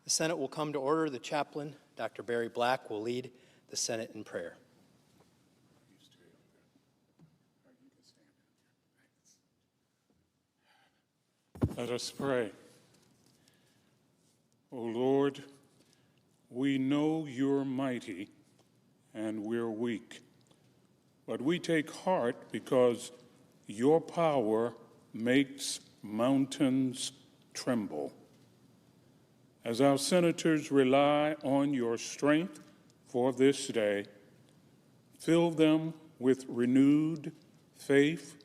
The Senate will come to order. The chaplain, Dr. Barry Black, will lead the Senate in prayer. Let us pray. O Lord, we know you're mighty and we're weak, but we take heart because your power makes mountains tremble. As our senators rely on your strength for this day, fill them with renewed faith,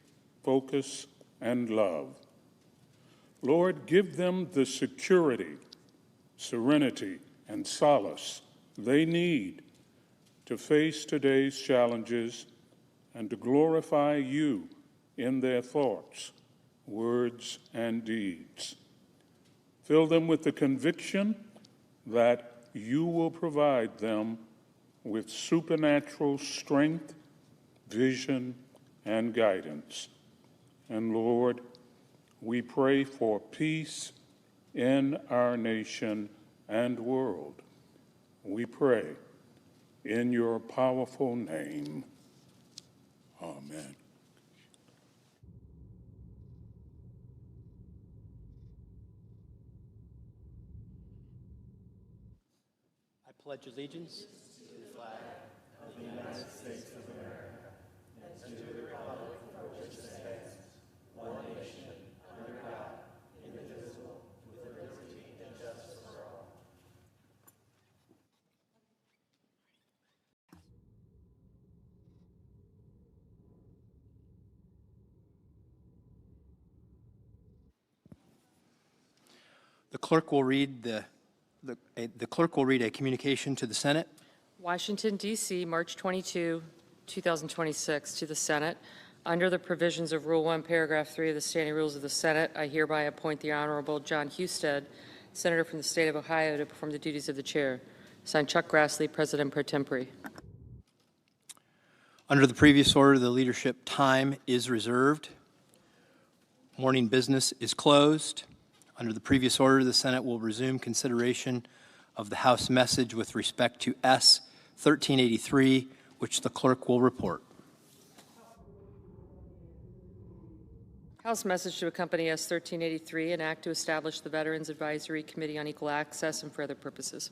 focus, and love. Lord, give them the security, serenity, and solace they need to face today's challenges and to glorify you in their thoughts, words, and deeds. Fill them with the conviction that you will provide them with supernatural strength, vision, and guidance. And Lord, we pray for peace in our nation and world. We pray in your powerful name. Amen. I pledge allegiance to the flag of the United States of America and to the republic for which it stands, one nation, under God, indivisible, with liberty and justice for all. The clerk will read the clerk will read a communication to the Senate. Washington, D.C., March 22, 2026, to the Senate. Under the provisions of Rule 1, Paragraph 3 of the Standing Rules of the Senate, I hereby appoint the Honorable John Husted, Senator from the state of Ohio, to perform the duties of the chair. Signed, Chuck Grassley, President pro tempore. Under the previous order, the leadership time is reserved. Morning business is closed. Under the previous order, the Senate will resume consideration of the House message with respect to S. 1383, which the clerk will report. House message to accompany S. 1383, an act to establish the Veterans Advisory Committee on Equal Access and for other purposes.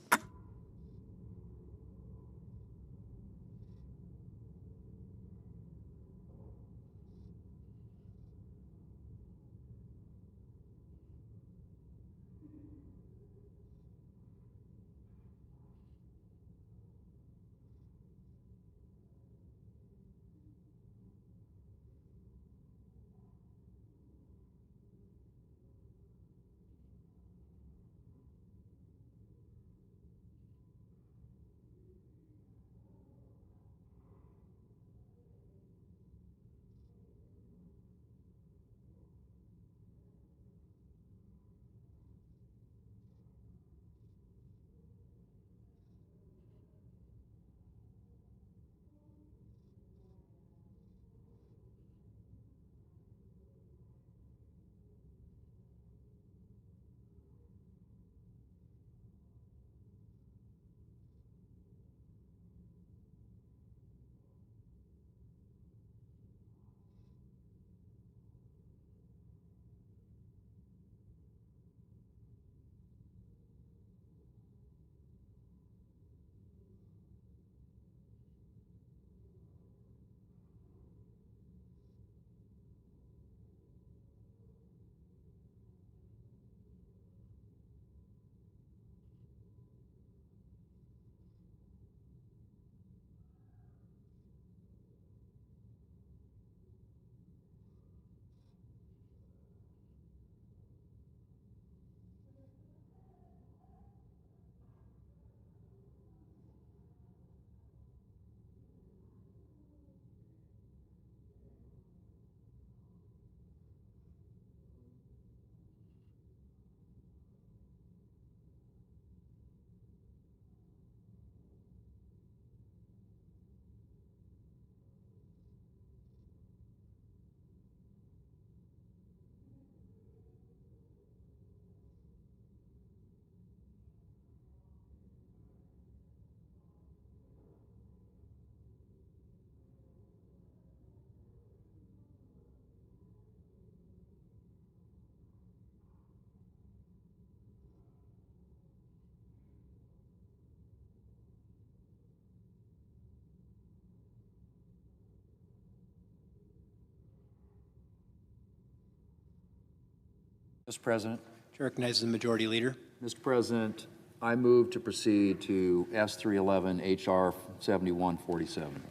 Mr. President. Chair recognizes the Majority Leader. Mr. President, I move to proceed to S311 H.R. 7147.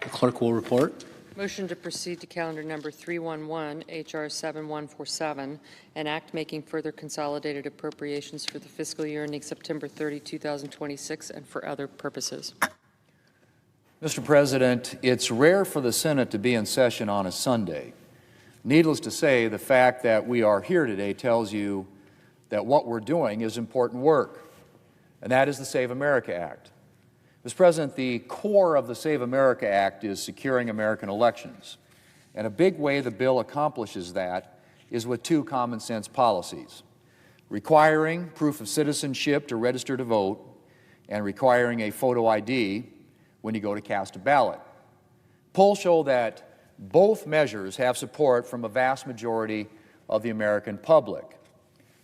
The clerk will report. Motion to proceed to calendar number 311, H.R. 7147, an act making further consolidated appropriations for the fiscal year ending September 30, 2026, and for other purposes. Mr. President, it's rare for the Senate to be in session on a Sunday. Needless to say, the fact that we are here today tells you that what we're doing is important work, and that is the Save America Act. Mr. President, the core of the Save America Act is securing American elections, and a big way the bill accomplishes that is with two common-sense policies: requiring proof of citizenship to register to vote and requiring a photo ID when you go to cast a ballot. Polls show that both measures have support from a vast majority of the American public.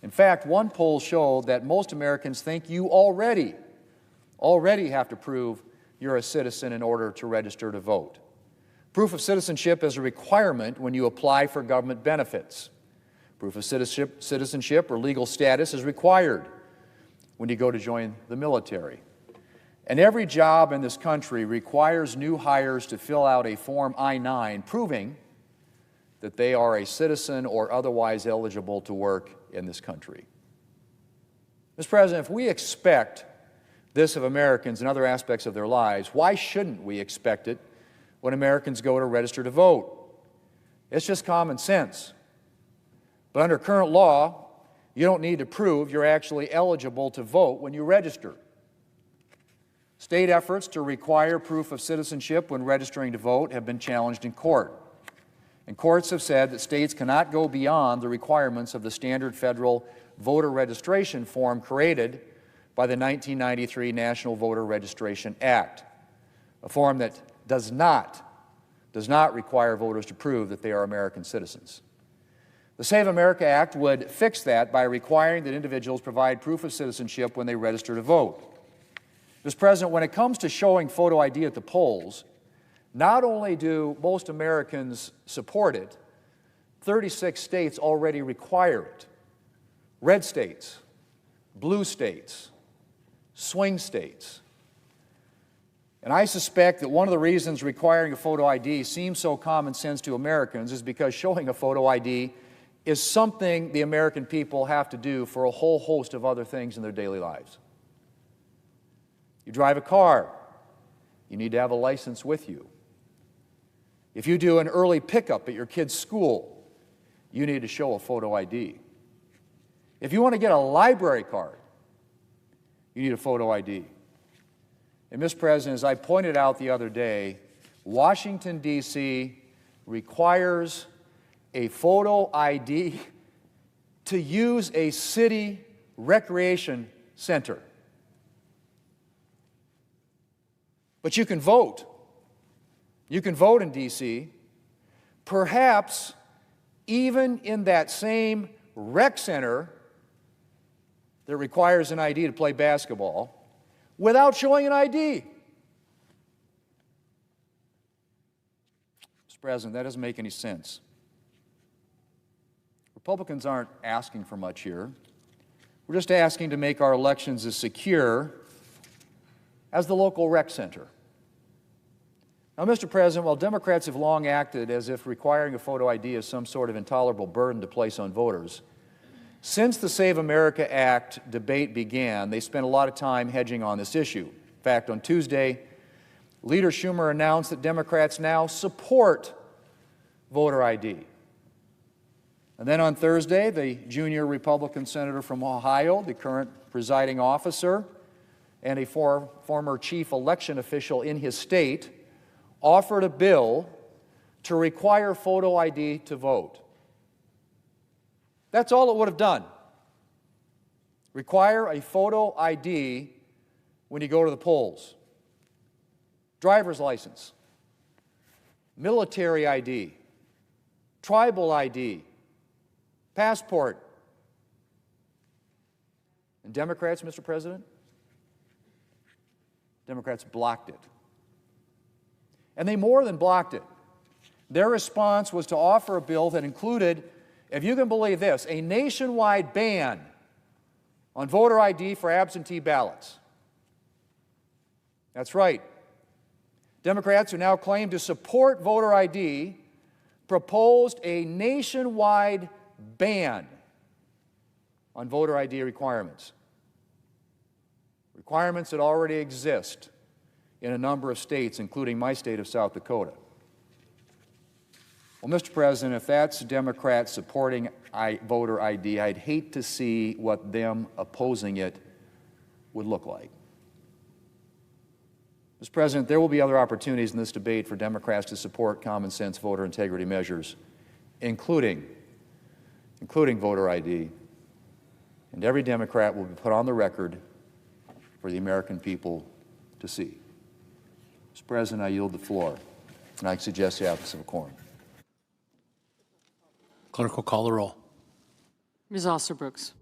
In fact, one poll showed that most Americans think you already have to prove you're a citizen in order to register to vote. Proof of citizenship is a requirement when you apply for government benefits. Proof of citizenship or legal status is required when you go to join the military. And every job in this country requires new hires to fill out a Form I-9 proving that they are a citizen or otherwise eligible to work in this country. Mr. President, if we expect this of Americans in other aspects of their lives, why shouldn't we expect it when Americans go to register to vote? It's just common sense. But under current law, you don't need to prove you're actually eligible to vote when you register. State efforts to require proof of citizenship when registering to vote have been challenged in court. And courts have said that states cannot go beyond the requirements of the standard federal voter registration form created by the 1993 National Voter Registration Act, a form that does not require voters to prove that they are American citizens. The Save America Act would fix that by requiring that individuals provide proof of citizenship when they register to vote. Mr. President, when it comes to showing photo ID at the polls, not only do most Americans support it, 36 states already require it. Red states, blue states, swing states. And I suspect that one of the reasons requiring a photo ID seems so common sense to Americans is because showing a photo ID is something the American people have to do for a whole host of other things in their daily lives. You drive a car, you need to have a license with you. If you do an early pickup at your kid's school, you need to show a photo ID. If you want to get a library card, you need a photo ID. And Mr. President, as I pointed out the other day, Washington, D.C. requires a photo ID to use a city recreation center. But you can vote. You can vote in D.C., perhaps even in that same rec center that requires an ID to play basketball, without showing an ID. Mr. President, that doesn't make any sense. Republicans aren't asking for much here. We're just asking to make our elections as secure as the local rec center. Now, Mr. President, while Democrats have long acted as if requiring a photo ID is some sort of intolerable burden to place on voters, since the Save America Act debate began, they spent a lot of time hedging on this issue. In fact, on Tuesday, Leader Schumer announced that Democrats now support voter ID. And then on Thursday, the junior Republican senator from Ohio, the current presiding officer, and a former chief election official in his state, offered a bill to require photo ID to vote. That's all it would have done. Require a photo ID when you go to the polls. Driver's license, military ID, tribal ID, passport. And Democrats, Mr. President? Democrats blocked it. And they more than blocked it. Their response was to offer a bill that included if you can believe this, a nationwide ban on voter ID for absentee ballots. That's right. Democrats who now claim to support voter ID proposed a nationwide ban on voter ID requirements. Requirements that already exist in a number of states, including my state of South Dakota. Well, Mr. President, if that's Democrats supporting voter ID, I'd hate to see what them opposing it would look like. Mr. President, there will be other opportunities in this debate for Democrats to support common sense voter integrity measures, including voter ID. And every Democrat will be put on the record for the American people to see. Mr. President, I yield the floor, and I suggest the absence of a quorum. Clerk will call the roll. Ms. Alsterbrooks.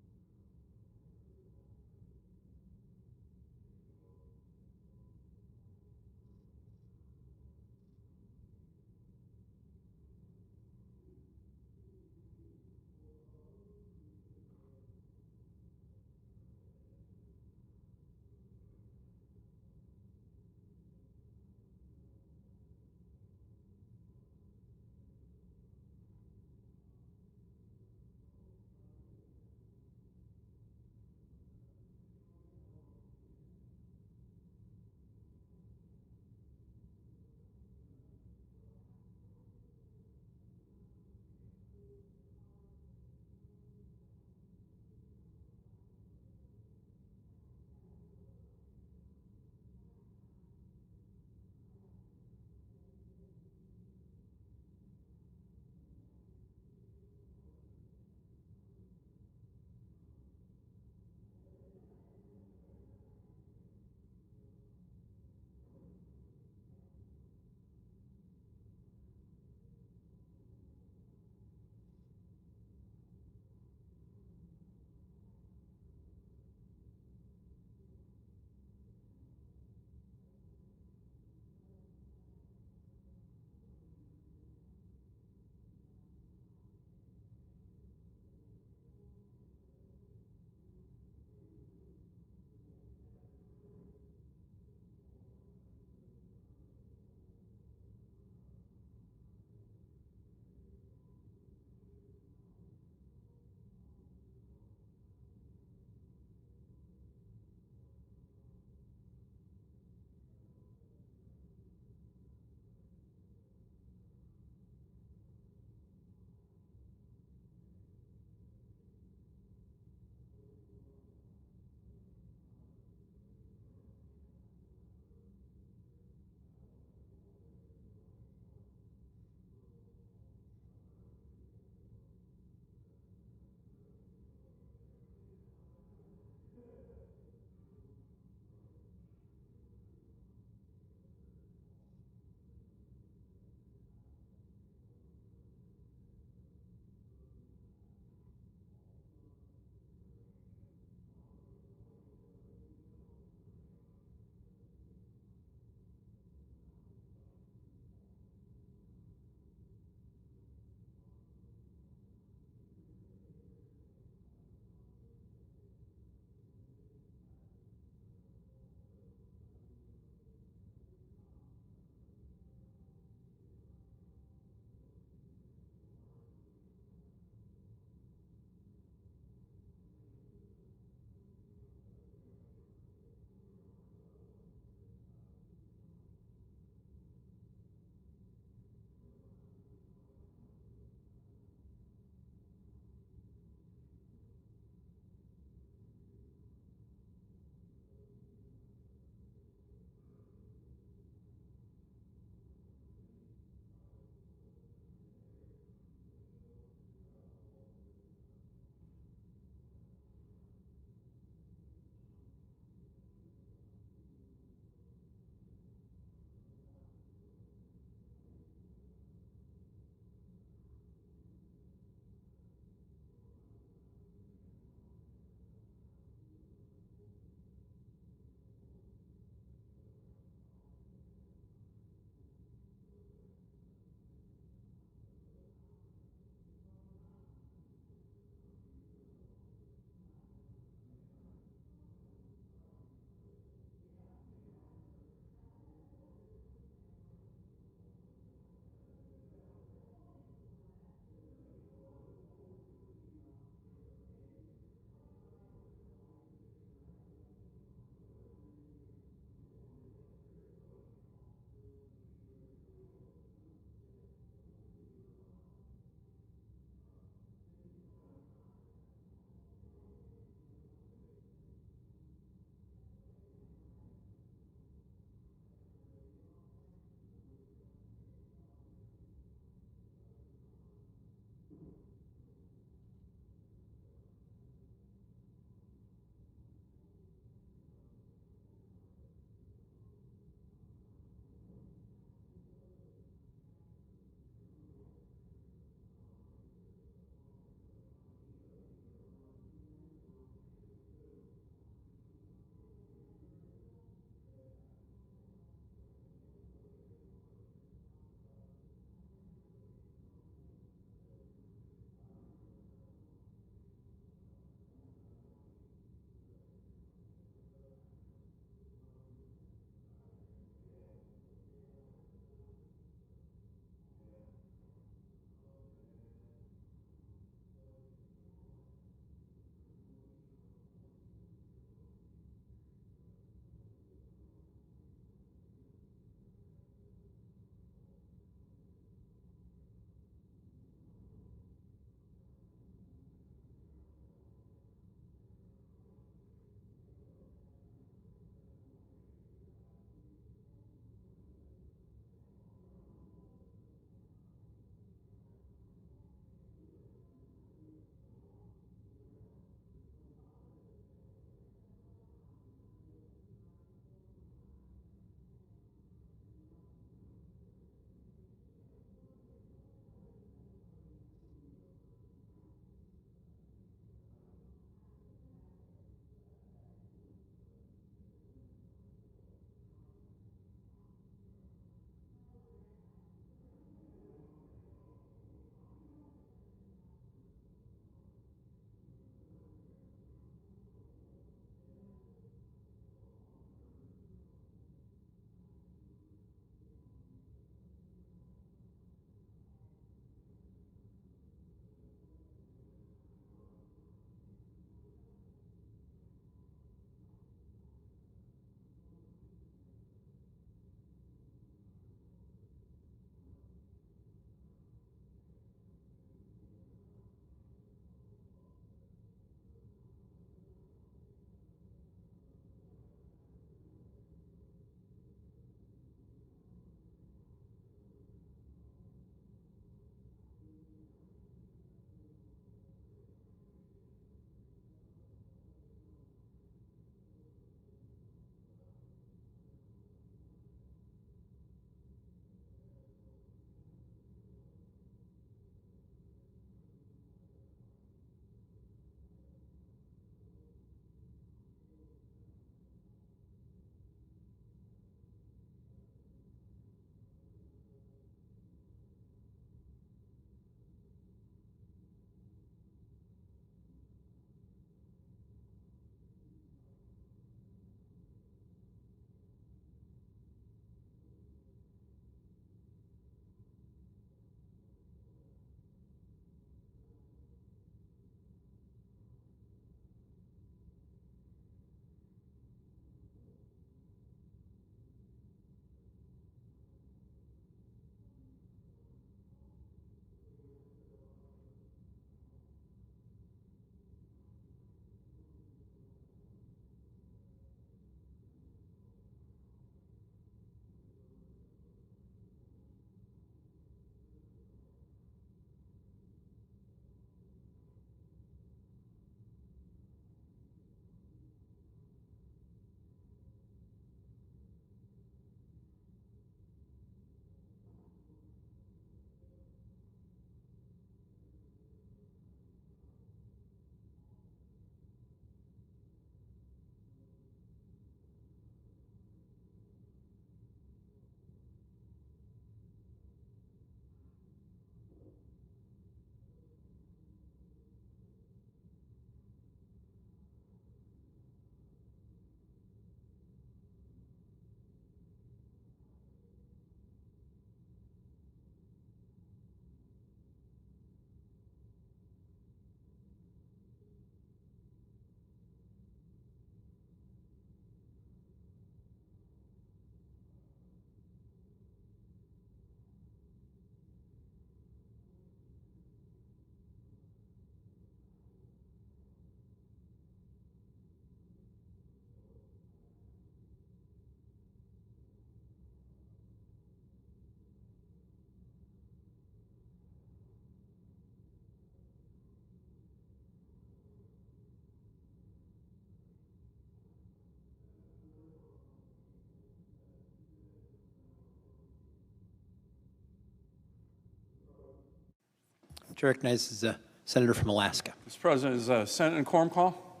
To recognize is the Senator from Alaska. Mr. President, is a Senate and quorum call?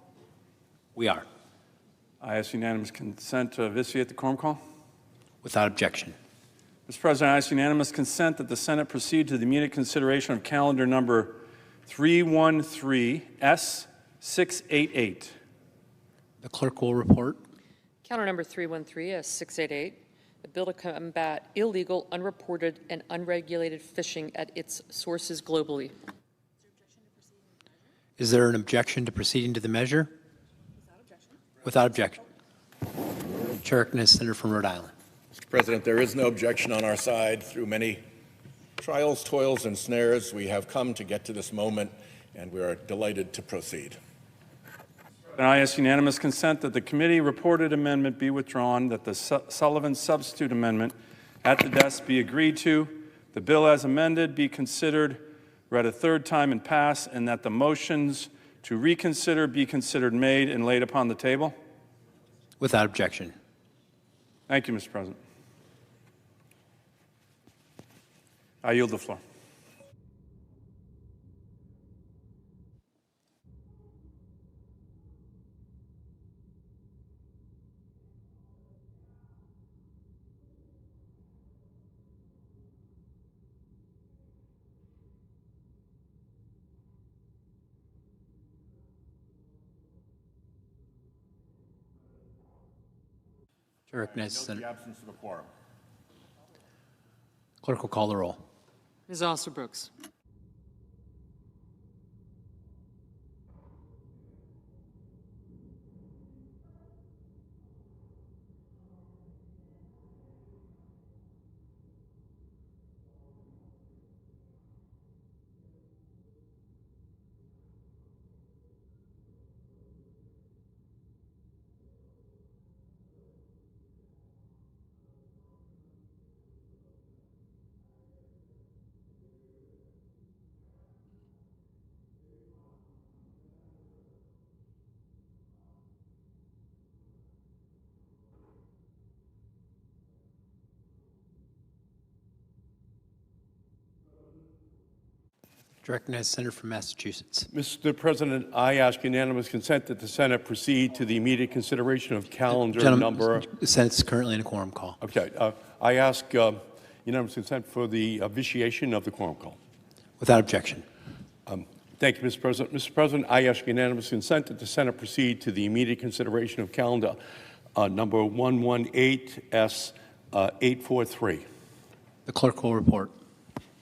We are. I ask unanimous consent to vitiate the quorum call. Without objection. Mr. President, I ask unanimous consent that the Senate proceed to the immediate consideration of calendar number 313S688. The clerk will report. Calendar number 313S688, a bill to combat illegal, unreported, and unregulated fishing at its sources globally. Is there an objection to proceeding to the measure? Without objection. To recognize the Senator from Rhode Island. Mr. President, there is no objection on our side. Through many trials, toils, and snares, we have come to get to this moment, and we are delighted to proceed. And I ask unanimous consent that the committee reported amendment be withdrawn, that the Sullivan substitute amendment at the desk be agreed to, the bill as amended be considered, read a third time and pass, and that the motions to reconsider be considered made and laid upon the table. Without objection. Thank you, Mr. President. I yield the floor. To recognize the Senator. The absence of a quorum. Clerk will call the roll. Ms. Alster-Brooks. To recognize the Senator from Massachusetts. Mr. President, I ask unanimous consent that the Senate proceed to the immediate consideration of calendar number. The Senate's currently in a quorum call. Okay. I ask unanimous consent for the vitiation of the quorum call. Without objection. Thank you, Mr. President. Mr. President, I ask unanimous consent that the Senate proceed to the immediate consideration of calendar number 118S843. The clerk will report.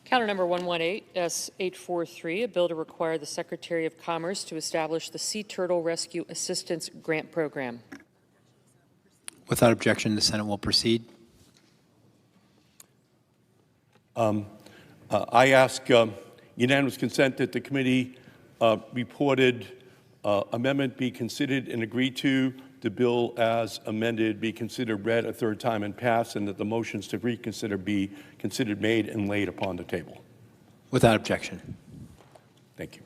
Calendar number 118S843, a bill to require the Secretary of Commerce to establish the Sea Turtle Rescue Assistance Grant Program. Without objection, the Senate will proceed. I ask unanimous consent that the committee reported amendment be considered and agreed to, the bill as amended be considered read a third time and passed, and that the motions to reconsider be considered made and laid upon the table. Without objection. Thank you.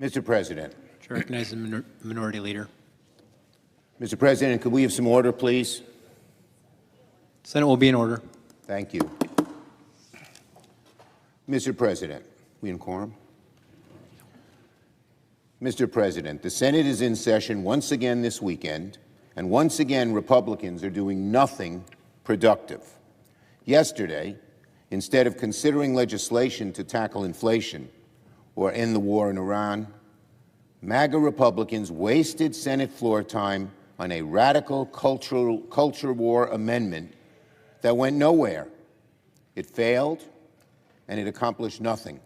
Mr. President. To recognize the Minority Leader. Mr. President, could we have some order, please? Senate will be in order. Thank you. Mr. President, we in quorum? Mr. President, the Senate is in session once again this weekend, and once again Republicans are doing nothing productive. Yesterday, instead of considering legislation to tackle inflation or end the war in Iran, MAGA Republicans wasted Senate floor time on a radical culture war amendment that went nowhere. It failed, and it accomplished nothing.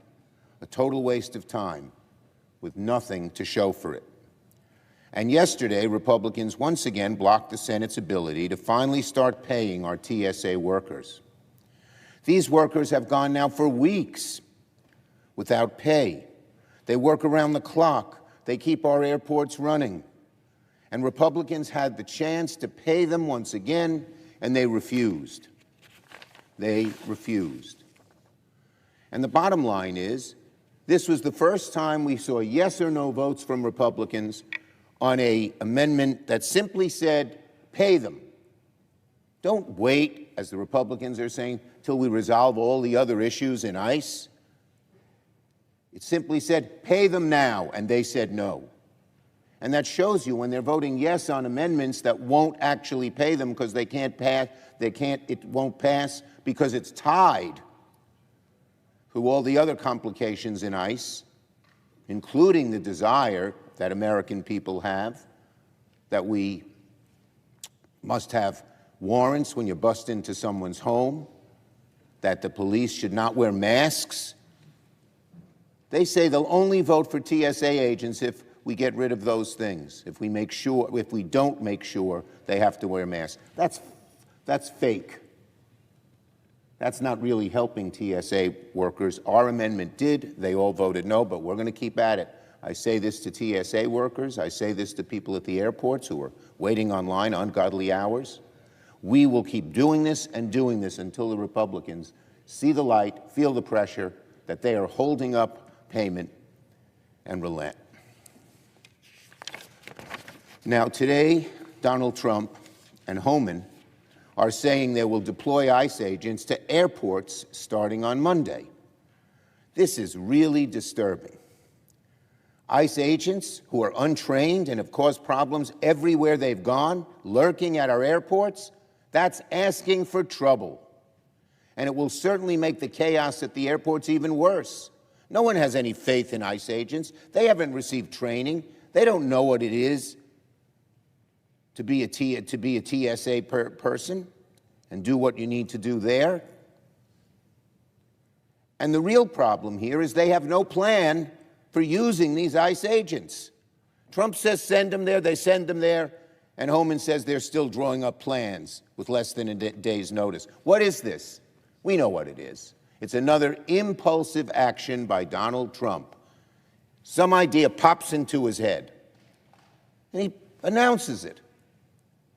A total waste of time with nothing to show for it. And yesterday, Republicans once again blocked the Senate's ability to finally start paying our TSA workers. These workers have gone now for weeks without pay They work around the clock. They keep our airports running. And Republicans had the chance to pay them once again, and they refused. They refused. And the bottom line is, this was the first time we saw yes or no votes from Republicans on an amendment that simply said, pay them. Don't wait, as the Republicans are saying, till we resolve all the other issues in ICE. It simply said, pay them now, and they said no. And that shows you when they're voting yes on amendments that won't actually pay them because they can't pass, it won't pass because it's tied to all the other complications in ICE, including the desire that American people have, that we must have warrants when you bust into someone's home, that the police should not wear masks. They say they'll only vote for TSA agents if we get rid of those things, if we don't make sure they have to wear masks. That's fake. That's not really helping TSA workers. Our amendment did. They all voted no, but we're going to keep at it. I say this to TSA workers. I say this to people at the airports who are waiting online ungodly hours. We will keep doing this until the Republicans see the light, feel the pressure, that they are holding up payment and relent. Now, today, Donald Trump and Homan are saying they will deploy ICE agents to airports starting on Monday. This is really disturbing. ICE agents who are untrained and have caused problems everywhere they've gone, lurking at our airports, that's asking for trouble. And it will certainly make the chaos at the airports even worse. No one has any faith in ICE agents. They haven't received training. They don't know what it is to be a TSA person and do what you need to do there. And the real problem here is they have no plan for using these ICE agents. Trump says send them there, they send them there, and Homan says they're still drawing up plans with less than a day's notice. What is this? We know what it is. It's another impulsive action by Donald Trump. Some idea pops into his head, and he announces it.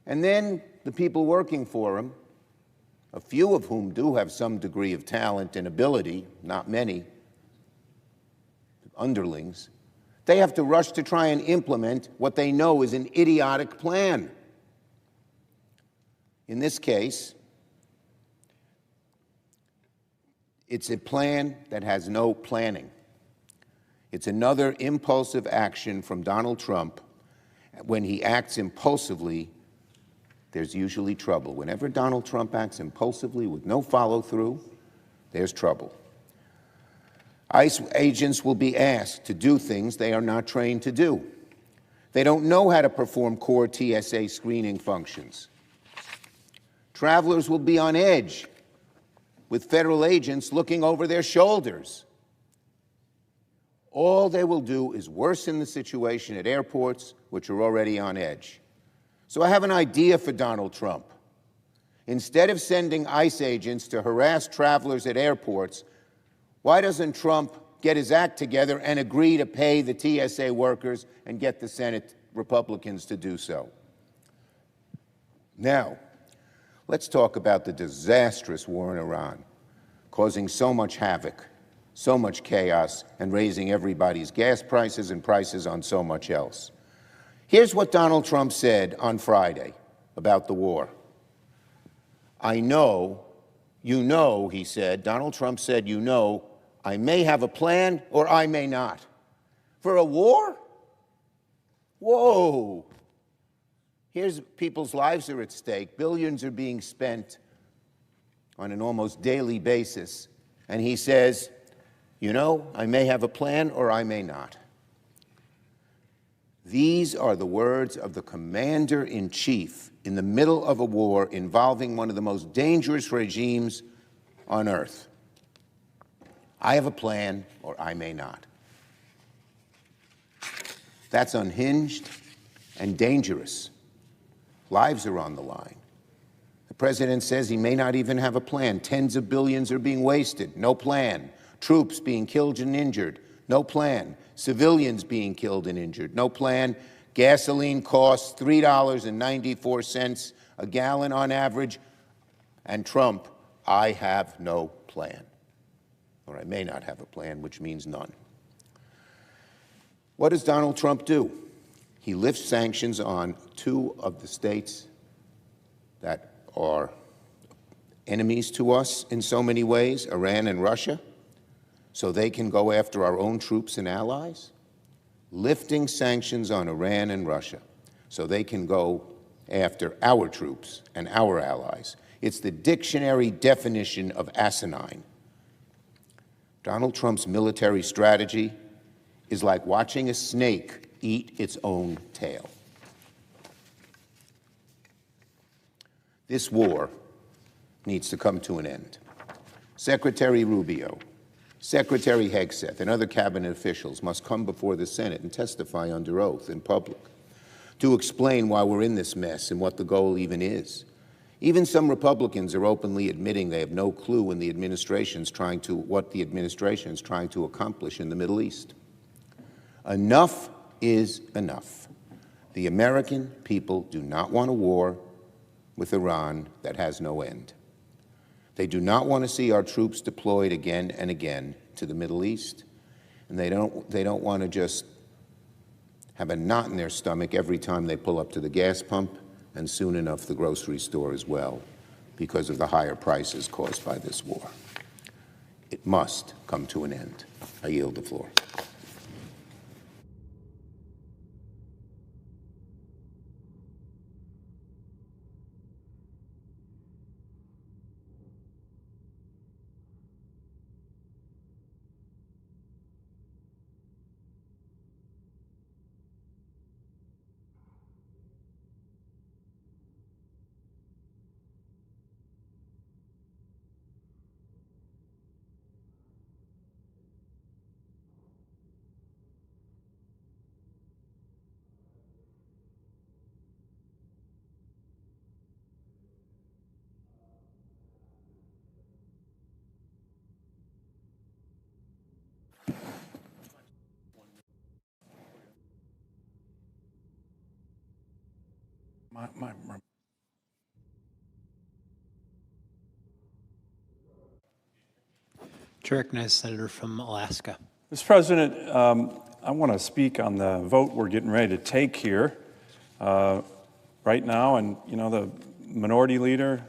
And then the people working for him, a few of whom do have some degree of talent and ability, not many, underlings, they have to rush to try and implement what they know is an idiotic plan. In this case, it's a plan that has no planning. It's another impulsive action from Donald Trump. When he acts impulsively, there's usually trouble. Whenever Donald Trump acts impulsively with no follow-through, there's trouble. ICE agents will be asked to do things they are not trained to do. They don't know how to perform core TSA screening functions. Travelers will be on edge with federal agents looking over their shoulders. All they will do is worsen the situation at airports, which are already on edge. So I have an idea for Donald Trump. Instead of sending ICE agents to harass travelers at airports, why doesn't Trump get his act together and agree to pay the TSA workers and get the Senate Republicans to do so? Now, let's talk about the disastrous war in Iran, causing so much havoc, so much chaos, and raising everybody's gas prices and prices on so much else. Here's what Donald Trump said on Friday about the war. I know, you know, he said, Donald Trump said, you know, I may have a plan or I may not. For a war? Whoa. Here's people's lives are at stake. Billions are being spent on an almost daily basis. And he says, you know, I may have a plan or I may not. These are the words of the commander-in-chief in the middle of a war involving one of the most dangerous regimes on earth. I have a plan, or I may not. That's unhinged and dangerous. Lives are on the line. The president says he may not even have a plan. Tens of billions are being wasted. No plan. Troops being killed and injured. No plan. Civilians being killed and injured. No plan. Gasoline costs $3.94 a gallon on average. And Trump, I have no plan. Or I may not have a plan, which means none. What does Donald Trump do? He lifts sanctions on 2 of the states that are enemies to us in so many ways, Iran and Russia, so they can go after our own troops and allies. Lifting sanctions on Iran and Russia so they can go after our troops and our allies. It's the dictionary definition of asinine. Donald Trump's military strategy is like watching a snake eat its own tail. This war needs to come to an end. Secretary Rubio, Secretary Hegseth, and other cabinet officials must come before the Senate and testify under oath in public to explain why we're in this mess and what the goal even is. Even some Republicans are openly admitting they have no clue what the administration is trying to accomplish in the Middle East. Enough is enough. The American people do not want a war with Iran that has no end. They do not want to see our troops deployed again and again to the Middle East, and they don't want to just have a knot in their stomach every time they pull up to the gas pump, and soon enough the grocery store as well, because of the higher prices caused by this war. It must come to an end. I yield the floor. Chair recognizes Senator from Alaska. Mr. President, I want to speak on the vote we're getting ready to take here right now. And, you know, the minority leader,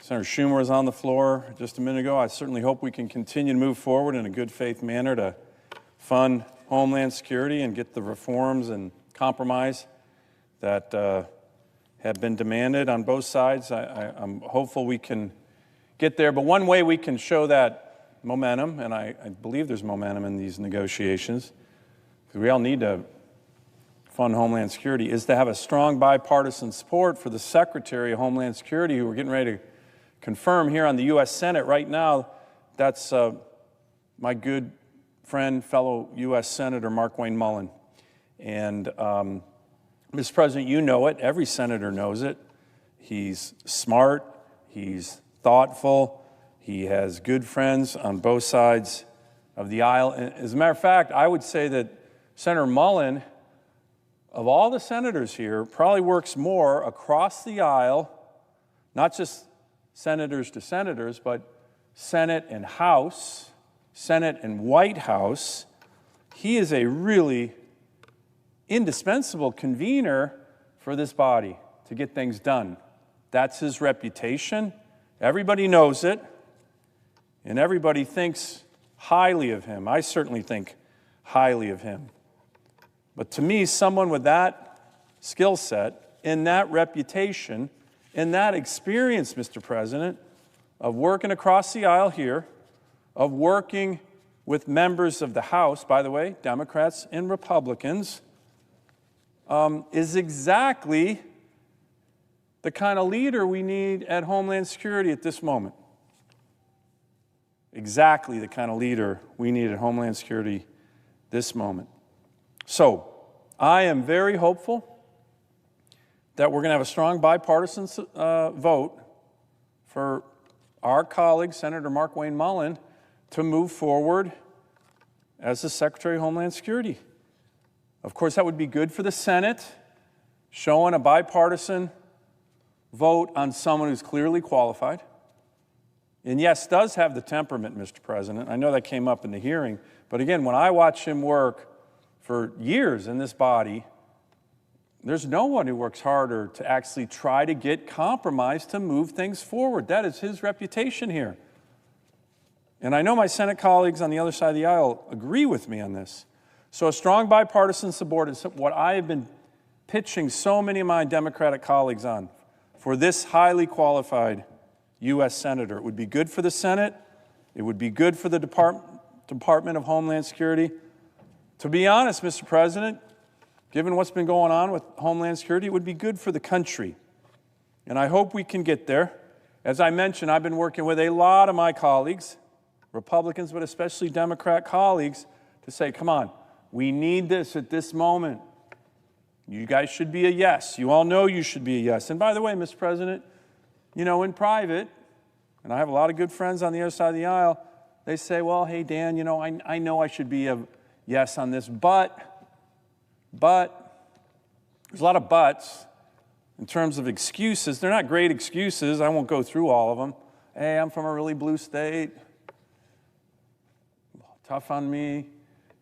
Senator Schumer, is on the floor just a minute ago. I certainly hope we can continue to move forward in a good faith manner to fund Homeland Security and get the reforms and compromise that have been demanded on both sides. I'm hopeful we can get there. But one way we can show that momentum, and I believe there's momentum in these negotiations, because we all need to fund Homeland Security, is to have a strong bipartisan support for the Secretary of Homeland Security, who we're getting ready to confirm here on the U.S. Senate right now. That's my good friend, fellow U.S. Senator Mark Wayne Mullen. And Mr. President, you know it. Every senator knows it. He's smart. He's thoughtful. He has good friends on both sides of the aisle. And as a matter of fact, I would say that Senator Mullen, of all the senators here, probably works more across the aisle, not just senators to senators, but Senate and House, Senate and White House. He is a really indispensable convener for this body to get things done. That's his reputation. Everybody knows it, and everybody thinks highly of him. I certainly think highly of him. But to me, someone with that skill set, and that reputation, and that experience, Mr. President, of working across the aisle here, of working with members of the House, by the way, Democrats and Republicans, is exactly the kind of leader we need at Homeland Security at this moment. Exactly the kind of leader we need at Homeland Security this moment. So, I am very hopeful that we're going to have a strong bipartisan vote for our colleague, Senator Mark Wayne Mullen, to move forward as the Secretary of Homeland Security. Of course, that would be good for the Senate, showing a bipartisan vote on someone who's clearly qualified. And yes, does have the temperament, Mr. President. I know that came up in the hearing. But again, when I watch him work for years in this body, there's no one who works harder to actually try to get compromise to move things forward. That is his reputation here. And I know my Senate colleagues on the other side of the aisle agree with me on this. So a strong bipartisan support is what I have been pitching so many of my Democratic colleagues on for this highly qualified U.S. Senator. It would be good for the Senate. It would be good for the Department of Homeland Security. To be honest, Mr. President, given what's been going on with Homeland Security, it would be good for the country. And I hope we can get there. As I mentioned, I've been working with a lot of my colleagues, Republicans, but especially Democrat colleagues, to say, come on, we need this at this moment. You guys should be a yes. You all know you should be a yes. And by the way, Mr. President, you know, in private, and I have a lot of good friends on the other side of the aisle, they say, well, hey, Dan, you know I should be a yes on this, but, there's a lot of buts in terms of excuses. They're not great excuses. I won't go through all of them. Hey, I'm from a really blue state. Tough on me.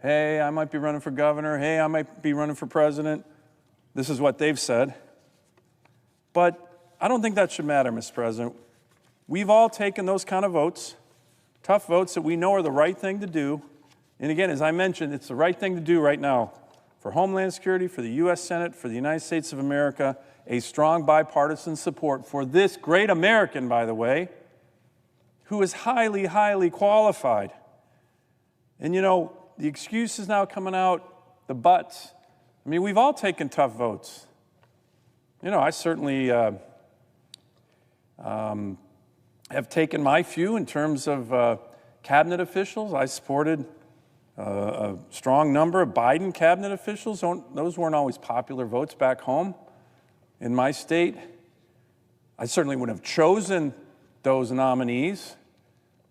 Hey, I might be running for governor. Hey, I might be running for president. This is what they've said. But I don't think that should matter, Mr. President. We've all taken those kind of votes, tough votes that we know are the right thing to do. And again, as I mentioned, it's the right thing to do right now for Homeland Security, for the U.S. Senate, for the United States of America, a strong bipartisan support for this great American, by the way, who is highly, highly qualified. And you know, the excuses now coming out, the buts. I mean, we've all taken tough votes. You know, I certainly have taken my few in terms of cabinet officials. I supported a strong number of Biden cabinet officials. Those weren't always popular votes back home in my state. I certainly would have chosen those nominees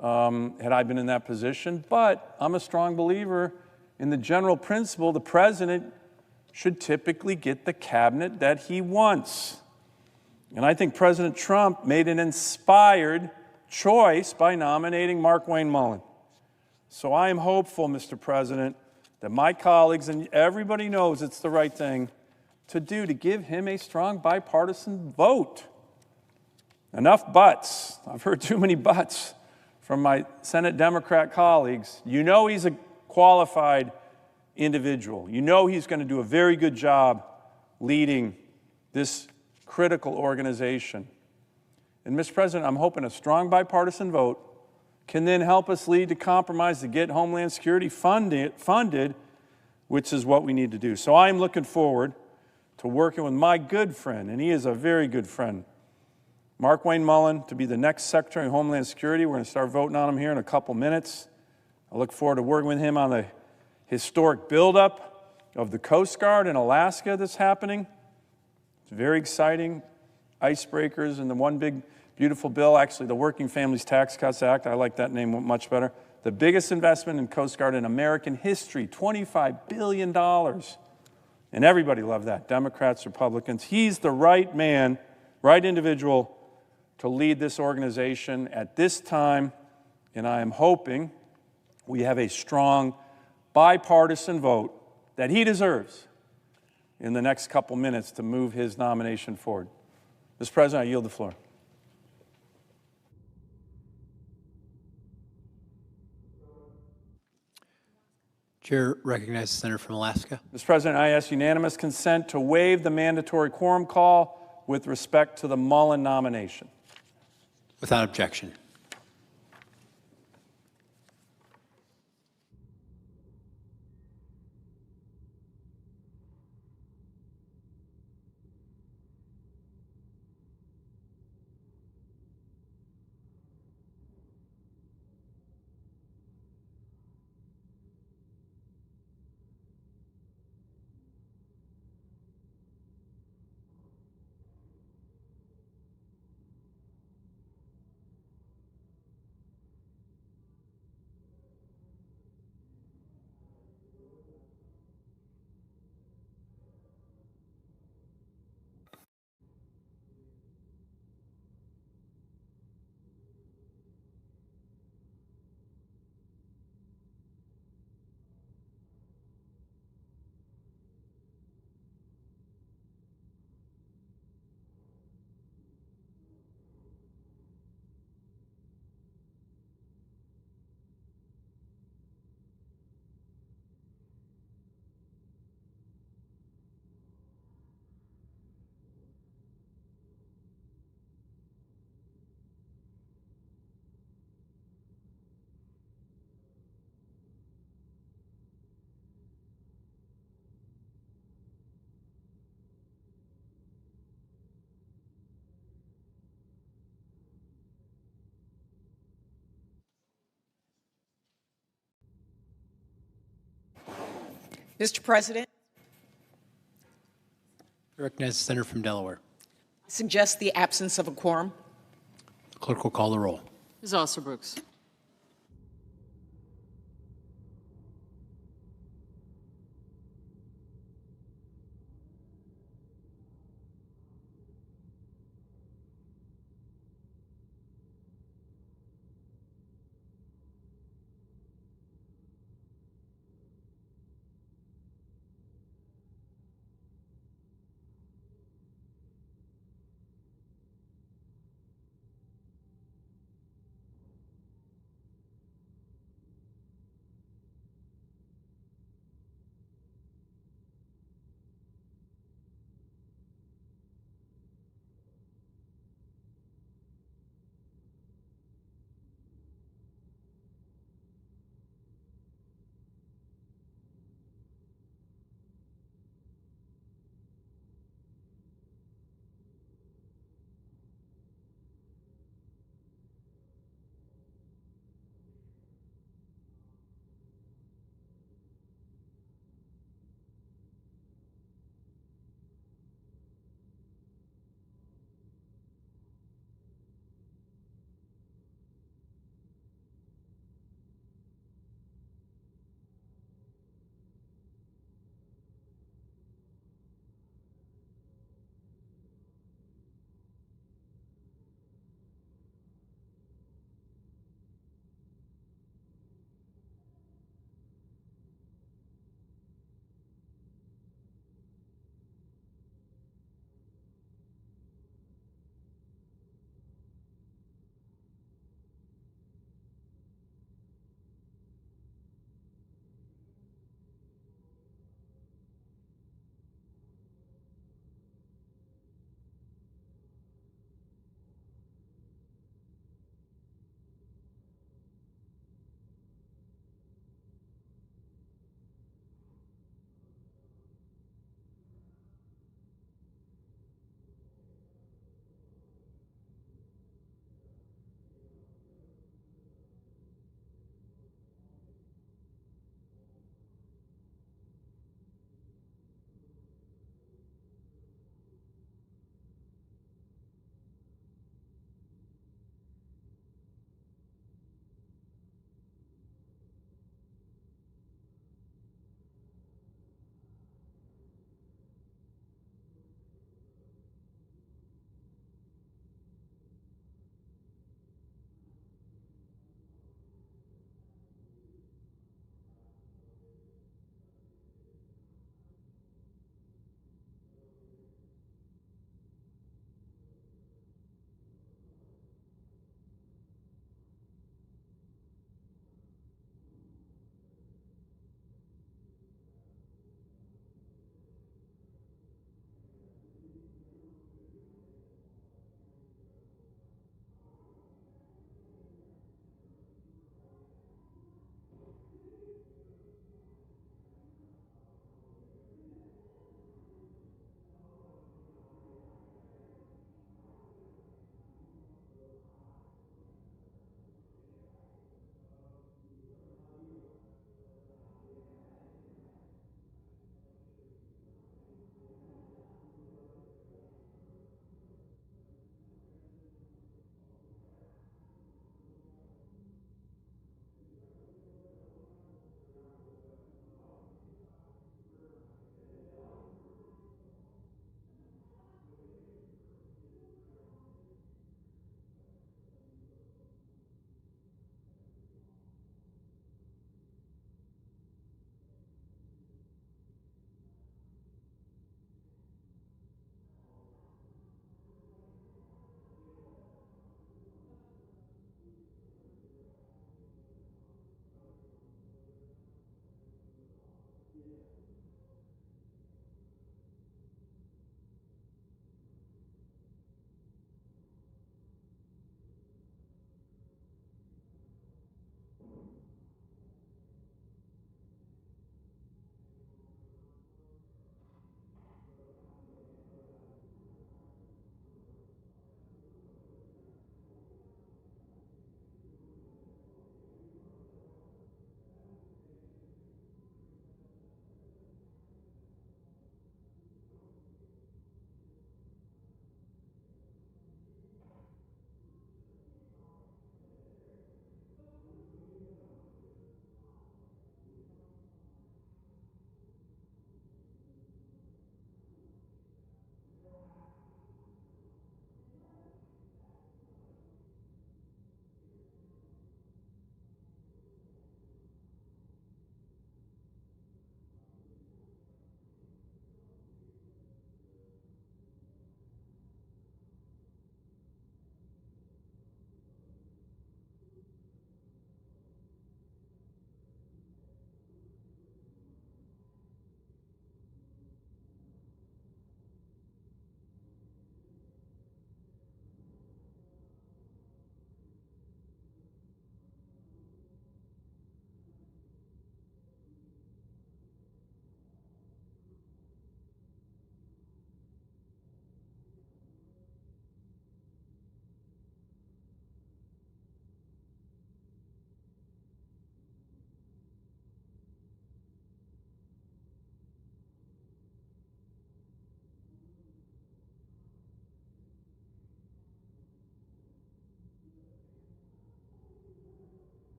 had I been in that position, but I'm a strong believer in the general principle the president should typically get the cabinet that he wants. And I think President Trump made an inspired choice by nominating Mark Wayne Mullen. So I am hopeful, Mr. President, that my colleagues and everybody knows it's the right thing to do to give him a strong bipartisan vote. Enough buts. I've heard too many buts from my Senate Democrat colleagues. You know he's a qualified individual. You know he's going to do a very good job leading this critical organization. And Mr. President, I'm hoping a strong bipartisan vote can then help us lead to compromise to get Homeland Security funded, which is what we need to do. So I'm looking forward to working with my good friend, and he is a very good friend, Mark Wayne Mullen, to be the next Secretary of Homeland Security. We're going to start voting on him here in a couple minutes. I look forward to working with him on the historic buildup of the Coast Guard in Alaska that's happening. It's very exciting. Icebreakers and the one big beautiful bill, actually the Working Families Tax Cuts Act, I like that name much better. The biggest investment in Coast Guard in American history, $25 billion. And everybody loved that, Democrats, Republicans. He's the right man, right individual to lead this organization at this time, and I am hoping we have a strong bipartisan vote that he deserves in the next couple minutes to move his nomination forward. Mr. President, I yield the floor. Chair recognizes the senator from Alaska. Mr. President, I ask unanimous consent to waive the mandatory quorum call with respect to the Mullen nomination. Without objection. Mr. President, I recognize the senator from Delaware. I suggest the absence of a quorum. The clerk will call the roll. Ms. Alsterbrooks.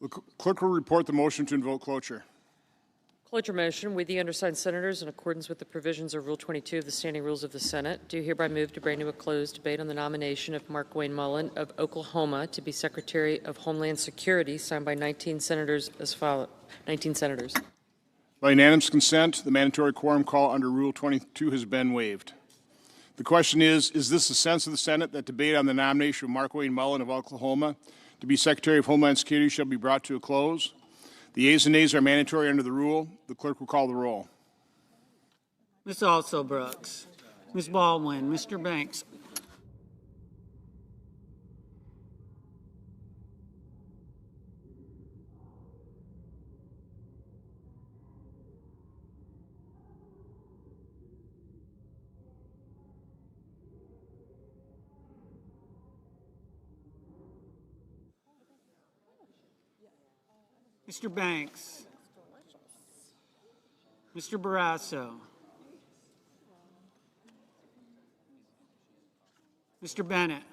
The clerk will report the motion to invoke cloture. Cloture motion. We, the undersigned senators, in accordance with the provisions of Rule 22 of the Standing Rules of the Senate, do hereby move to bring to a close debate on the nomination of Mark Wayne Mullen of Oklahoma to be Secretary of Homeland Security, signed by 19 senators as follows. 19 senators. By unanimous consent, the mandatory quorum call under Rule 22 has been waived. The question is this the sense of the Senate that debate on the nomination of Mark Wayne Mullen of Oklahoma to be Secretary of Homeland Security shall be brought to a close? The yeas and nays are mandatory under the rule. The clerk will call the roll. Ms. Also-Brooks, Ms. Baldwin, Mr. Banks, Mr. Banks, Mr. Barrasso, Mr. Bennett,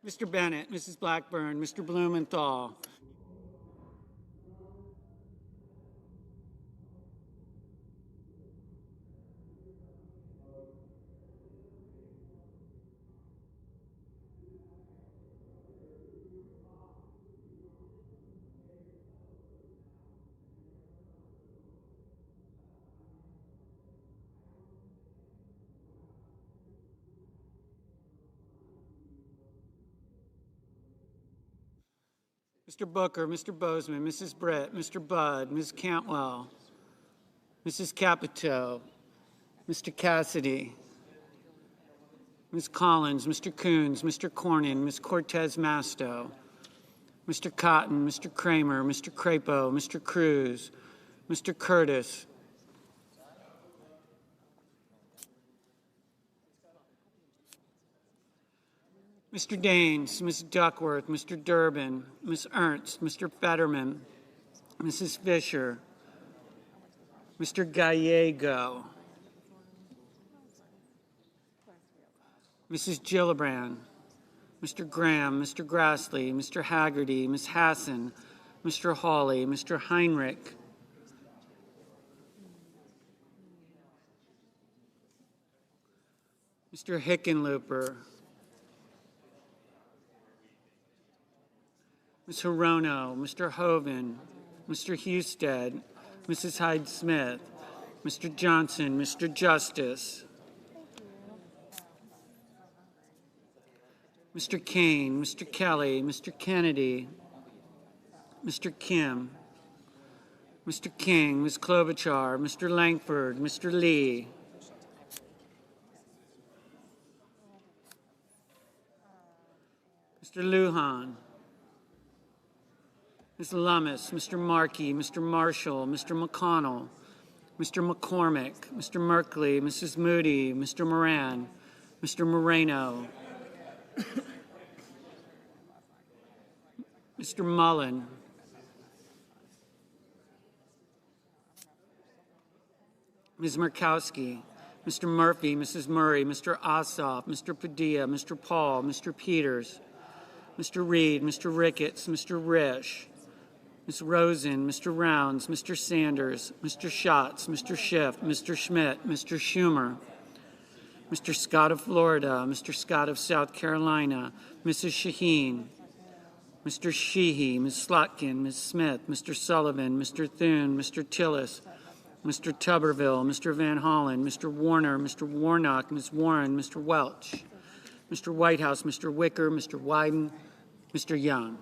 Mr. Bennett, Mrs. Blackburn, Mr. Blumenthal, Mr. Booker, Mr. Bozeman, Mrs. Britt, Mr. Budd, Ms. Cantwell, Mrs. Capito, Mr. Cassidy, Ms. Collins, Mr. Coons, Mr. Cornyn, Ms. Cortez Masto, Mr. Cotton, Mr. Kramer, Mr. Crapo, Mr. Cruz, Mr. Curtis, Mr. Daines, Ms. Duckworth, Mr. Durbin, Ms. Ernst, Mr. Fetterman, Mrs. Fisher, Mr. Gallego, Mrs. Gillibrand, Mr. Graham, Mr. Grassley, Mr. Haggerty, Ms. Hassan, Mr. Hawley, Mr. Heinrich, Mr. Hickenlooper, Ms. Hirono, Mr. Hoven, Mr. Husted, Mrs. Hyde-Smith, Mr. Johnson, Mr. Justice, Mr. Kane, Mr. Kelly, Mr. Kennedy, Mr. Kim, Mr. King, Ms. Klobuchar, Mr. Langford, Mr. Lee, Mr. Lujan, Ms. Lummis, Mr. Markey, Mr. Marshall, Mr. McConnell, Mr. McCormick, Mr. Merkley, Mrs. Moody, Mr. Moran, Mr. Moreno, Mr. Mullen, Ms. Murkowski, Mr. Murphy, Mrs. Murray, Mr. Ossoff, Mr. Padilla, Mr. Paul, Mr. Peters, Mr. Reed, Mr. Ricketts, Mr. Risch, Ms. Rosen, Mr. Rounds, Mr. Sanders, Mr. Schatz, Mr. Schiff, Mr. Schmidt, Mr. Schumer, Mr. Scott of Florida, Mr. Scott of South Carolina, Mrs. Shaheen, Mr. Sheehy, Ms. Slotkin, Ms. Smith, Mr. Sullivan, Mr. Thune, Mr. Tillis, Mr. Tuberville, Mr. Van Hollen, Mr. Warner, Mr. Warnock, Ms. Warren, Mr. Welch, Mr. Whitehouse, Mr. Wicker, Mr. Wyden, Mr. Young.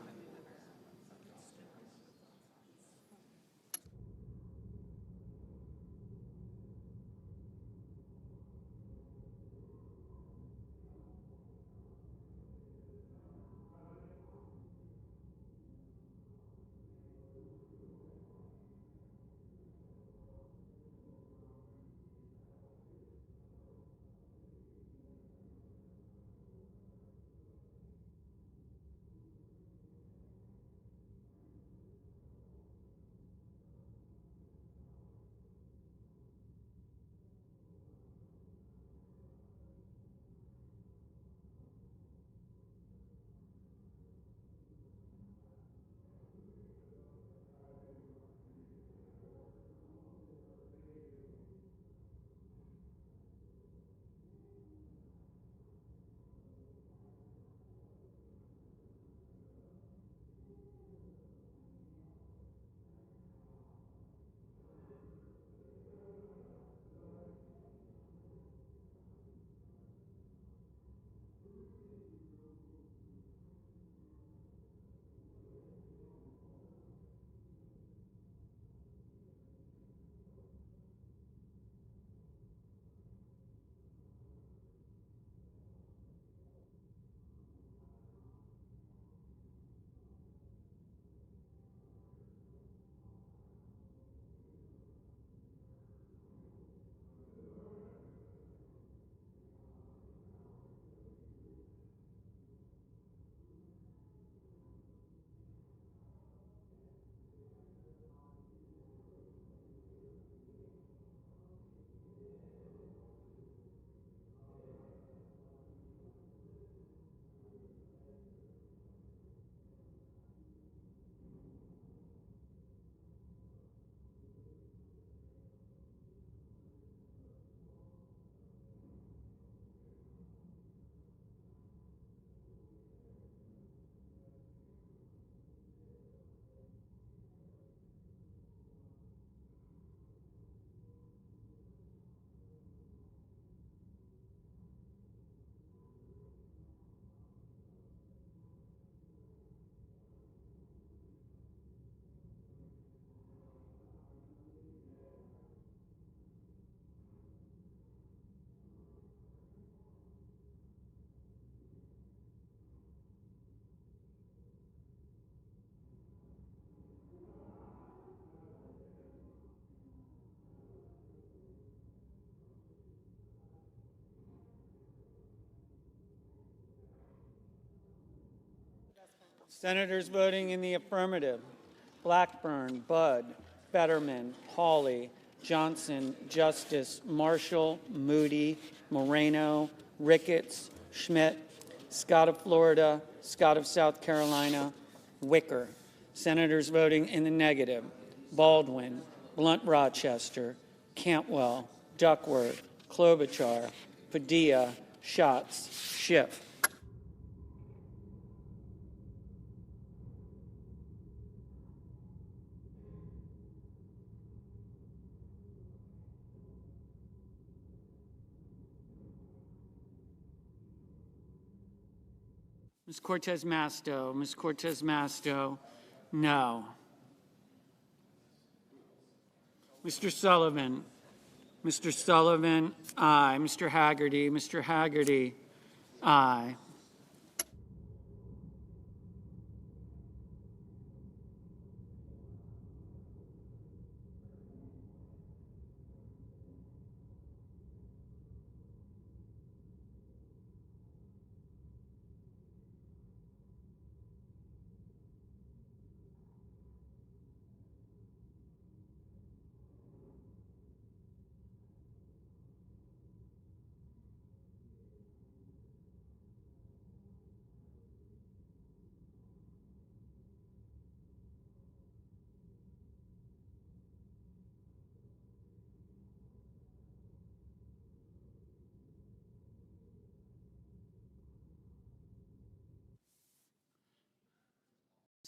Senators voting in the affirmative: Blackburn, Budd, Fetterman, Hawley, Johnson, Justice, Marshall, Moody, Moreno, Ricketts, Schmidt, Scott of Florida, Scott of South Carolina, Wicker. Senators voting in the negative: Baldwin, Blunt Rochester, Cantwell, Duckworth, Klobuchar, Padilla, Schatz, Schiff. Ms. Cortez Masto, Ms. Cortez Masto, no. Mr. Sullivan, aye. Mr. Haggerty, aye.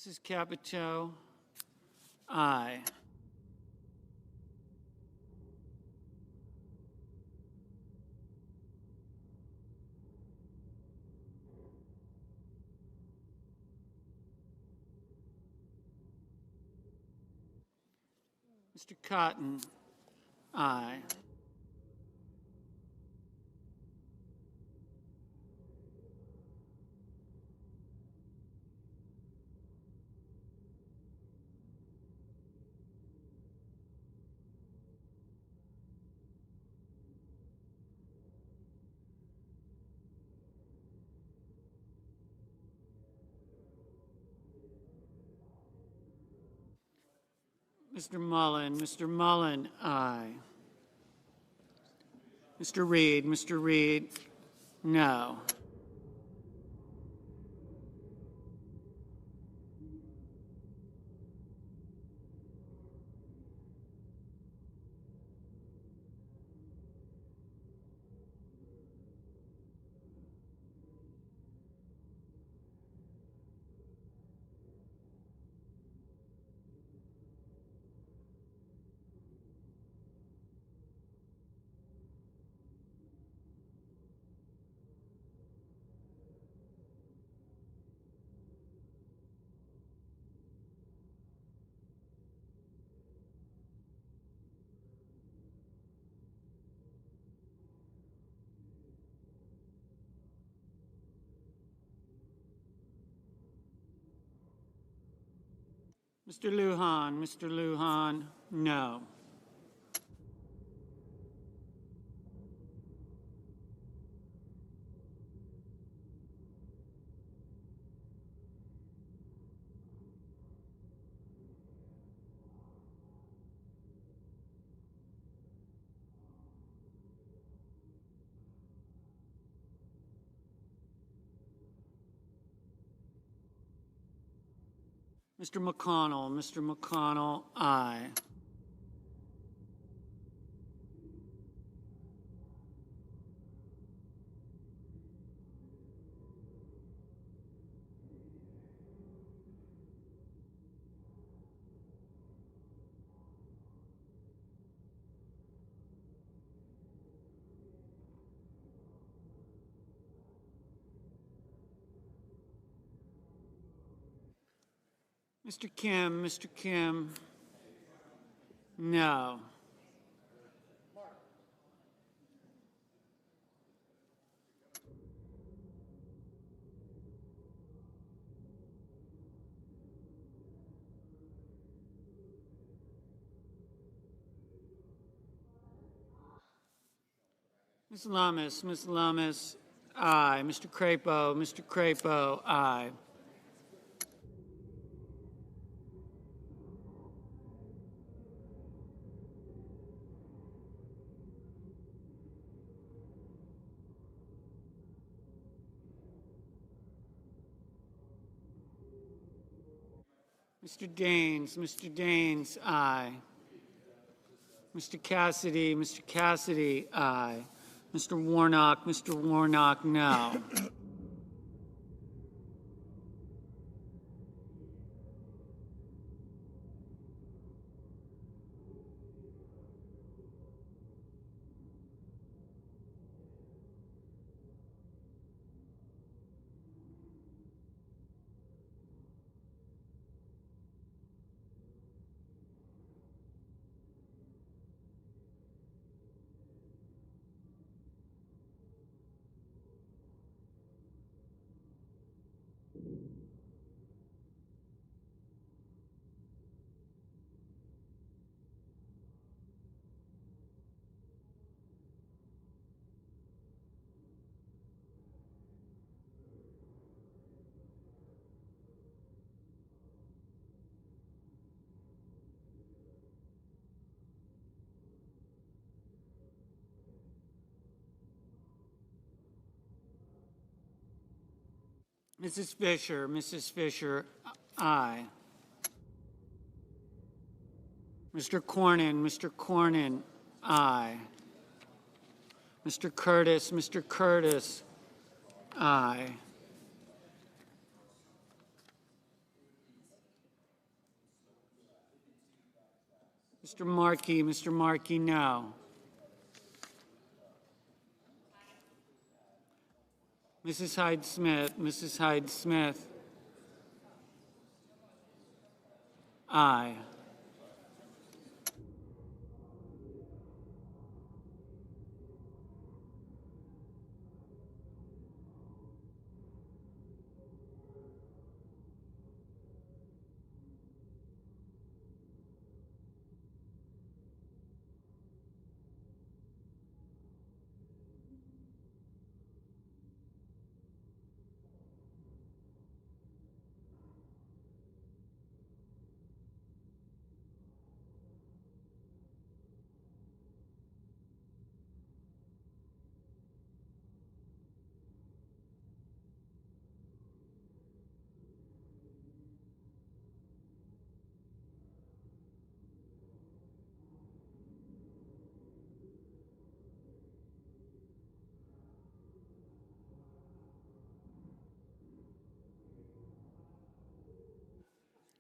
Mrs. Capito, aye. Mr. Cotton, aye. Mr. Mullen, aye. Mr. Reed, no. Mr. Lujan, no. Mr. McConnell, aye. Mr. Kim, no. Ms. Lummis, aye. Mr. Crapo, aye. Mr. Daines, aye. Mr. Cassidy, aye. Mr. Warnock, no. Mrs. Fisher, aye. Mr. Cornyn, aye. Mr. Curtis, aye. Mr. Markey, no. Mrs. Hyde-Smith, aye.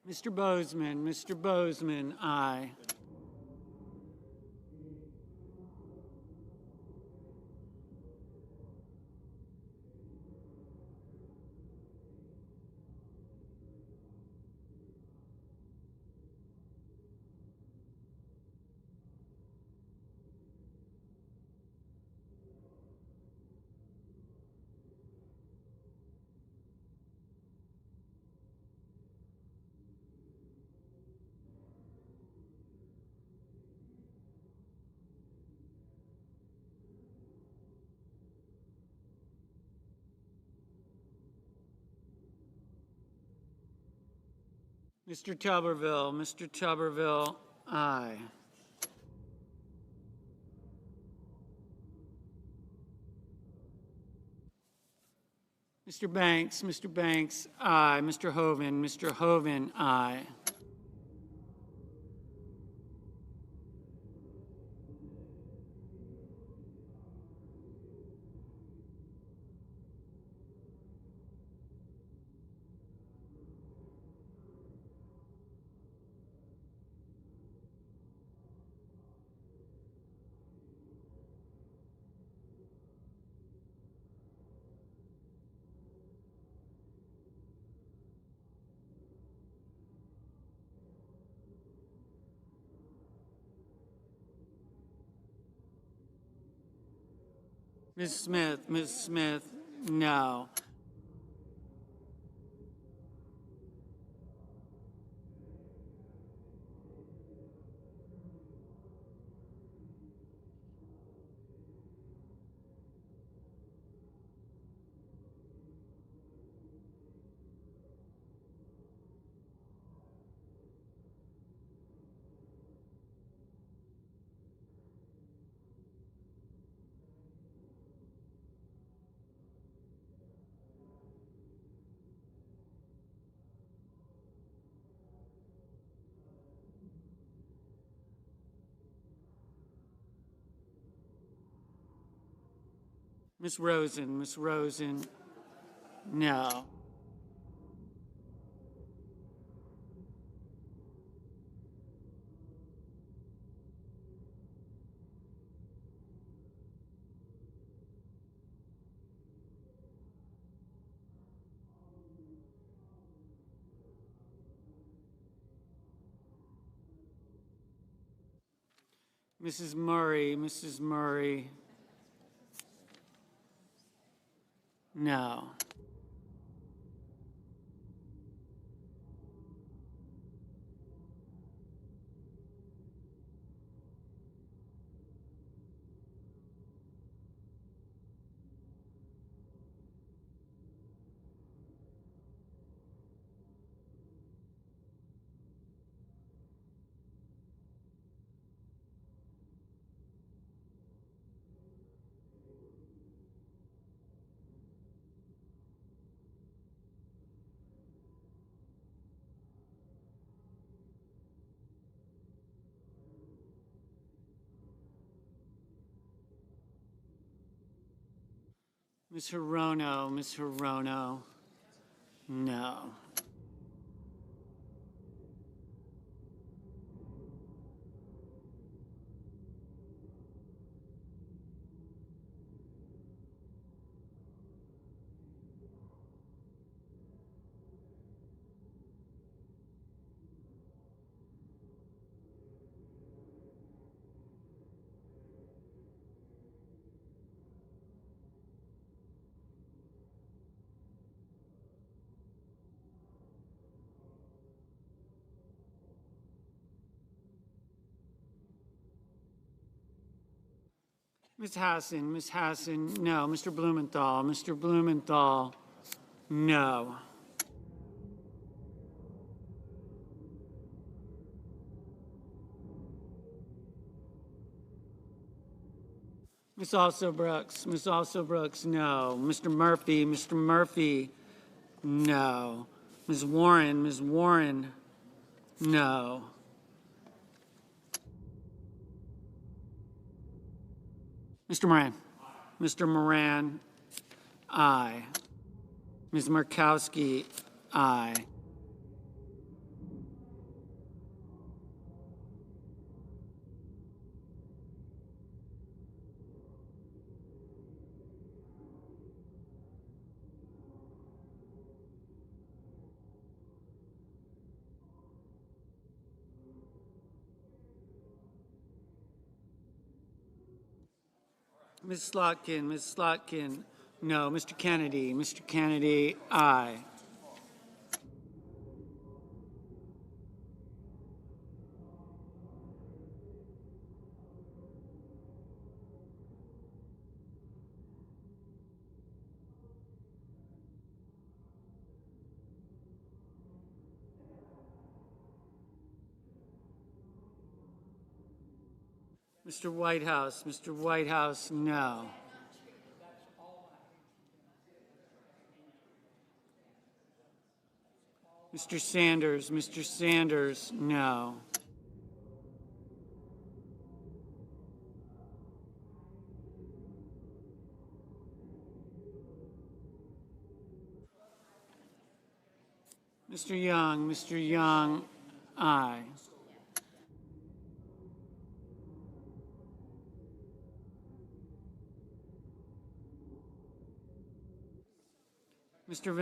Mr. Bozeman, aye. Mr. Tuberville, aye. Mr. Banks, aye. Mr. Hoven, aye. Ms. Smith, no. Ms. Rosen, no. Mrs. Murray, no. Ms. Hirono, no. Ms. Hassan, no. Mr. Blumenthal, no. Ms. Also Brooks, no. Mr. Murphy, no. Ms. Warren, no. Mr. Moran, aye. Ms. Murkowski, aye. Ms. Slotkin, no. Mr. Kennedy, aye. Mr. Whitehouse, no. Mr. Sanders, no. Mr. Young, aye. Mr.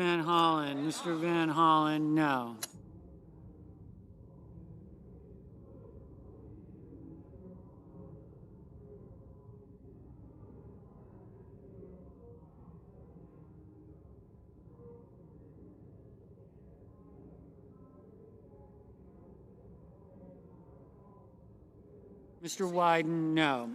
Van Hollen, no. Mr. Wyden, no.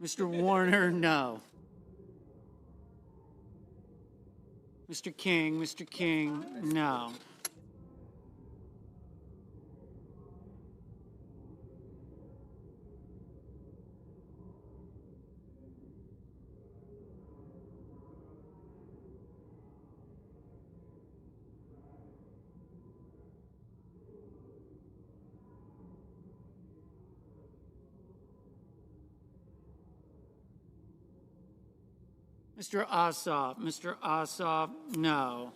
Mr. Warner, no. Mr. King, no. Mr. Ossoff, no.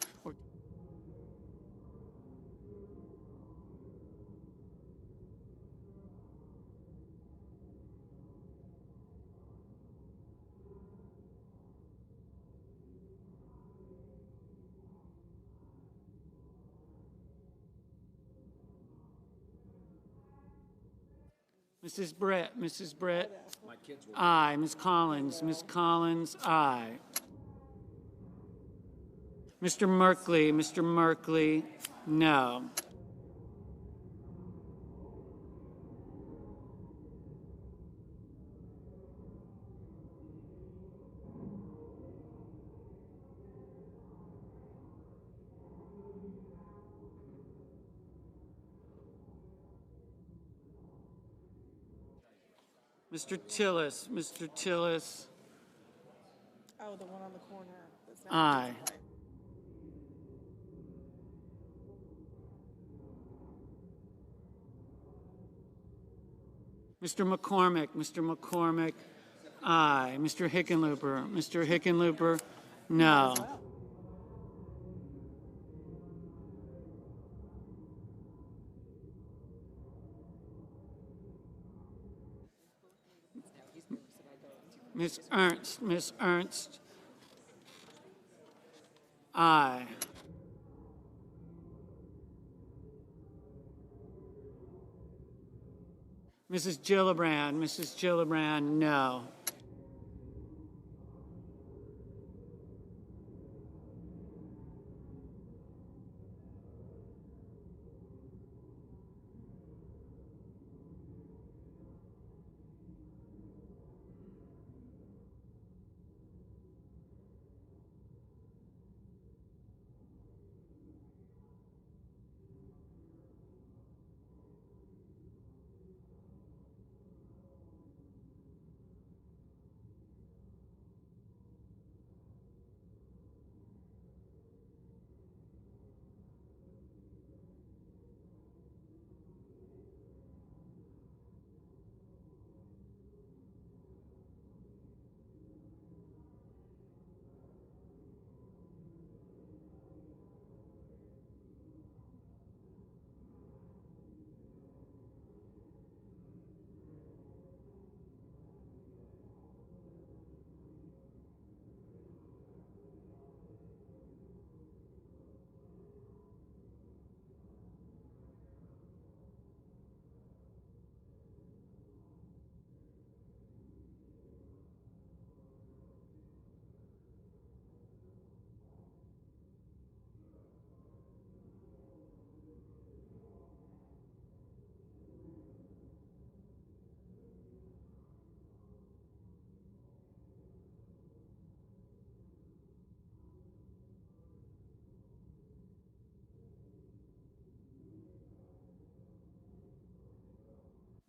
Mrs. Brett, aye. Ms. Collins, aye. Mr. Merkley, no. Mr. Tillis, Oh, the one on the corner. That's not aye. Mr. McCormick, aye. Mr. Hickenlooper, no. Miss Ernst, aye. Mrs. Gillibrand, no.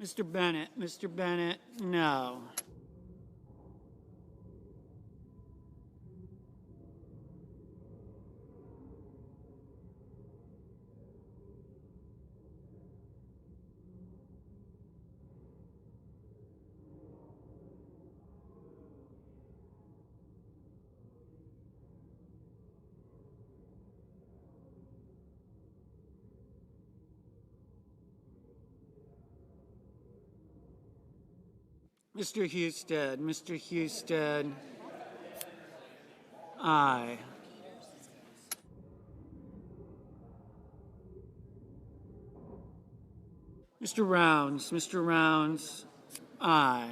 Mr. Bennett, no. Mr. Husted, aye. Mr. Rounds, aye.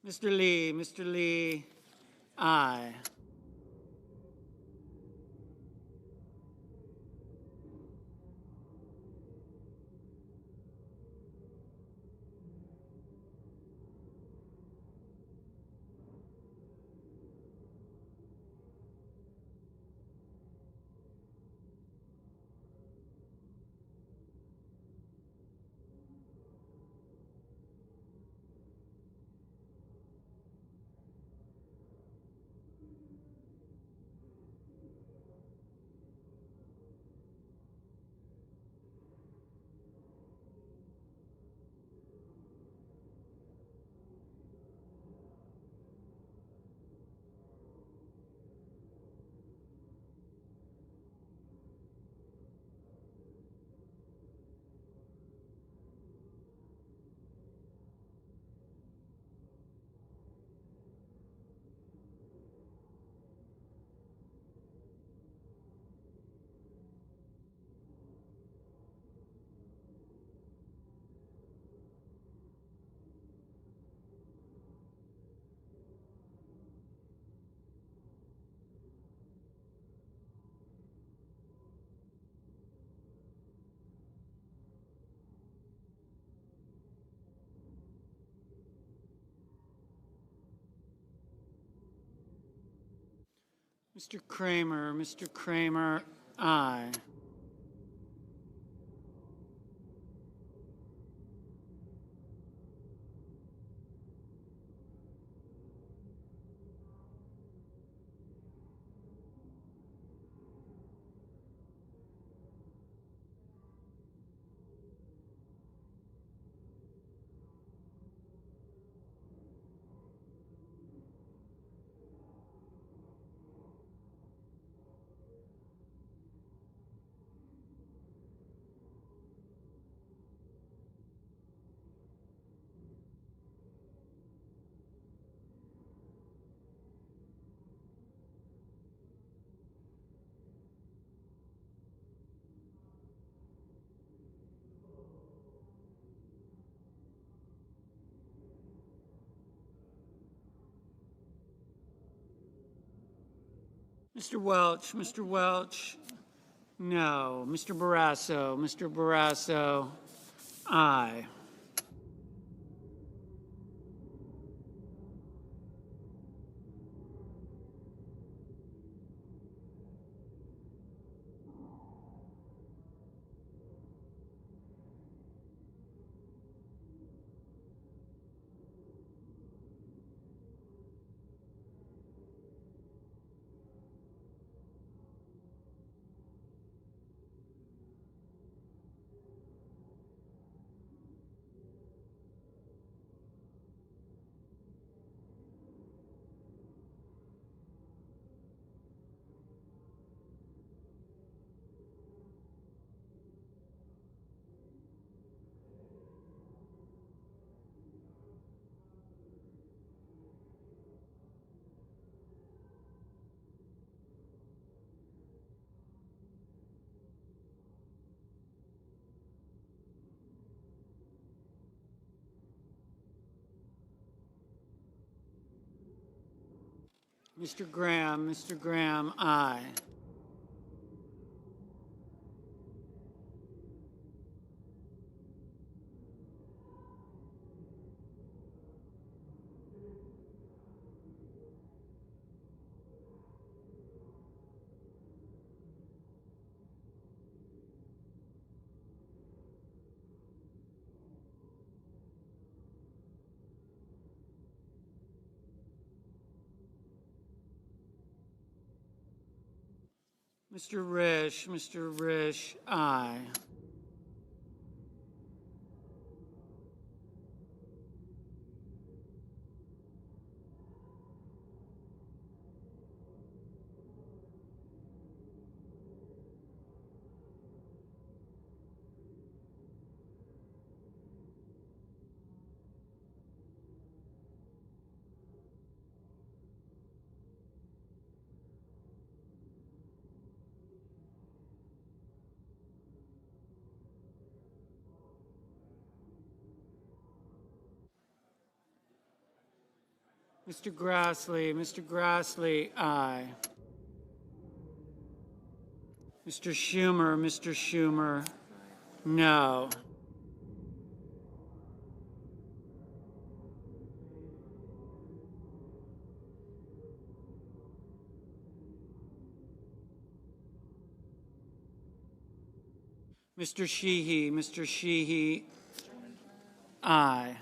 Mr. Lee, aye. Mr. Kramer, aye. Mr. Welch, no. Mr. Barrasso, aye. Mr. Graham, aye. Mr. Risch, aye. Mr. Grassley, aye. Mr. Schumer, no. Mr. Sheehy, aye.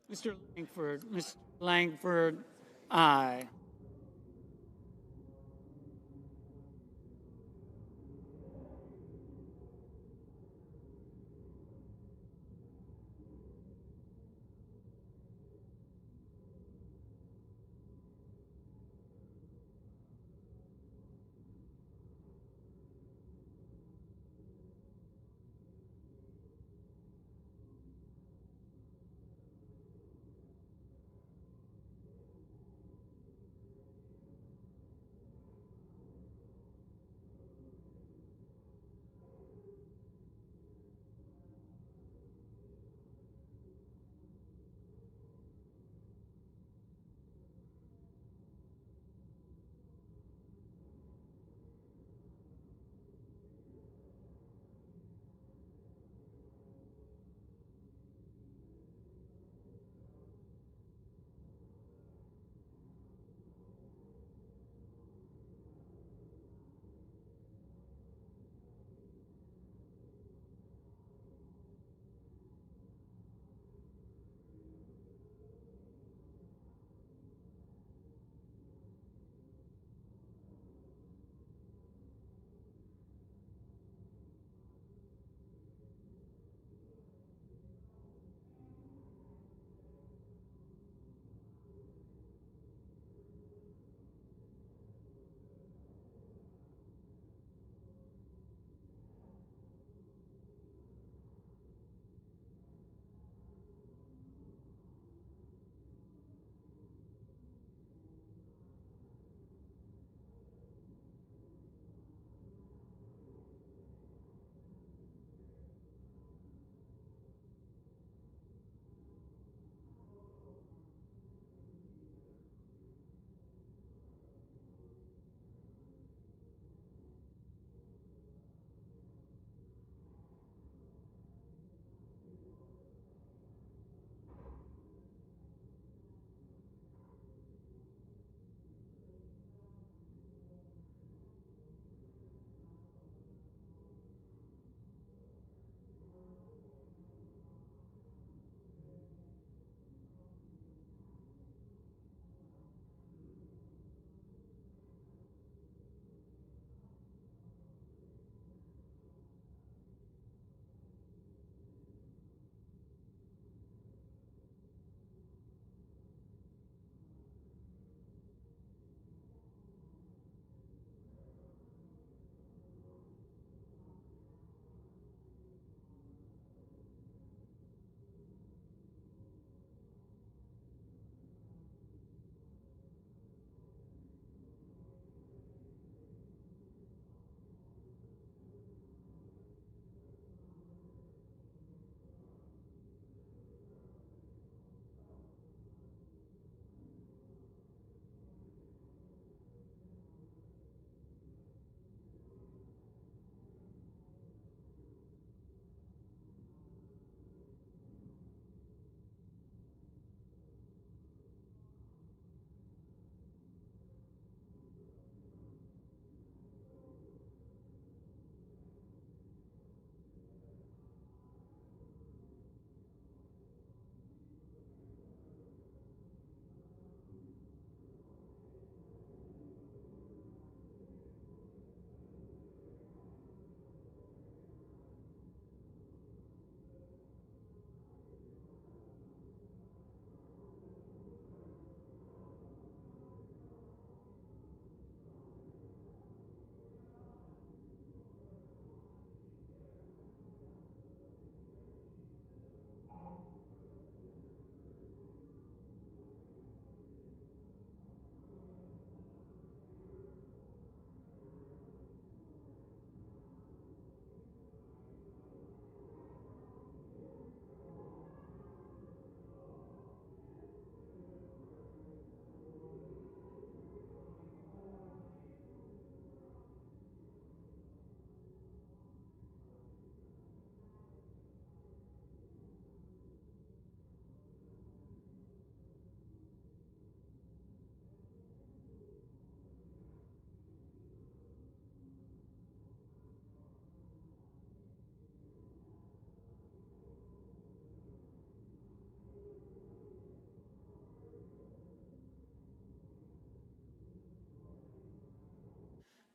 Mr. Langford, aye.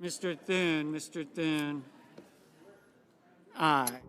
Mr. Thune, aye.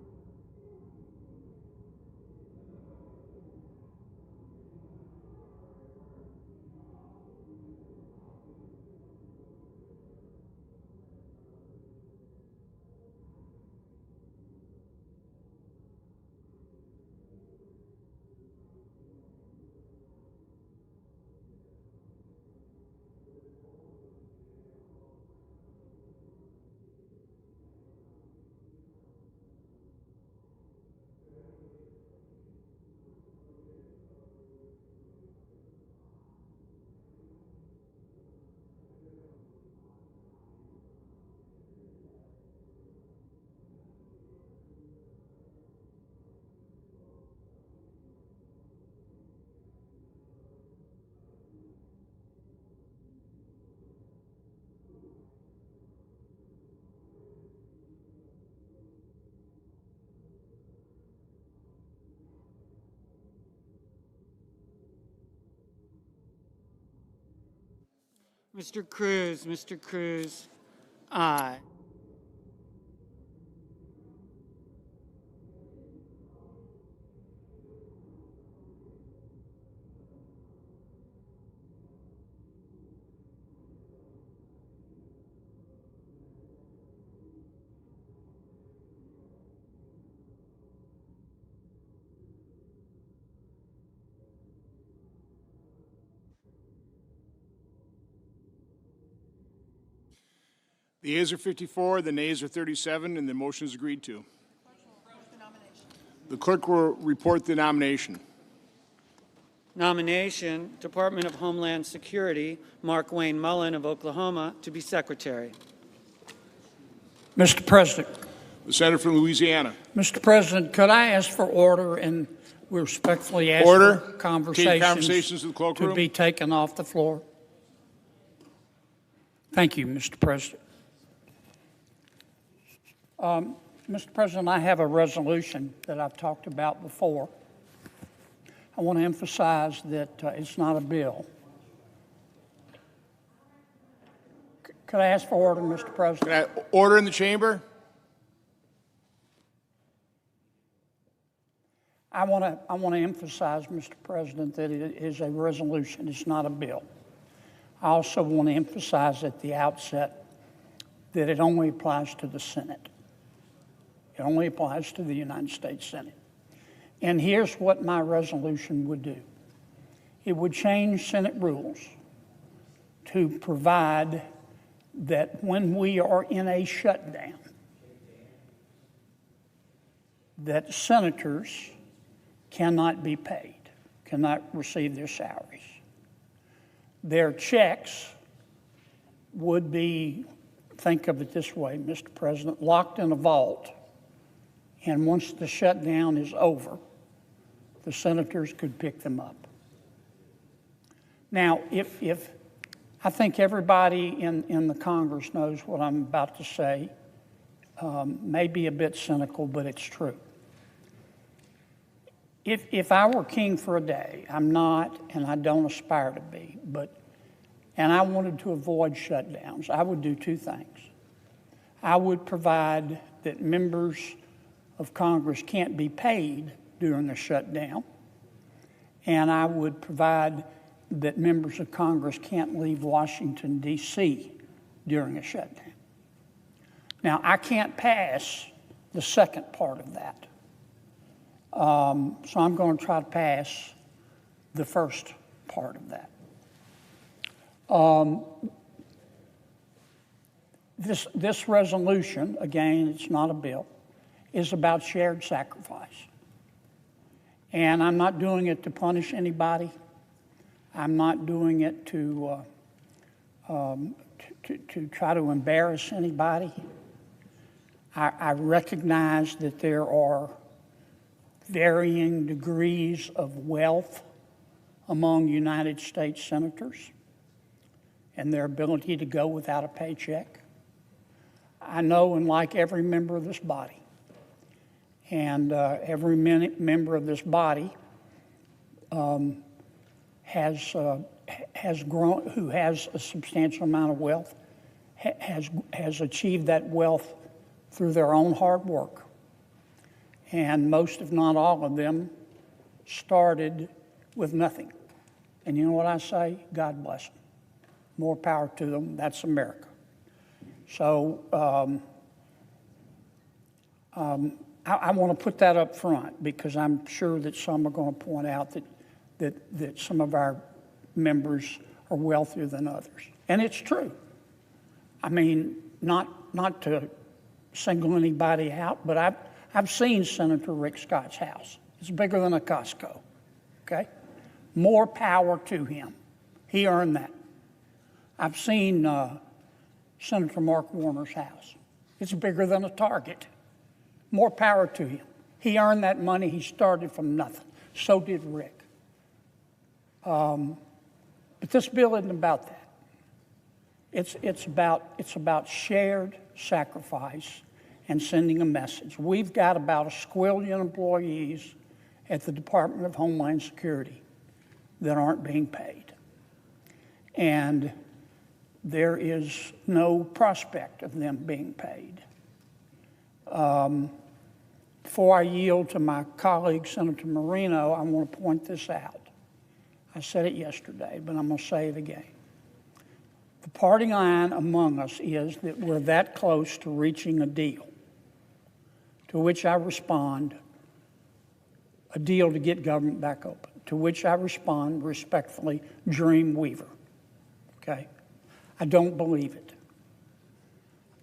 Mr. Cruz, aye. The yeas are 54, the nays are 37, and the motion is agreed to. The clerk will report the nomination. Nomination, Department of Homeland Security, Mark Wayne Mullen of Oklahoma to be Secretary. Mr. President. The senator from Louisiana. Mr. President, could I ask for order, and we respectfully ask order. for conversations To the cloakroom. to be taken off the floor? Thank you, Mr. President. Mr. President, I have a resolution that I've talked about before. I want to emphasize that it's not a bill. Could I ask for order, Mr. President? Can I order in the chamber? I want to emphasize, Mr. President, that it is a resolution. It's not a bill. I also want to emphasize at the outset that it only applies to the Senate. It only applies to the United States Senate. And here's what my resolution would do. It would change Senate rules to provide that when we are in a shutdown, that senators cannot be paid, cannot receive their salaries. Their checks would be, think of it this way, Mr. President, locked in a vault. And once the shutdown is over, the senators could pick them up. Now, if I think everybody in the Congress knows what I'm about to say, may be a bit cynical, but it's true. If I were king for a day, I'm not, and I don't aspire to be, and I wanted to avoid shutdowns, I would do two things. I would provide that members of Congress can't be paid during a shutdown, and I would provide that members of Congress can't leave Washington, D.C. during a shutdown. Now, I can't pass the second part of that. So I'm going to try to pass the first part of that. This resolution, again, it's not a bill, is about shared sacrifice. And I'm not doing it to punish anybody. I'm not doing it to try to embarrass anybody. I recognize that there are varying degrees of wealth among United States senators and their ability to go without a paycheck. I know, and like every member of this body, and every member of this body has grown, who has a substantial amount of wealth, has achieved that wealth through their own hard work. And most, if not all of them, started with nothing. And you know what I say? God bless them. More power to them. That's America. So I want to put that up front because I'm sure that some are going to point out that some of our members are wealthier than others. And it's true. I mean, not to single anybody out, but I've seen Senator Rick Scott's house. It's bigger than a Costco, okay? More power to him. He earned that. I've seen Senator Mark Warner's house. It's bigger than a Target. More power to him. He earned that money. He started from nothing. So did Rick. But this bill isn't about that. It's about shared sacrifice and sending a message. We've got about 1 squillion employees at the Department of Homeland Security that aren't being paid. And there is no prospect of them being paid. Before I yield to my colleague, Senator Marino, I want to point this out. I said it yesterday, but I'm going to say it again. The party line among us is that we're that close to reaching a deal, to which I respond, a deal to get government back open, to which I respond respectfully, dream weaver, okay? I don't believe it.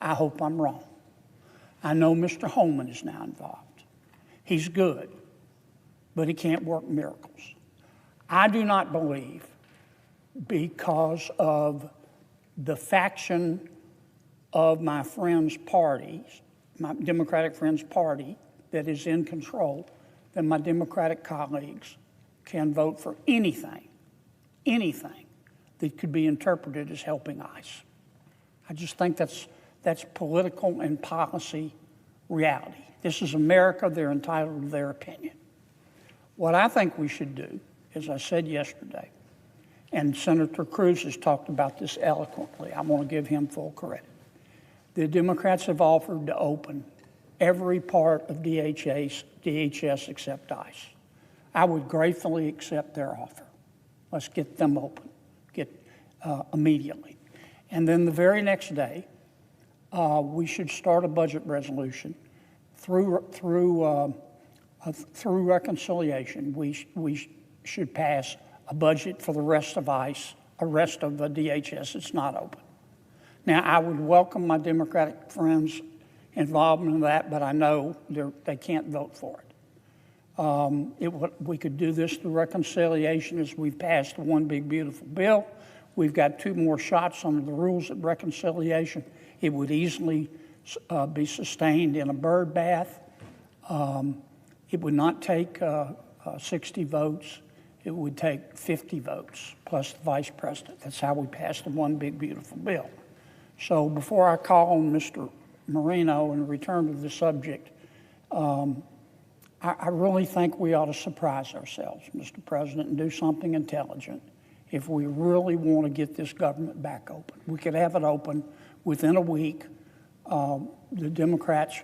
I hope I'm wrong. I know Mr. Holman is now involved. He's good, but he can't work miracles. I do not believe, because of the faction of my friend's party, my Democratic friend's party, that is in control, that my Democratic colleagues can vote for anything that could be interpreted as helping ICE. I just think that's political and policy reality. This is America. They're entitled to their opinion. What I think we should do, as I said yesterday, and Senator Cruz has talked about this eloquently, I want to give him full credit. The Democrats have offered to open every part of DHS except ICE. I would gratefully accept their offer. Let's get them open, immediately. And then the very next day, we should start a budget resolution through reconciliation. We should pass a budget for the rest of ICE, the rest of the DHS that's not open. Now, I would welcome my Democratic friends' involvement in that, but I know they can't vote for it. We could do this through reconciliation as we've passed the one big beautiful bill. We've got 2 more shots under the rules of reconciliation. It would easily be sustained in a bird bath. It would not take 60 votes. It would take 50 votes plus the vice president. That's how we passed the one big beautiful bill. So before I call on Mr. Marino and return to the subject, I really think we ought to surprise ourselves, Mr. President, and do something intelligent if we really want to get this government back open. We could have it open within a week. The Democrats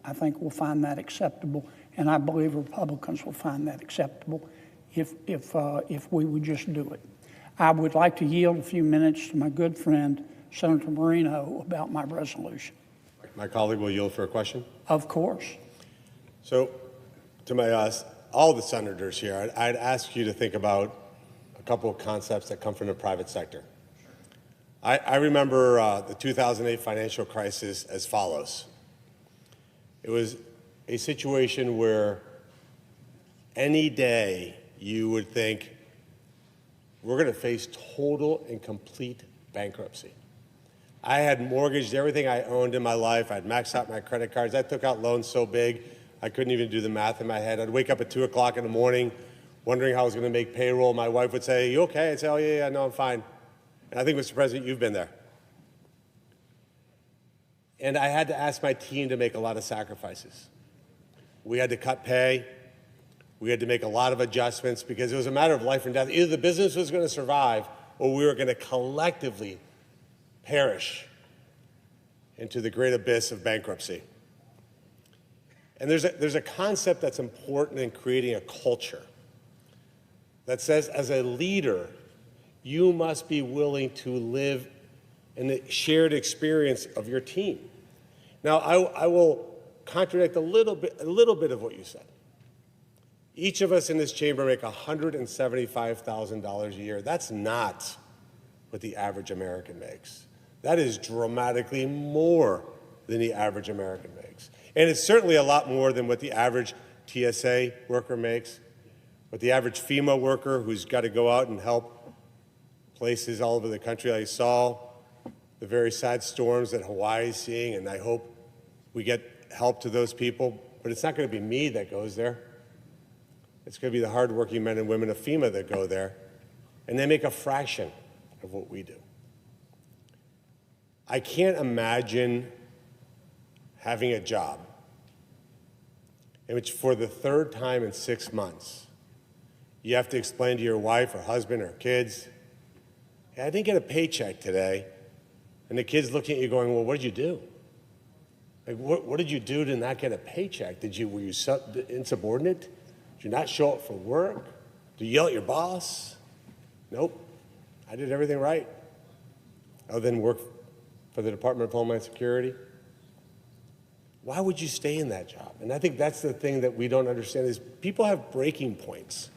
I think, will find that acceptable, and I believe Republicans will find that acceptable if we would just do it. I would like to yield a few minutes to my good friend, Senator Marino, about my resolution. My colleague will yield for a question. Of course. So, to all the senators here, I'd ask you to think about a couple of concepts that come from the private sector. I remember the 2008 financial crisis as follows. It was a situation where any day you would think, we're going to face total and complete bankruptcy. I had mortgaged everything I owned in my life. I'd maxed out my credit cards. I took out loans so big, I couldn't even do the math in my head. I'd wake up at 2 o'clock in the morning wondering how I was going to make payroll. My wife would say, you okay? I'd say, oh, yeah, no, I'm fine. And I think, Mr. President, you've been there. And I had to ask my team to make a lot of sacrifices. We had to cut pay. We had to make a lot of adjustments because it was a matter of life and death. Either the business was going to survive or we were going to collectively perish into the great abyss of bankruptcy. And there's a concept that's important in creating a culture that says, as a leader, you must be willing to live in the shared experience of your team. Now, I will contradict a little bit of what you said. Each of us in this chamber make $175,000 a year. That's not what the average American makes. That is dramatically more than the average American makes. And it's certainly a lot more than what the average TSA worker makes, what the average FEMA worker who's got to go out and help places all over the country. I saw the very sad storms that Hawaii is seeing, and I hope we get help to those people. But it's not going to be me that goes there. It's going to be the hardworking men and women of FEMA that go there, and they make a fraction of what we do. I can't imagine having a job in which for the third time in 6 months, you have to explain to your wife or husband or kids, hey, I didn't get a paycheck today. And the kids looking at you going, well, what did you do? Like, what did you do to not get a paycheck? Were you insubordinate? Did you not show up for work? Did you yell at your boss? Nope. I did everything right. Other than work for the Department of Homeland Security. Why would you stay in that job? And I think that's the thing that we don't understand is people have breaking points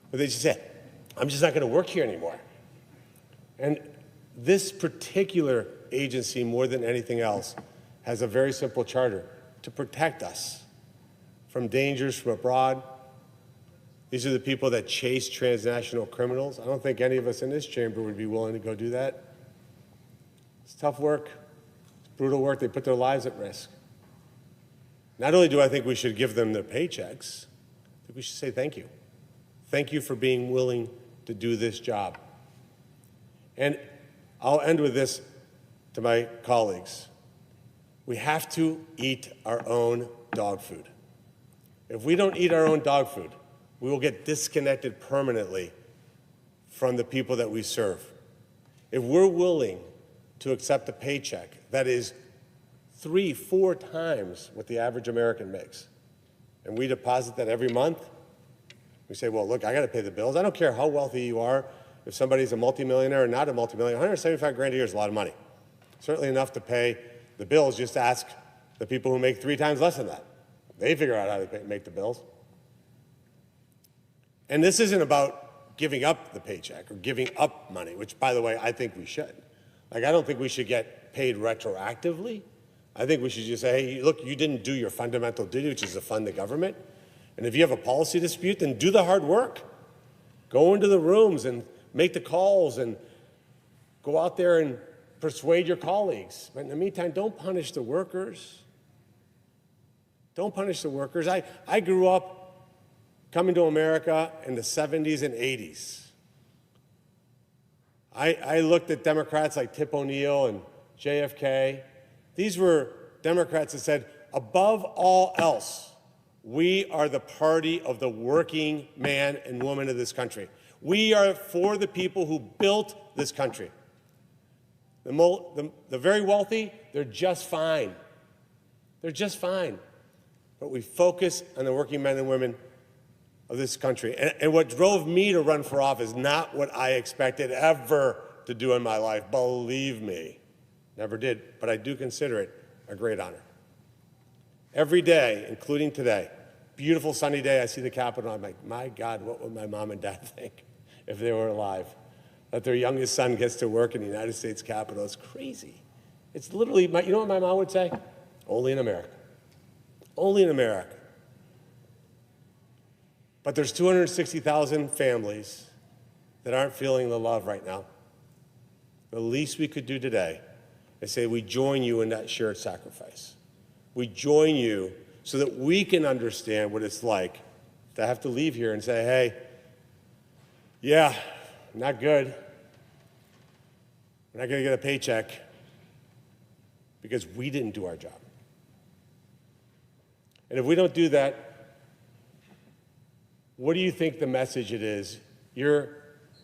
where they just say, I'm just not going to work here anymore. And this particular agency, more than anything else, has a very simple charter to protect us from dangers from abroad. These are the people that chase transnational criminals. I don't think any of us in this chamber would be willing to go do that. It's tough work. It's brutal work. They put their lives at risk. Not only do I think we should give them their paychecks, I think we should say thank you. Thank you for being willing to do this job. And I'll end with this to my colleagues. We have to eat our own dog food. If we don't eat our own dog food, we will get disconnected permanently from the people that we serve. If we're willing to accept a paycheck that is 3-4 times what the average American makes, and we deposit that every month, we say, well, look, I got to pay the bills. I don't care how wealthy you are. If somebody's a multimillionaire or not a multimillionaire, 175 grand a year is a lot of money. Certainly enough to pay the bills. Just ask the people who make 3 times less than that. They figure out how to make the bills. And this isn't about giving up the paycheck or giving up money, which, by the way, I think we should. Like, I don't think we should get paid retroactively. I think we should just say, hey, look, you didn't do your fundamental duty, which is to fund the government. And if you have a policy dispute, then do the hard work. Go into the rooms and make the calls and go out there and persuade your colleagues. But in the meantime, don't punish the workers. Don't punish the workers. I grew up coming to America in the 70s and 80s. I looked at Democrats like Tip O'Neill and JFK. These were Democrats that said, above all else, we are the party of the working man and woman of this country. We are for the people who built this country. The very wealthy, they're just fine. They're just fine. But we focus on the working men and women of this country. And what drove me to run for office is not what I expected ever to do in my life. Believe me, never did. But I do consider it a great honor. Every day, including today, beautiful sunny day, I see the Capitol, I'm like, my God, what would my mom and dad think if they were alive? That their youngest son gets to work in the United States Capitol. It's crazy. It's literally, you know what my mom would say? Only in America. Only in America. But there's 260,000 families that aren't feeling the love right now. The least we could do today is say we join you in that shared sacrifice. We join you so that we can understand what it's like to have to leave here and say, hey, yeah, not good. We're not going to get a paycheck because we didn't do our job. And if we don't do that, what do you think the message it is? You're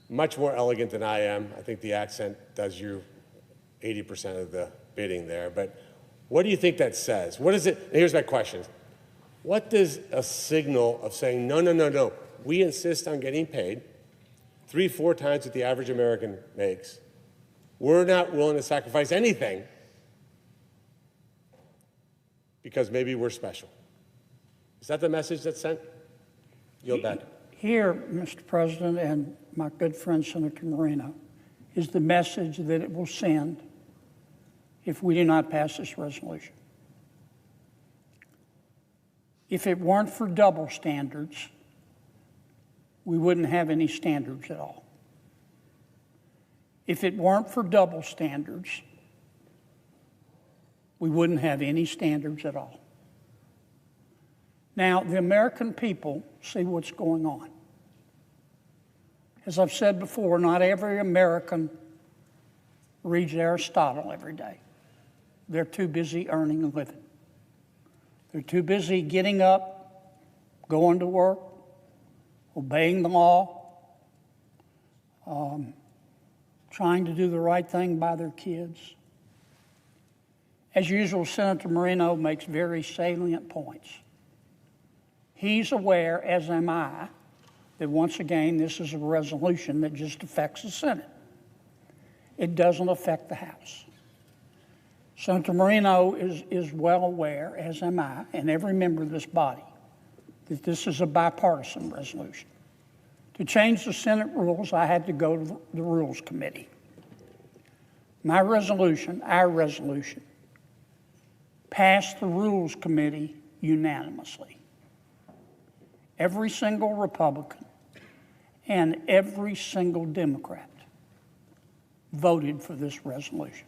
much more elegant than I am. I think the accent does you 80% of the bidding there. But What do you think that says? What is it? And here's my question. What does a signal of saying, no, no, no, no, we insist on getting paid 3-4 times what the average American makes. We're not willing to sacrifice anything because maybe we're special. Is that the message that's sent? Yield back. Here, Mr. President, and my good friend Senator Moreno, is the message that it will send if we do not pass this resolution. If it weren't for double standards, we wouldn't have any standards at all. If it weren't for double standards, we wouldn't have any standards at all. Now, the American people see what's going on. As I've said before, not every American reads Aristotle every day. They're too busy earning a living. They're too busy getting up, going to work, obeying the law, trying to do the right thing by their kids. As usual, Senator Moreno makes very salient points. He's aware, as am I, that once again, this is a resolution that just affects the Senate. It doesn't affect the House. Senator Moreno is well aware, as am I, and every member of this body, that this is a bipartisan resolution. To change the Senate rules, I had to go to the Rules Committee. My resolution, our resolution, passed the Rules Committee unanimously. Every single Republican and every single Democrat voted for this resolution.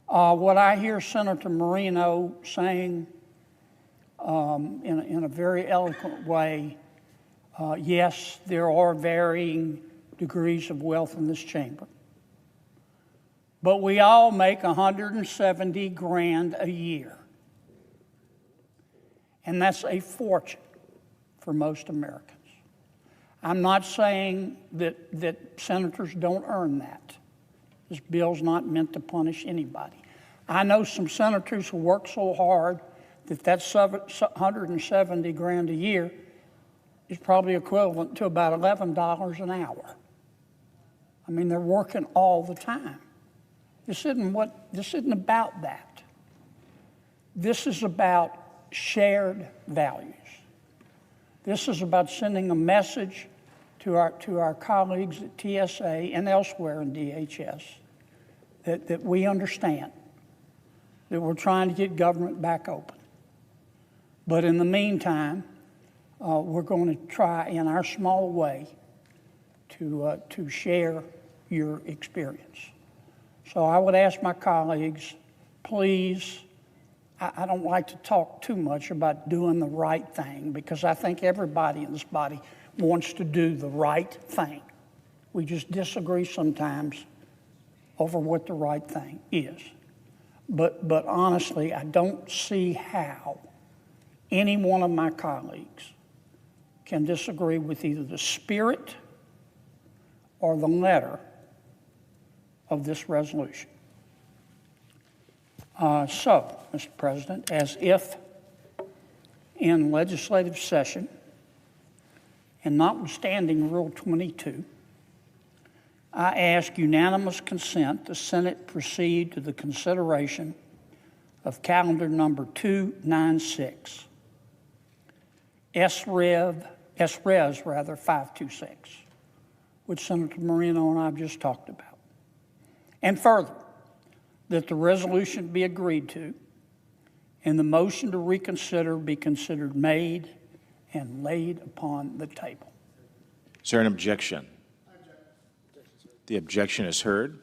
What I hear Senator Moreno saying in a very eloquent way, yes, there are varying degrees of wealth in this chamber, but we all make $170 grand a year. And that's a fortune for most Americans. I'm not saying that senators don't earn that. This bill's not meant to punish anybody. I know some senators who work so hard that 170 grand a year is probably equivalent to about $11 an hour. I mean, they're working all the time. This isn't about that. This is about shared values. This is about sending a message to our colleagues at TSA and elsewhere in DHS that we understand that we're trying to get government back open. But in the meantime, we're going to try in our small way to share your experience. So I would ask my colleagues, please, I don't like to talk too much about doing the right thing because I think everybody in this body wants to do the right thing. We just disagree sometimes over what the right thing is. But honestly, I don't see how any one of my colleagues can disagree with either the spirit or the letter of this resolution. So, Mr. President, as if in legislative session, and notwithstanding Rule 22, I ask unanimous consent the Senate proceed to the consideration of calendar number 296, SRES 526, which Senator Moreno and I have just talked about. And further, that the resolution be agreed to and the motion to reconsider be considered made and laid upon the table. Is there an objection? The objection is heard.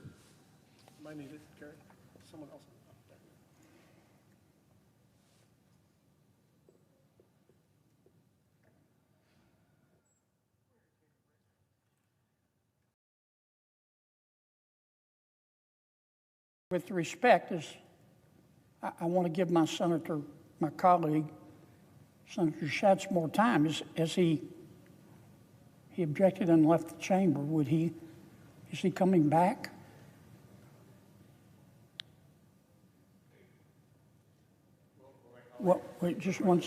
With respect, I want to give my colleague, Senator Schatz, more time. As he objected and left the chamber, is he coming back? Well, wait, just one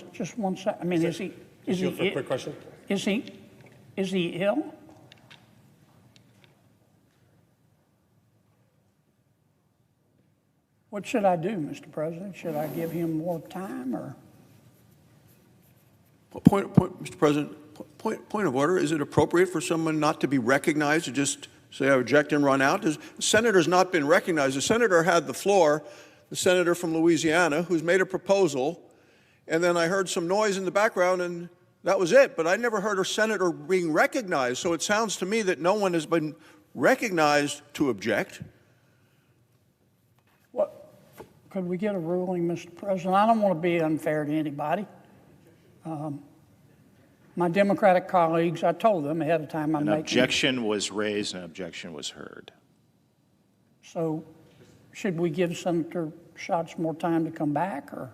sec. I mean, is he For a quick question? Is he ill? What should I do, Mr. President? Should I give him more time, or? Mr. President, point of order. Is it appropriate for someone not to be recognized to just say, I object and run out? The senator's not been recognized. The senator had the floor, the senator from Louisiana, who's made a proposal, and then I heard some noise in the background, and that was it. But I never heard a senator being recognized, so it sounds to me that no one has been recognized to object. Could we get a ruling, Mr. President? I don't want to be unfair to anybody. My Democratic colleagues, I told them ahead of time I'm An making... objection was raised, an objection was heard. So should we give Senator Schatz more time to come back, or?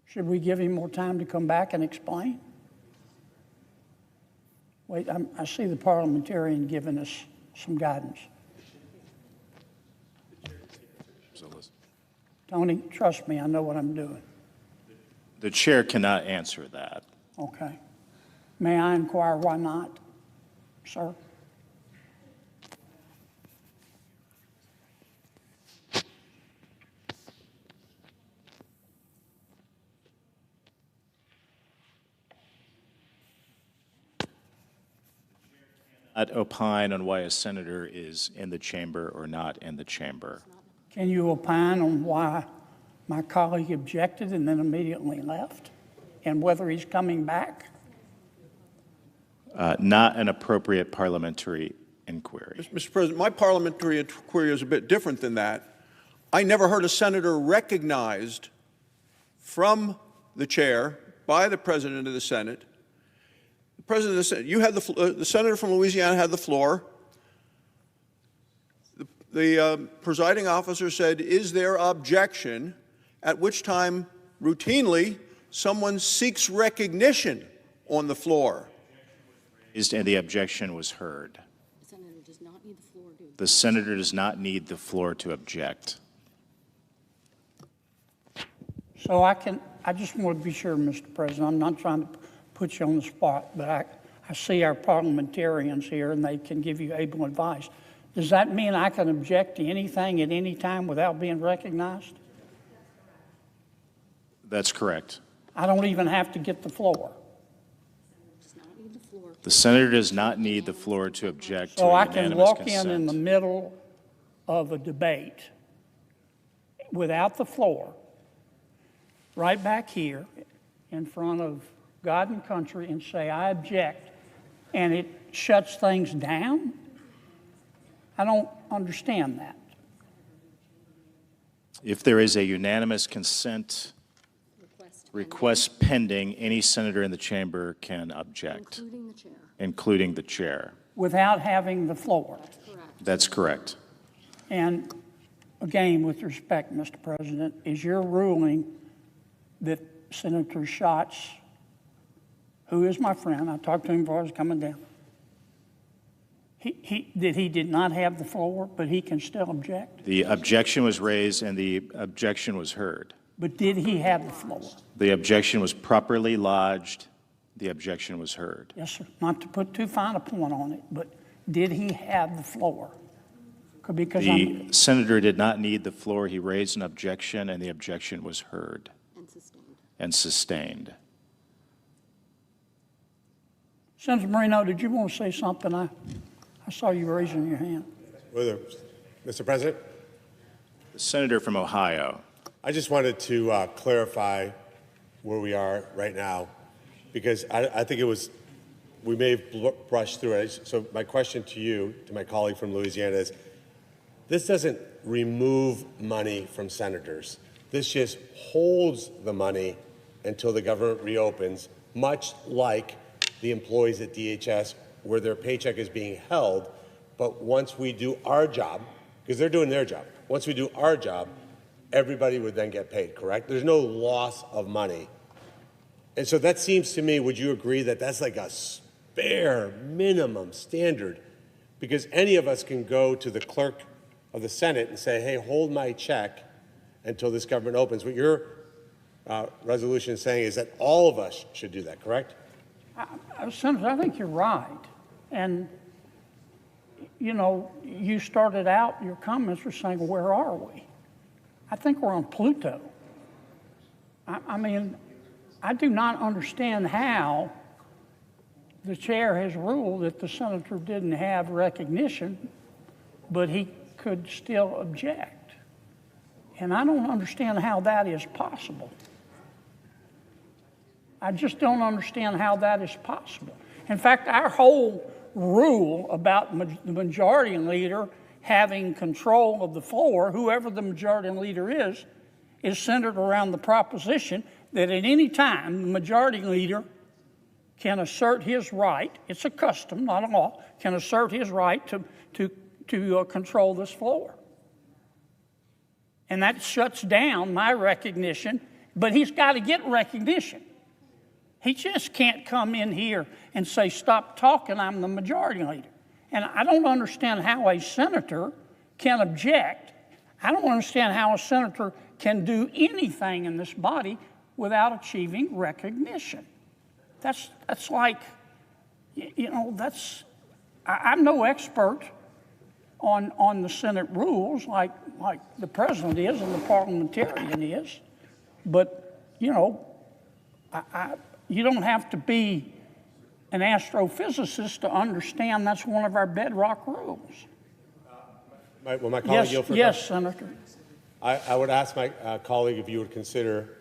Should we give him more time to come back and explain? Wait, I see the parliamentarian giving us some guidance. Tony, trust me, I know what I'm doing. The chair cannot answer that. Okay. May I inquire why not, sir? Not opine on why a senator is in the chamber or not in the chamber. Can you opine on why my colleague objected and then immediately left, and whether he's coming back? Not an appropriate parliamentary inquiry. Mr. President, my parliamentary inquiry is a bit different than that. I never heard a senator recognized from the chair by the President of the Senate. The President of the Senate, you had the senator from Louisiana had the floor. The presiding officer said, "Is there objection?" At which time, routinely, someone seeks recognition on the floor. And the objection was heard. The senator does not need the floor to object. So I just want to be sure, Mr. President, I'm not trying to put you on the spot, but I see our parliamentarians here and they can give you able advice. Does that mean I can object to anything at any time without being recognized? That's correct. I don't even have to get the floor. The senator does not need the floor to object So to I a can unanimous walk consent. in the middle of a debate without the floor, right back here in front of God and country, and say, I object, and it shuts things down? I don't understand that. If there is a unanimous consent request pending, any senator in the chamber can object, including the chair. Without having the floor. That's correct. And again, with respect, Mr. President, is your ruling that Senator Schatz, who is my friend, I talked to him before I was coming down, he did not have the floor, but he can still object? The objection was raised and the objection was heard. But did he have the floor? The objection was properly lodged. The objection was heard. Yes, sir. Not to put too fine a point on it, but did he have the floor? Because the senator did not need the floor. He raised an objection and the objection was heard and sustained. Senator Moreno, did you want to say something? I saw you raising your hand. Mr. President? The senator from Ohio. I just wanted to clarify where we are right now, because I think we may have brushed through it. So my question to you, to my colleague from Louisiana, is this doesn't remove money from senators. This just holds the money until the government reopens, much like the employees at DHS, where their paycheck is being held. But once we do our job, because they're doing their job, once we do our job, everybody would then get paid, correct? There's no loss of money. And so that seems to me, would you agree that that's like a bare minimum standard? Because any of us can go to the clerk of the Senate and say, hey, hold my check until this government opens. What your resolution is saying is that all of us should do that, correct? Senator, I think you're right. And, you know, you started out, your comments were saying, well, where are we? I think we're on Pluto. I mean, I do not understand how the chair has ruled that the senator didn't have recognition, but he could still object. And I don't understand how that is possible. I just don't understand how that is possible. In fact, our whole rule about the majority leader having control of the floor, whoever the majority leader is centered around the proposition that at any time the majority leader can assert his right, it's a custom, not a law, can assert his right to control this floor. And that shuts down my recognition, but he's got to get recognition. He just can't come in here and say, stop talking, I'm the majority leader. And I don't understand how a senator can object. I don't understand how a senator can do anything in this body without achieving recognition. That's like, you know, I'm no expert on the Senate rules like the president is and the parliamentarian is, but, you know, you don't have to be an astrophysicist to understand that's one of our bedrock rules. Will my colleague yield for yes, Senator. I would ask my colleague if you would consider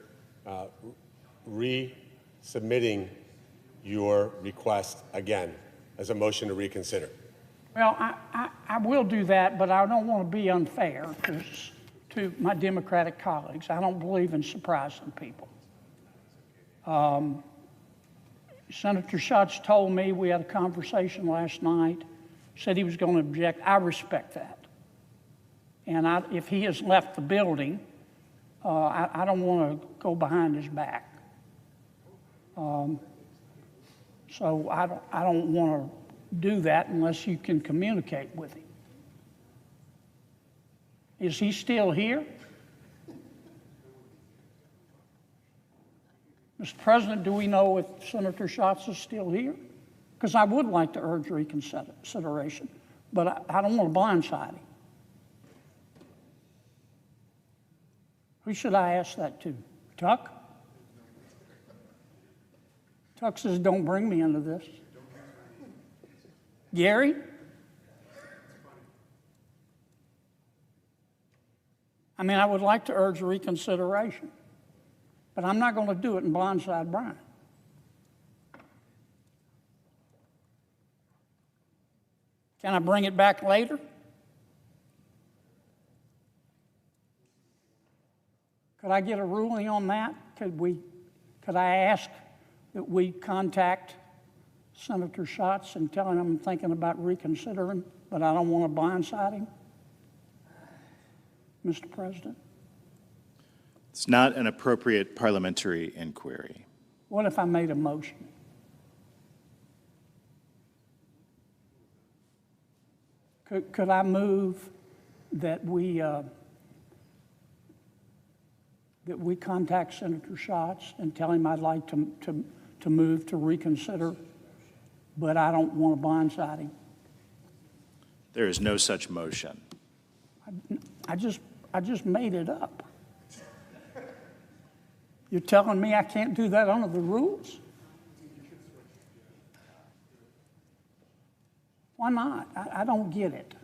resubmitting your request again as a motion to reconsider. Well, I will do that, but I don't want to be unfair to my Democratic colleagues. I don't believe in surprising people. Senator Schatz told me, we had a conversation last night, said he was going to object. I respect that. And if he has left the building, I don't want to go behind his back. So I don't want to do that unless you can communicate with him. Is he still here? Mr. President, do we know if Senator Schatz is still here? Because I would like to urge reconsideration, but I don't want to blindside him. Who should I ask that to? Tuck? Tuck says, don't bring me into this. Gary? I mean, I would like to urge reconsideration, but I'm not going to do it and blindside Brian. Can I bring it back later? Could I get a ruling on that? Could I ask that we contact Senator Schatz and tell him I'm thinking about reconsidering, but I don't want to blindside him? Mr. President? It's not an appropriate parliamentary inquiry. What if I made a motion? Could I move that we contact Senator Schatz and tell him I'd like to move to reconsider, but I don't want to blindside him? There is no such motion. I just made it up. You're telling me I can't do that under the rules? Why not? I don't get it.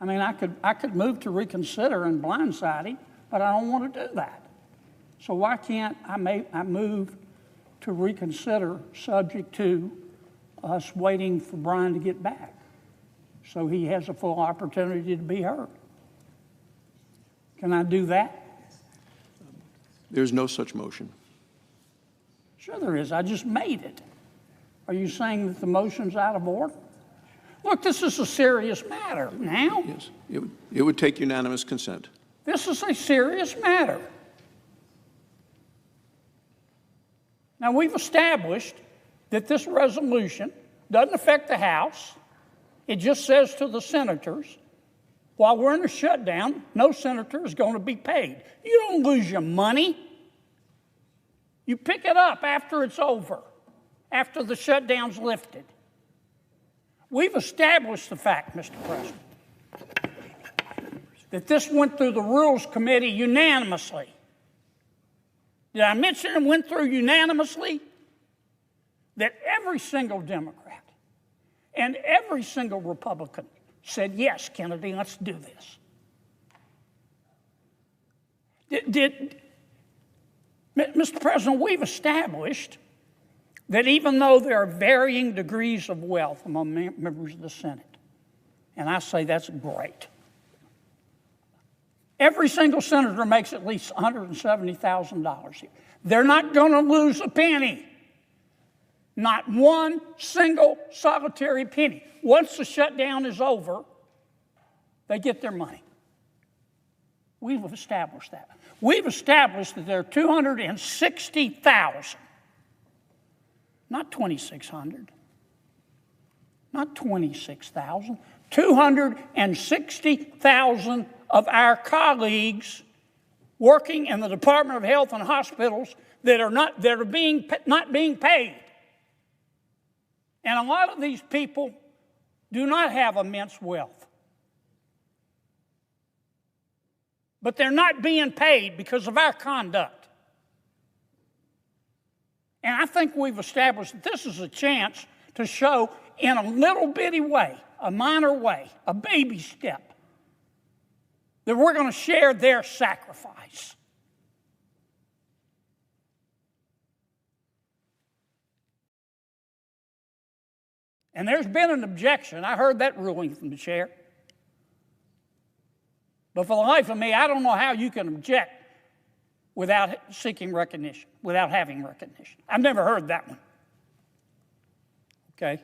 I mean, I could move to reconsider and blindside him, but I don't want to do that. So why can't I move to reconsider subject to us waiting for Brian to get back so he has a full opportunity to be heard? Can I do that? There's no such motion. Sure there is. I just made it. Are you saying that the motion's out of order? Look, this is a serious matter now. Yes, it would take unanimous consent. This is a serious matter. Now, we've established that this resolution doesn't affect the House, It just says to the senators, while we're in a shutdown, no senator is going to be paid. You don't lose your money. You pick it up after it's over, after the shutdown's lifted. We've established the fact, Mr. President, that this went through the Rules Committee unanimously. Did I mention it went through unanimously? That every single Democrat and every single Republican said, yes, Kennedy, let's do this. Mr. President, we've established that even though there are varying degrees of wealth among members of the Senate, and I say that's great, every single senator makes at least $170,000 here. They're not going to lose a penny. Not one single solitary penny. Once the shutdown is over, they get their money. We've established that. We've established that there are 260,000, not 2,600, not 26,000, 260,000 of our colleagues working in the Department of Health and hospitals that are not being paid. And a lot of these people do not have immense wealth. But they're not being paid because of our conduct. And I think we've established that this is a chance to show in a little bitty way, a minor way, a baby step, that we're going to share their sacrifice. And there's been an objection. I heard that ruling from the chair. But for the life of me, I don't know how you can object without seeking recognition, without having recognition. I've never heard that one. Okay?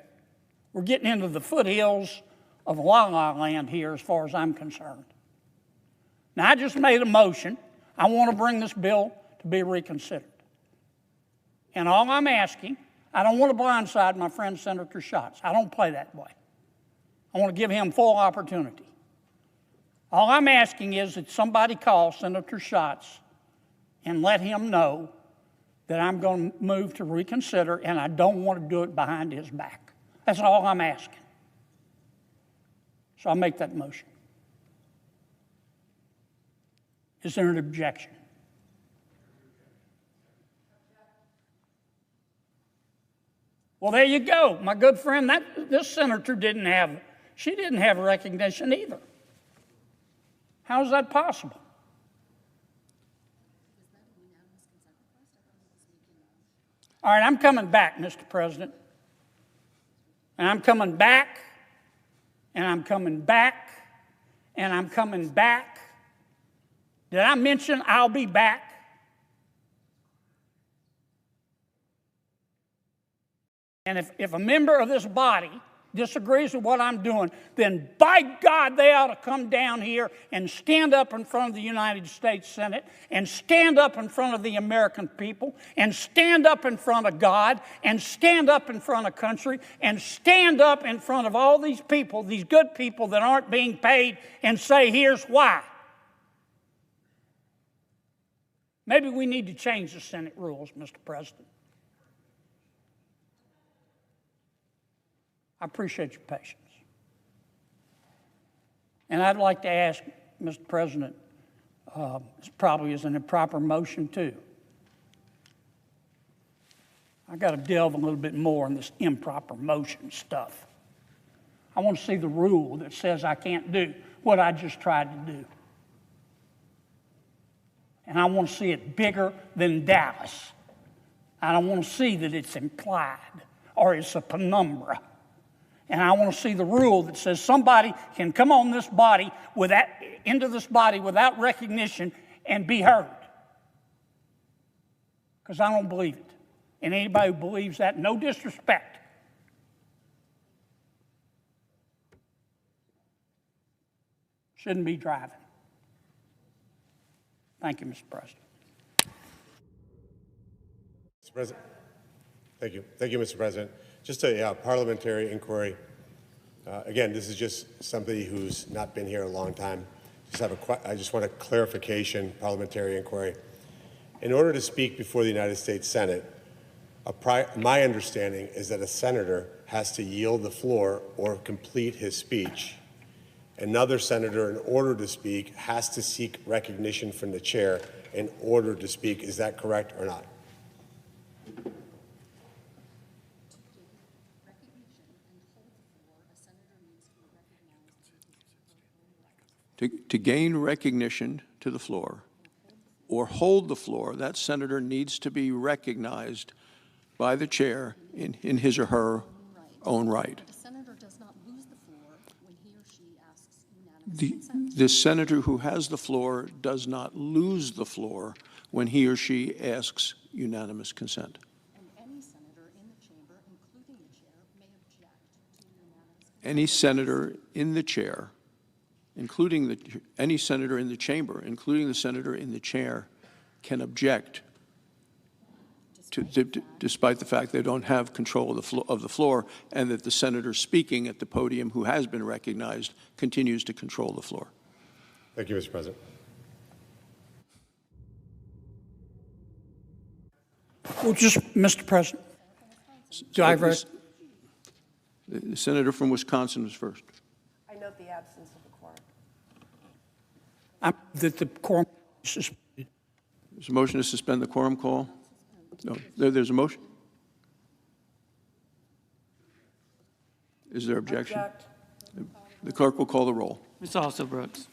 We're getting into the foothills of La La Land here as far as I'm concerned. Now, I just made a motion. I want to bring this bill to be reconsidered. And all I'm asking, I don't want to blindside my friend Senator Schatz. I don't play that way. I want to give him full opportunity. All I'm asking is that somebody call Senator Schatz and let him know that I'm going to move to reconsider, and I don't want to do it behind his back. That's all I'm asking. So I'll make that motion. Is there an objection? Well, there you go. My good friend, this senator didn't have recognition either. How is that possible? All right, I'm coming back, Mr. President. And I'm coming back, and I'm coming back, and I'm coming back. Did I mention I'll be back? And if a member of this body disagrees with what I'm doing, then by God, they ought to come down here and stand up in front of the United States Senate and stand up in front of the American people and stand up in front of God and stand up in front of country and stand up in front of all these people, these good people that aren't being paid, and say, here's why. Maybe we need to change the Senate rules, Mr. President. I appreciate your patience. And I'd like to ask, Mr. President, this probably is an improper motion too. I got to delve a little bit more in this improper motion stuff. I want to see the rule that says I can't do what I just tried to do. And I want to see it bigger than Dallas. I don't want to see that it's implied or it's a penumbra. And I want to see the rule that says somebody can come on this body into this body without recognition and be heard. Because I don't believe it. And anybody who believes that, no disrespect, shouldn't be driving. Thank you, Mr. President. Mr. President. Thank you. Thank you, Mr. President. Just a parliamentary inquiry. Again, this is just somebody who's not been here a long time. I just want a clarification, parliamentary inquiry. In order to speak before the United States Senate, my understanding is that a senator has to yield the floor or complete his speech. Another senator, in order to speak, has to seek recognition from the chair in order to speak. Is that correct or not? To gain recognition to the floor or hold the floor, that senator needs to be recognized by the chair in his or her own right. The senator does not lose the floor when he or she asks unanimous consent. The senator who has the floor does not lose the floor when he or she asks unanimous consent. And any senator in the chamber, including the chair, may object to unanimous consent. Any senator in the chair, any senator in the chamber, including the senator in the chair, can object despite the fact they don't have control of the floor, and that the senator speaking at the podium who has been recognized continues to control the floor. Thank you, Mr. President. Well, just, Mr. President, do I have the senator from Wisconsin was first. I note the absence of a quorum. that the quorum is suspended? There's a motion to suspend the quorum call. No, there's a motion. Is there objection? Object. The clerk will call the roll. Ms. Alsobrooks.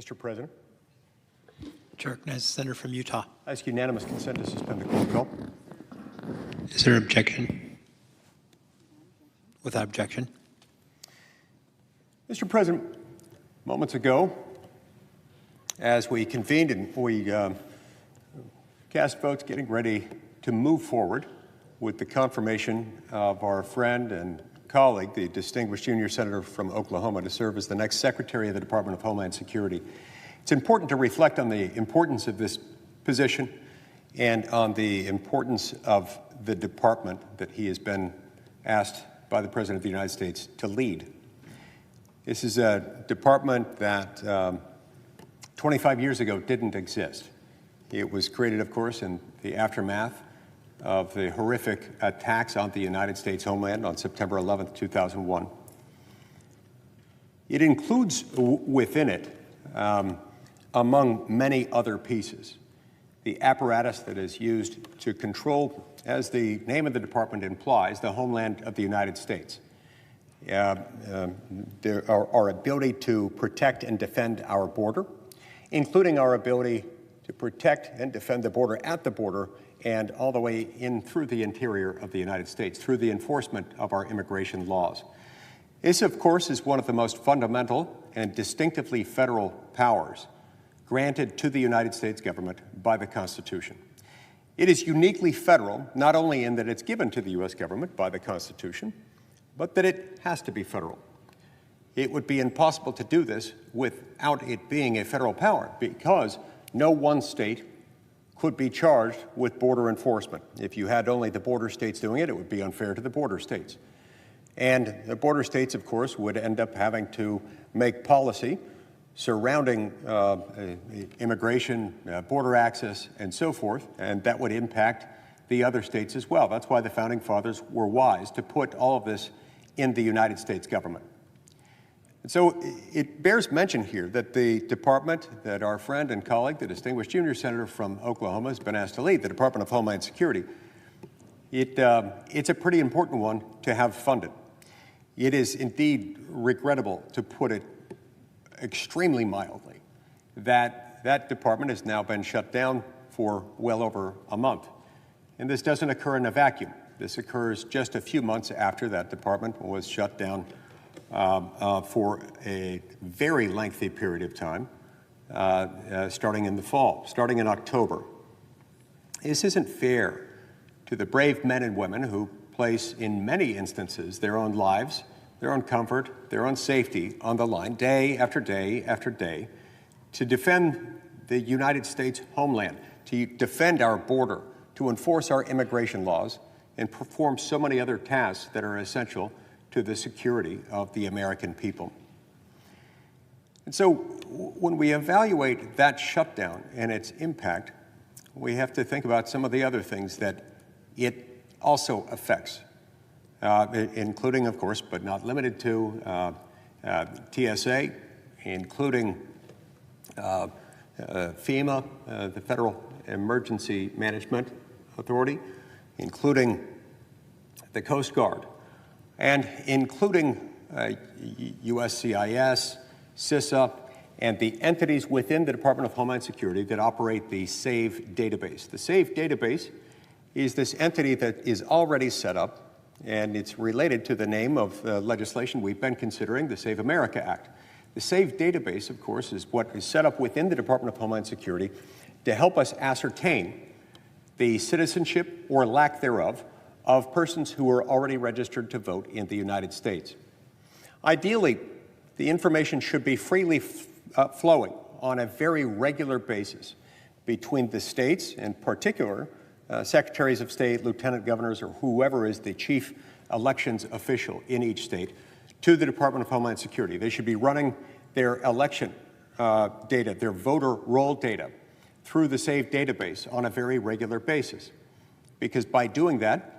Mr. President. Chair recognizes the senator from Utah. I ask unanimous consent to suspend the quorum call. Is there objection? Without objection. Mr. President, moments ago, as we convened and we cast votes getting ready to move forward with the confirmation of our friend and colleague, the distinguished junior senator from Oklahoma, to serve as the next Secretary of the Department of Homeland Security. It's important to reflect on the importance of this position and on the importance of the department that he has been asked by the President of the United States to lead. This is a department that 25 years ago didn't exist. It was created, of course, in the aftermath of the horrific attacks on the United States homeland on September 11th, 2001. It includes within it, among many other pieces, the apparatus that is used to control, as the name of the department implies, the homeland of the United States. Our ability to protect and defend our border, including our ability to protect and defend the border at the border and all the way in through the interior of the United States, through the enforcement of our immigration laws. This, of course, is one of the most fundamental and distinctively federal powers granted to the United States government by the Constitution. It is uniquely federal, not only in that it's given to the U.S. government by the Constitution, but that it has to be federal. It would be impossible to do this without it being a federal power, because no one state could be charged with border enforcement. If you had only the border states doing it, it would be unfair to the border states. And the border states, of course, would end up having to make policy surrounding immigration, border access, and so forth, and that would impact the other states as well. That's why the Founding Fathers were wise to put all of this in the United States government. And so it bears mention here that the department that our friend and colleague, the distinguished junior senator from Oklahoma, has been asked to lead, the Department of Homeland Security, it's a pretty important one to have funded. It is indeed regrettable, to put it extremely mildly, that that department has now been shut down for well over a month. And this doesn't occur in a vacuum. This occurs just a few months after that department was shut down for a very lengthy period of time, starting in the fall, starting in October. This isn't fair to the brave men and women who place, in many instances, their own lives, their own comfort, their own safety on the line day after day after day to defend the United States homeland, to defend our border, to enforce our immigration laws, and perform so many other tasks that are essential to the security of the American people. And so when we evaluate that shutdown and its impact, we have to think about some of the other things that it also affects, including, of course, but not limited to, TSA, including FEMA, the Federal Emergency Management Authority, including the Coast Guard, and including USCIS, CISA, and the entities within the Department of Homeland Security that operate the SAVE database. The SAVE database is this entity that is already set up, and it's related to the name of the legislation we've been considering, the Save America Act. The SAVE database, of course, is what is set up within the Department of Homeland Security to help us ascertain the citizenship or lack thereof of persons who are already registered to vote in the United States. Ideally, the information should be freely flowing on a very regular basis between the states, in particular, secretaries of state, lieutenant governors, or whoever is the chief elections official in each state, to the Department of Homeland Security. They should be running their election data, their voter roll data, through the SAVE database on a very regular basis. Because by doing that,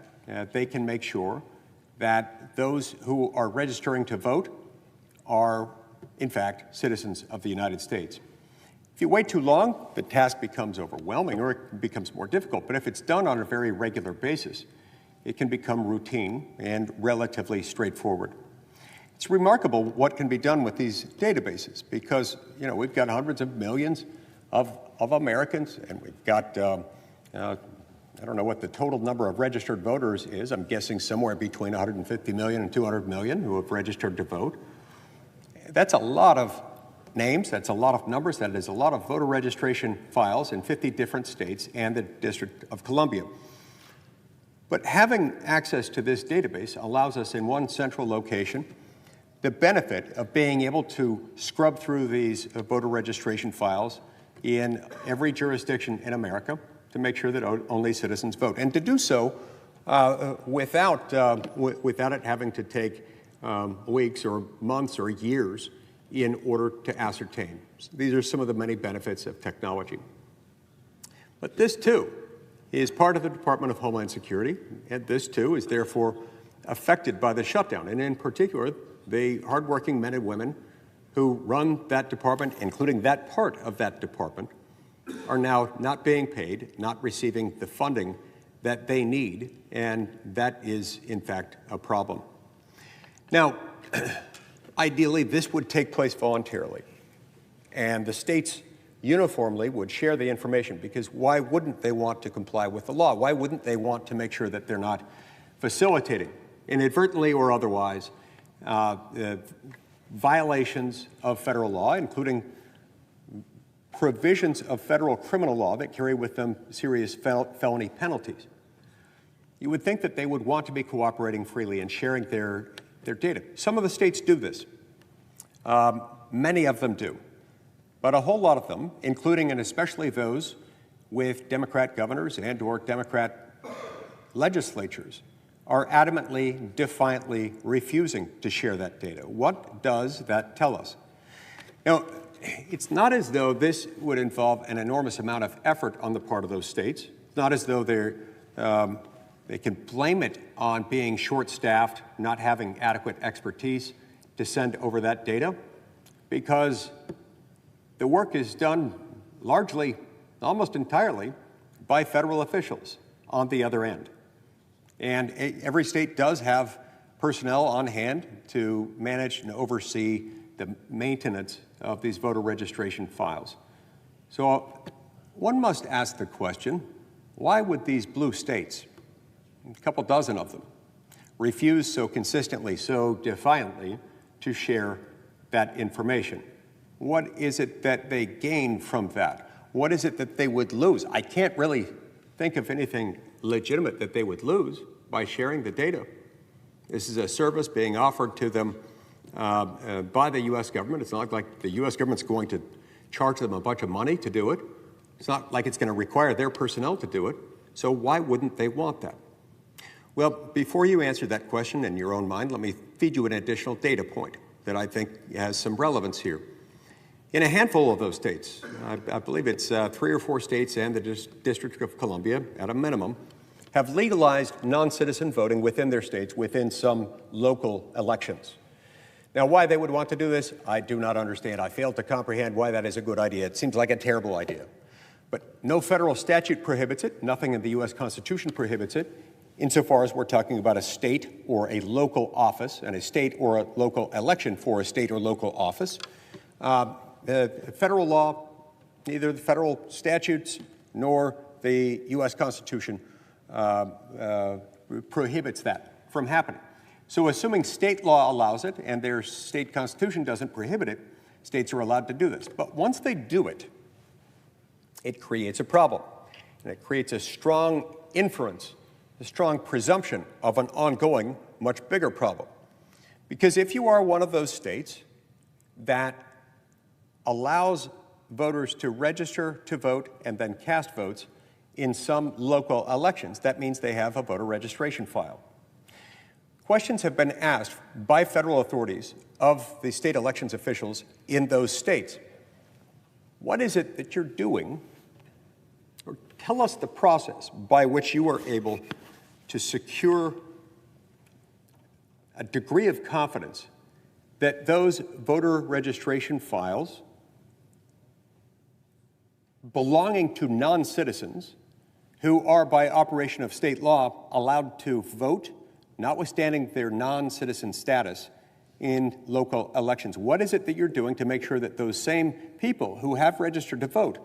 they can make sure that those who are registering to vote are, in fact, citizens of the United States. If you wait too long, the task becomes overwhelming or it becomes more difficult. But if it's done on a very regular basis, it can become routine and relatively straightforward. It's remarkable what can be done with these databases because, you know, we've got hundreds of millions of Americans, and we've got, I don't know what the total number of registered voters is. I'm guessing somewhere between 150 million and 200 million who have registered to vote. That's a lot of names, that's a lot of numbers, that is a lot of voter registration files in 50 different states and the District of Columbia. But having access to this database allows us in one central location the benefit of being able to scrub through these voter registration files in every jurisdiction in America to make sure that only citizens vote, and to do so without it having to take weeks or months or years in order to ascertain. So these are some of the many benefits of technology. But this, too, is part of the Department of Homeland Security, and this, too, is therefore affected by the shutdown, and in particular, the hardworking men and women who run that department, including that part of that department, are now not being paid, not receiving the funding that they need, and that is, in fact, a problem. Now, ideally, this would take place voluntarily, and the states uniformly would share the information, because why wouldn't they want to comply with the law? Why wouldn't they want to make sure that they're not facilitating, inadvertently or otherwise, violations of federal law, including provisions of federal criminal law that carry with them serious felony penalties? You would think that they would want to be cooperating freely and sharing their data. Some of the states do this. Many of them do. But a whole lot of them, including and especially those with Democrat governors and or Democrat legislatures, are adamantly, defiantly refusing to share that data. What does that tell us? Now, it's not as though this would involve an enormous amount of effort on the part of those states. It's not as though they can blame it on being short-staffed, not having adequate expertise to send over that data, because the work is done largely, almost entirely, by federal officials on the other end. And every state does have personnel on hand to manage and oversee the maintenance of these voter registration files. So one must ask the question, why would these blue states, a couple dozen of them, refuse so consistently, so defiantly to share that information? What is it that they gain from that? What is it that they would lose? I can't really think of anything legitimate that they would lose by sharing the data. This is a service being offered to them by the U.S. government. It's not like the U.S. government's going to charge them a bunch of money to do it. It's not like it's going to require their personnel to do it. So why wouldn't they want that? Well, before you answer that question in your own mind, let me feed you an additional data point that I think has some relevance here. In a handful of those states, I believe it's 3 or 4 states and the District of Columbia, at a minimum, have legalized non-citizen voting within their states within some local elections. Now, why they would want to do this, I do not understand. I fail to comprehend why that is a good idea. It seems like a terrible idea. But no federal statute prohibits it. Nothing in the U.S. Constitution prohibits it, insofar as we're talking about a state or a local office, and a state or a local election for a state or local office. Federal law, neither the federal statutes nor the U.S. Constitution prohibits that from happening. So assuming state law allows it and their state constitution doesn't prohibit it, states are allowed to do this. But once they do it, it creates a problem. And it creates a strong inference, a strong presumption of an ongoing, much bigger problem. Because if you are one of those states that allows voters to register to vote and then cast votes in some local elections, that means they have a voter registration file. Questions have been asked by federal authorities of the state elections officials in those states. What is it that you're doing? Or tell us the process by which you are able to secure a degree of confidence that those voter registration files belonging to non-citizens who are, by operation of state law, allowed to vote, notwithstanding their non-citizen status, in local elections? What is it that you're doing to make sure that those same people who have registered to vote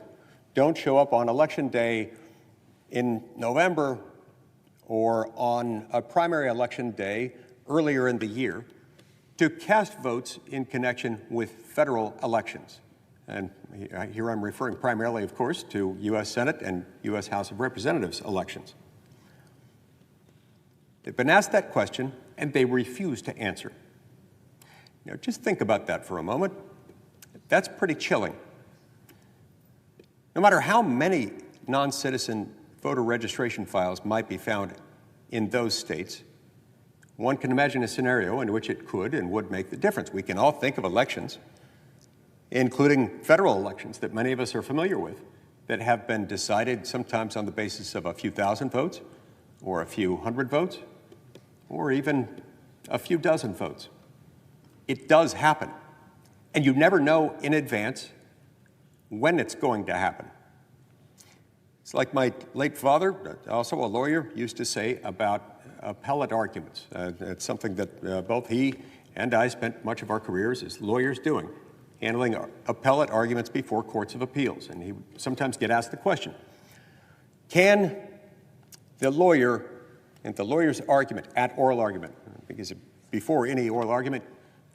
don't show up on election day in November or on a primary election day earlier in the year to cast votes in connection with federal elections? And here I'm referring primarily, of course, to U.S. Senate and U.S. House of Representatives elections. They've been asked that question, and they refuse to answer. Now, just think about that for a moment. That's pretty chilling. No matter how many non-citizen voter registration files might be found in those states, one can imagine a scenario in which it could and would make the difference. We can all think of elections, including federal elections that many of us are familiar with, that have been decided sometimes on the basis of a few thousand votes, or a few hundred votes, or even a few dozen votes. It does happen, and you never know in advance when it's going to happen. It's like my late father, also a lawyer, used to say about appellate arguments. It's something that both he and I spent much of our careers as lawyers doing, handling appellate arguments before courts of appeals. And he would sometimes get asked the question, can the lawyer and the lawyer's argument at oral argument, because before any oral argument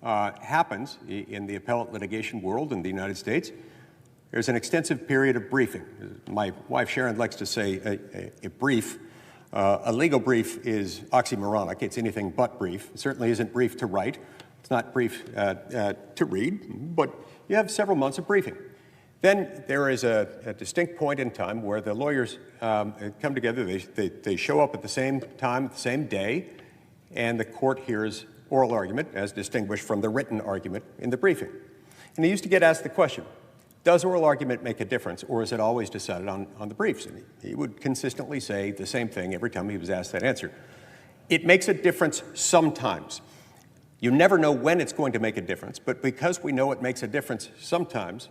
happens in the appellate litigation world in the United States, there's an extensive period of briefing. My wife Sharon likes to say a brief. A legal brief is oxymoronic. It's anything but brief. It certainly isn't brief to write. It's not brief to read, but you have several months of briefing. Then there is a distinct point in time where the lawyers come together, they show up at the same time, the same day, and the court hears oral argument as distinguished from the written argument in the briefing. And he used to get asked the question, does oral argument make a difference, or is it always decided on the briefs? And he would consistently say the same thing every time he was asked that answer. It makes a difference sometimes. You never know when it's going to make a difference, but because we know it makes a difference sometimes,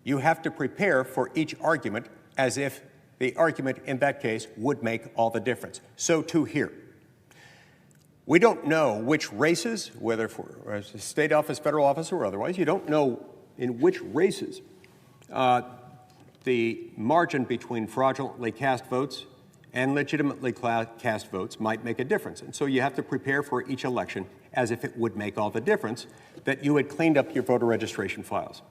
you have to prepare for each argument as if the argument in that case would make all the difference. So too here. We don't know which races, whether for a state office, federal office, or otherwise, you don't know in which races the margin between fraudulently cast votes and legitimately cast votes might make a difference. And so you have to prepare for each election as if it would make all the difference, that you had cleaned up your voter registration files.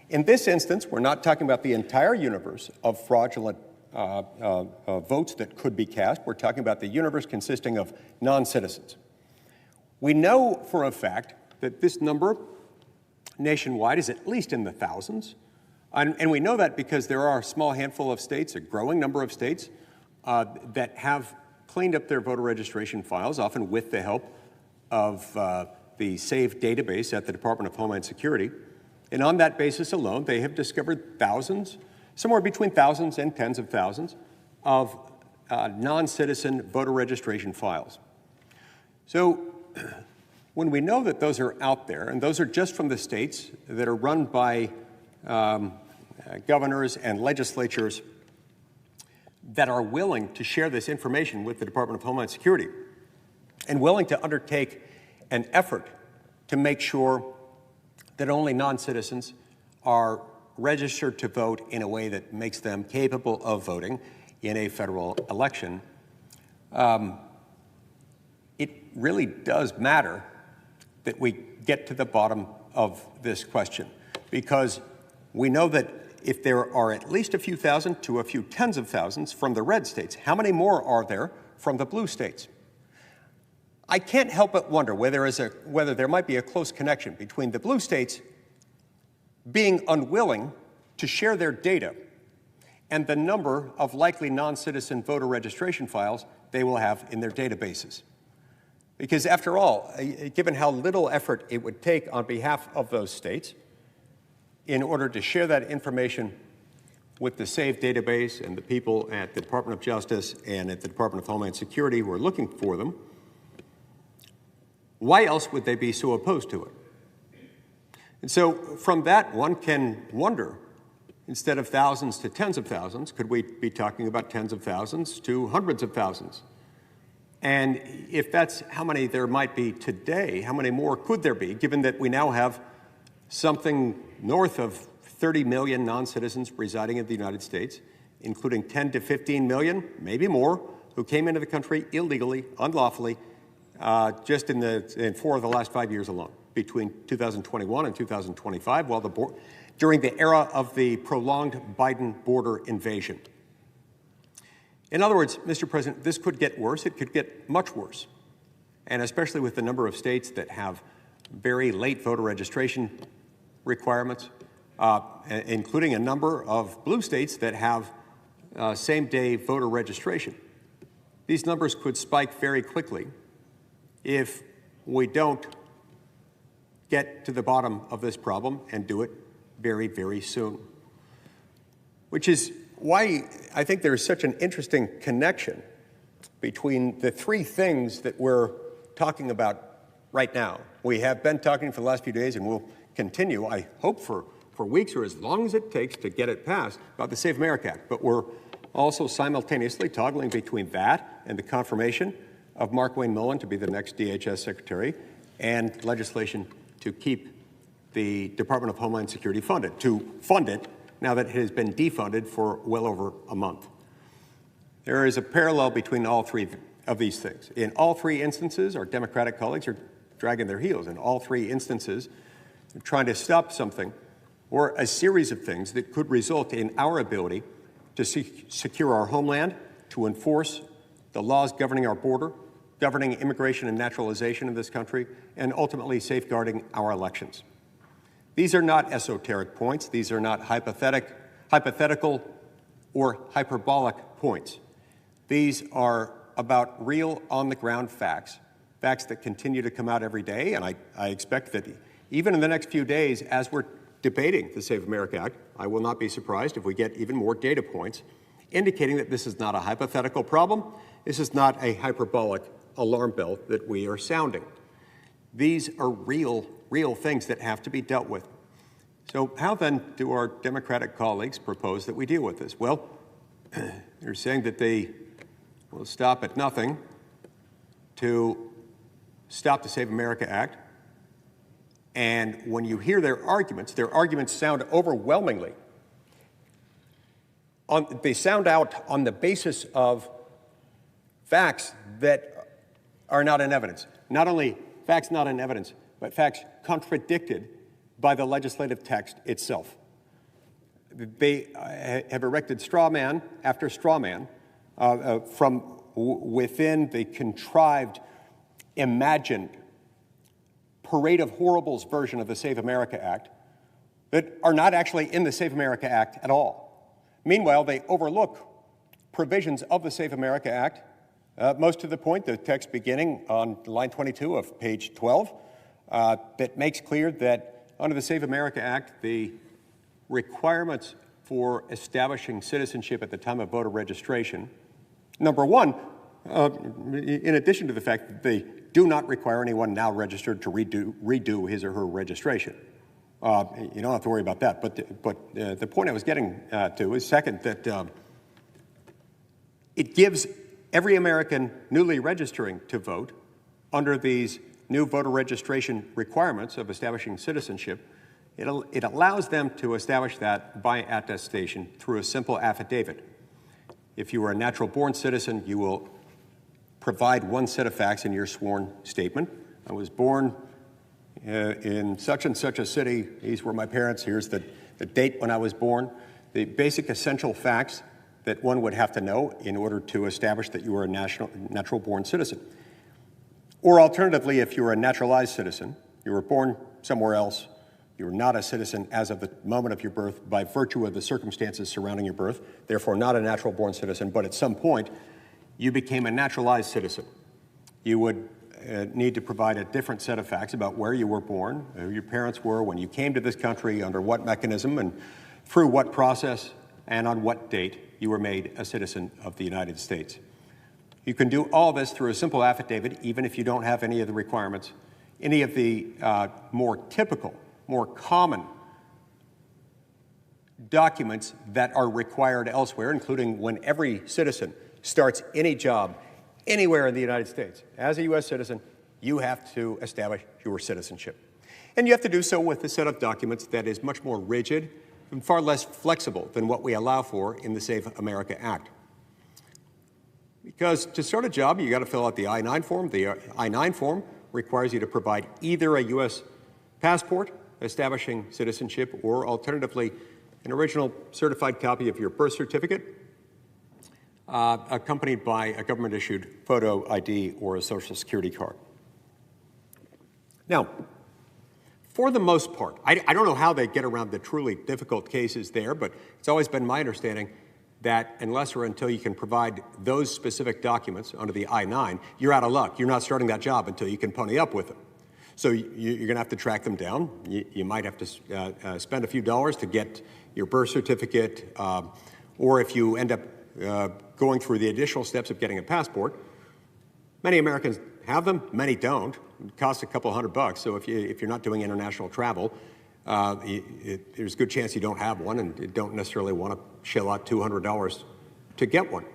In this instance, we're not talking about the entire universe of fraudulent votes that could be cast. We're talking about the universe consisting of non-citizens. We know for a fact that this number nationwide is at least in the thousands. And we know that because there are a small handful of states, a growing number of states, that have cleaned up their voter registration files, often with the help of the SAVE database at the Department of Homeland Security. And on that basis alone, they have discovered thousands, somewhere between thousands and tens of thousands, of non-citizen voter registration files. So when we know that those are out there, and those are just from the states that are run by governors and legislatures that are willing to share this information with the Department of Homeland Security and willing to undertake an effort to make sure that only non-citizens are registered to vote in a way that makes them capable of voting in a federal election, it really does matter that we get to the bottom of this question, because we know that if there are at least a few thousand to a few tens of thousands from the red states, how many more are there from the blue states? I can't help but wonder whether there might be a close connection between the blue states being unwilling to share their data and the number of likely non-citizen voter registration files they will have in their databases. Because after all, given how little effort it would take on behalf of those states in order to share that information with the SAVE database and the people at the Department of Justice and at the Department of Homeland Security who are looking for them, why else would they be so opposed to it? And so from that, one can wonder, instead of thousands to tens of thousands, could we be talking about tens of thousands to hundreds of thousands And if that's how many there might be today, how many more could there be, given that we now have something north of 30 million non-citizens residing in the United States, including 10 to 15 million, maybe more, who came into the country illegally, unlawfully, just in 4 of the last 5 years alone, between 2021 and 2025, during the era of the prolonged Biden border invasion. In other words, Mr. President, this could get worse. It could get much worse, and especially with the number of states that have very late voter registration requirements, including a number of blue states that have same-day voter registration. These numbers could spike very quickly if we don't get to the bottom of this problem and do it very, very soon. Which is why I think there is such an interesting connection between the three things that we're talking about right now. We have been talking for the last few days, and we'll continue, I hope, for weeks or as long as it takes to get it passed, about the Save America Act. But we're also simultaneously toggling between that and the confirmation of Mark Wayne Mullen to be the next DHS Secretary, and legislation to keep the Department of Homeland Security funded, to fund it now that it has been defunded for well over a month. There is a parallel between all three of these things. In all three instances, our Democratic colleagues are dragging their heels. In all three instances, they're trying to stop something or a series of things that could result in our ability to secure our homeland, to enforce the laws governing our border, governing immigration and naturalization in this country, and ultimately safeguarding our elections. These are not esoteric points. These are not hypothetical or hyperbolic points. These are about real on-the-ground facts, facts that continue to come out every day, and I expect that even in the next few days, as we're debating the Save America Act, I will not be surprised if we get even more data points indicating that this is not a hypothetical problem. This is not a hyperbolic alarm bell that we are sounding. These are real things that have to be dealt with. So how then do our Democratic colleagues propose that we deal with this? Well, they're saying that they will stop at nothing to stop the Save America Act. And when you hear their arguments sound overwhelmingly. They sound out on the basis of facts that are not in evidence. Not only facts not in evidence, but facts contradicted by the legislative text itself. They have erected straw man after straw man from within the contrived, imagined, parade of horribles version of the Save America Act that are not actually in the Save America Act at all. Meanwhile, they overlook provisions of the Save America Act, most to the point, the text beginning on line 22 of page 12, that makes clear that under the Save America Act, the requirements for establishing citizenship at the time of voter registration, number one, in addition to the fact that they do not require anyone now registered to redo his or her registration. You don't have to worry about that. But the point I was getting to is, second, that it gives every American newly registering to vote under these new voter registration requirements of establishing citizenship. It allows them to establish that by attestation through a simple affidavit. If you are a natural-born citizen, you will provide one set of facts in your sworn statement. I was born in such and such a city. These were my parents. Here's the date when I was born. The basic essential facts that one would have to know in order to establish that you are a natural-born citizen. Or alternatively, if you were a naturalized citizen, you were born somewhere else, you were not a citizen as of the moment of your birth by virtue of the circumstances surrounding your birth, therefore not a natural-born citizen, but at some point you became a naturalized citizen. You would need to provide a different set of facts about where you were born, who your parents were, when you came to this country, under what mechanism, and through what process, and on what date you were made a citizen of the United States. You can do all this through a simple affidavit, even if you don't have any of the requirements, any of the more typical, more common documents that are required elsewhere, including when every citizen starts any job anywhere in the United States, as a U.S. citizen, you have to establish your citizenship. And you have to do so with a set of documents that is much more rigid and far less flexible than what we allow for in the Save America Act. Because to start a job, you got to fill out the I-9 form. The I-9 form requires you to provide either a U.S. passport establishing citizenship or alternatively an original certified copy of your birth certificate accompanied by a government-issued photo ID or a Social Security card. Now, for the most part, I don't know how they get around the truly difficult cases there, but it's always been my understanding that unless or until you can provide those specific documents under the I-9, you're out of luck. You're not starting that job until you can pony up with them. So you're going to have to track them down. You might have to spend a few dollars to get your birth certificate, or if you end up going through the additional steps of getting a passport. Many Americans have them, many don't. It costs a couple $100, so if you're not doing international travel, there's a good chance you don't have one and you don't necessarily want to shell out $200 to get one.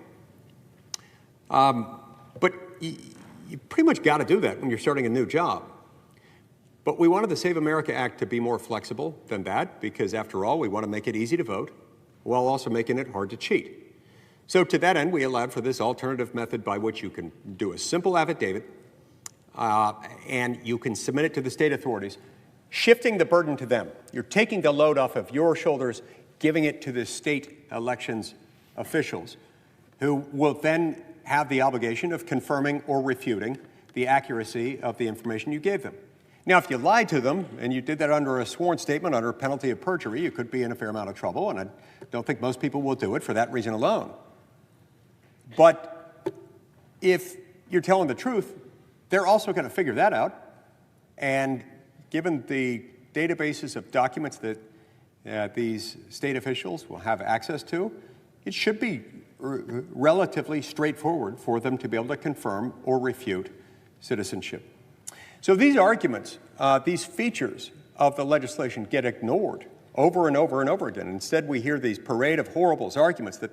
But you pretty much got to do that when you're starting a new job. But we wanted the Save America Act to be more flexible than that because, after all, we want to make it easy to vote while also making it hard to cheat. So to that end, we allowed for this alternative method by which you can do a simple affidavit and you can submit it to the state authorities, shifting the burden to them. You're taking the load off of your shoulders, giving it to the state elections officials, who will then have the obligation of confirming or refuting the accuracy of the information you gave them. Now, if you lied to them, and you did that under a sworn statement under penalty of perjury, you could be in a fair amount of trouble, and I don't think most people will do it for that reason alone. But if you're telling the truth, they're also going to figure that out, and given the databases of documents that these state officials will have access to, it should be relatively straightforward for them to be able to confirm or refute citizenship. So these arguments, these features of the legislation get ignored over and over and over again. Instead, we hear these parade of horribles arguments that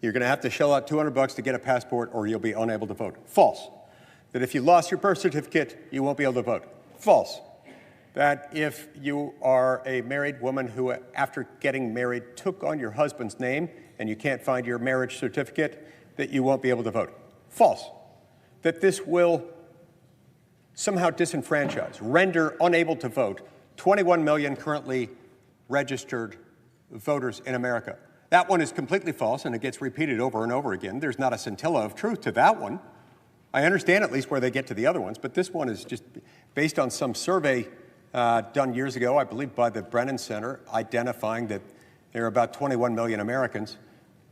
you're going to have to shell out $200 to get a passport or you'll be unable to vote. False. That if you lost your birth certificate, you won't be able to vote. False. That if you are a married woman who, after getting married, took on your husband's name and you can't find your marriage certificate, that you won't be able to vote. False. That this will somehow disenfranchise, render unable to vote 21 million currently registered voters in America. That one is completely false, and it gets repeated over and over again. There's not a scintilla of truth to that one. I understand at least where they get to the other ones, but this one is just based on some survey done years ago, I believe by the Brennan Center, identifying that there are about 21 million Americans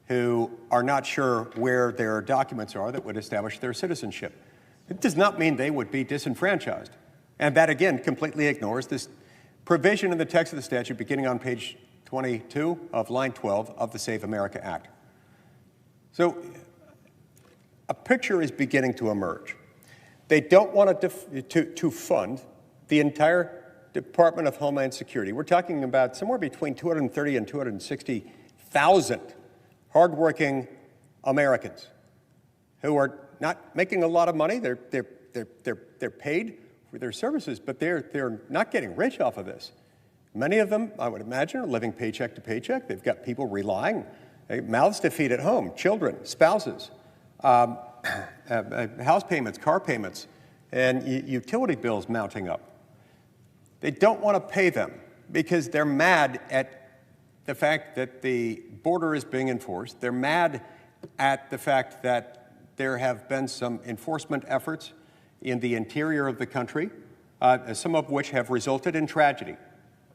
who are not sure where their documents are that would establish their citizenship. It does not mean they would be disenfranchised. And that, again, completely ignores this provision in the text of the statute beginning on page 22 of line 12 of the Save America Act. So a picture is beginning to emerge. They don't want to fund the entire Department of Homeland Security. We're talking about somewhere between 230 and 260,000 hardworking Americans who are not making a lot of money. They're paid for their services, but they're not getting rich off of this. Many of them, I would imagine, are living paycheck to paycheck. They've got people relying, mouths to feed at home, children, spouses, house payments, car payments, and utility bills mounting up. They don't want to pay them because they're mad at the fact that the border is being enforced. They're mad at the fact that there have been some enforcement efforts in the interior of the country, some of which have resulted in tragedy.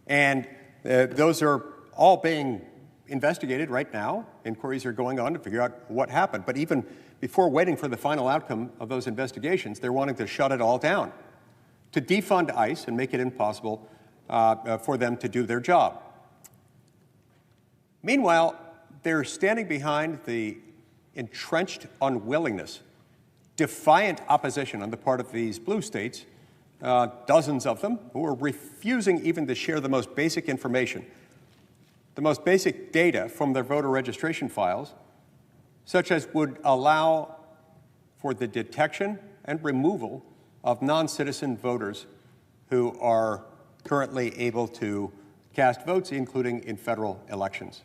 And those are all being investigated right now. Inquiries are going on to figure out what happened. But even before waiting for the final outcome of those investigations, they're wanting to shut it all down, to defund ICE and make it impossible for them to do their job. Meanwhile, they're standing behind the entrenched unwillingness, defiant opposition on the part of these blue states, dozens of them, who are refusing even to share the most basic information, the most basic data from their voter registration files, such as would allow for the detection and removal of non-citizen voters who are currently able to cast votes, including in federal elections.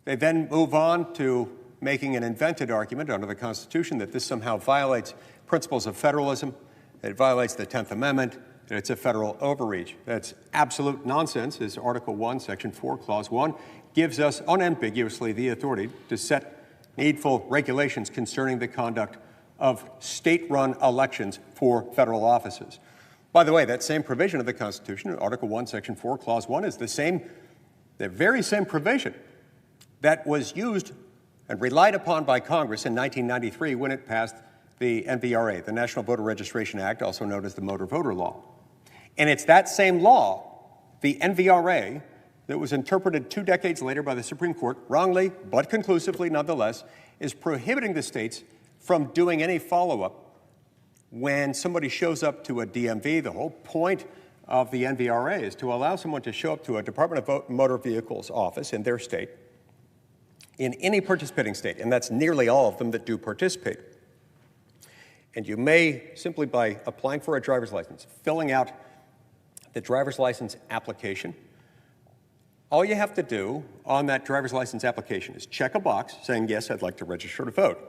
They then move on to making an invented argument under the Constitution that this somehow violates principles of federalism, it violates the 10th Amendment, and it's a federal overreach. That's absolute nonsense, as Article 1, Section 4, Clause 1 gives us unambiguously the authority to set needful regulations concerning the conduct of state-run elections for federal offices. By the way, that same provision of the Constitution, Article 1, Section 4, Clause 1, is the very same provision that was used and relied upon by Congress in 1993 when it passed the NVRA, the National Voter Registration Act, also known as the Motor Voter Law. And it's that same law, the NVRA, that was interpreted 2 decades later by the Supreme Court, wrongly but conclusively nonetheless, is prohibiting the states from doing any follow-up when somebody shows up to a DMV. The whole point of the NVRA is to allow someone to show up to a Department of Motor Vehicles office in their state, in any participating state, and that's nearly all of them that do participate. And you may, simply by applying for a driver's license, filling out the driver's license application, all you have to do on that driver's license application is check a box saying, yes, I'd like to register to vote.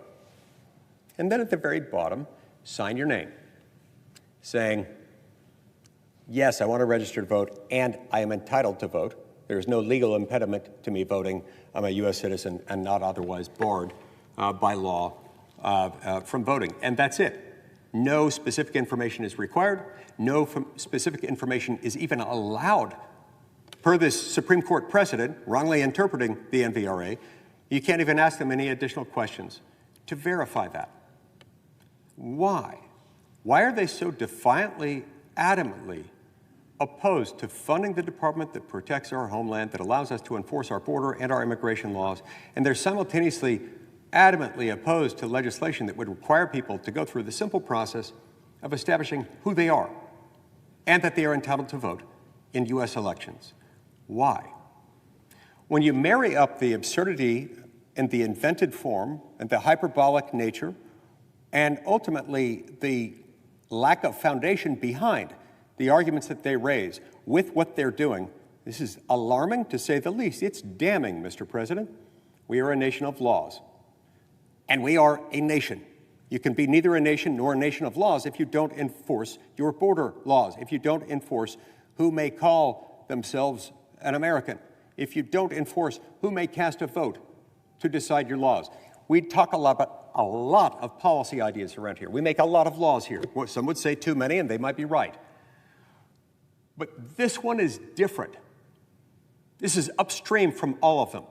And then at the very bottom, sign your name, saying, yes, I want to register to vote, and I am entitled to vote. There is no legal impediment to me voting. I'm a U.S. citizen and not otherwise barred by law from voting. And that's it. No specific information is required. No specific information is even allowed. Per this Supreme Court precedent, wrongly interpreting the NVRA, you can't even ask them any additional questions to verify that. Why? Why are they so defiantly, adamantly opposed to funding the department that protects our homeland, that allows us to enforce our border and our immigration laws, and they're simultaneously adamantly opposed to legislation that would require people to go through the simple process of establishing who they are and that they are entitled to vote in U.S. elections? Why? When you marry up the absurdity and the invented form and the hyperbolic nature and ultimately the lack of foundation behind the arguments that they raise with what they're doing, this is alarming to say the least. It's damning, Mr. President. We are a nation of laws. And we are a nation. You can be neither a nation nor a nation of laws if you don't enforce your border laws, if you don't enforce who may call themselves an American, if you don't enforce who may cast a vote to decide your laws. We talk a lot of policy ideas around here. We make a lot of laws here. Some would say too many, and they might be right. But this one is different. This is upstream from all of them.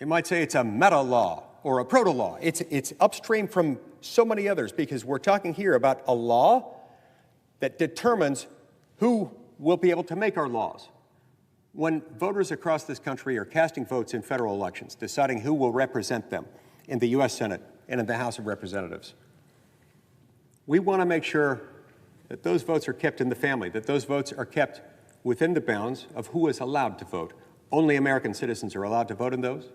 You might say it's a meta-law or a proto-law. It's upstream from so many others because we're talking here about a law that determines who will be able to make our laws. When voters across this country are casting votes in federal elections, deciding who will represent them in the U.S. Senate and in the House of Representatives, we want to make sure that those votes are kept in the family, that those votes are kept within the bounds of who is allowed to vote. Only American citizens are allowed to vote in those.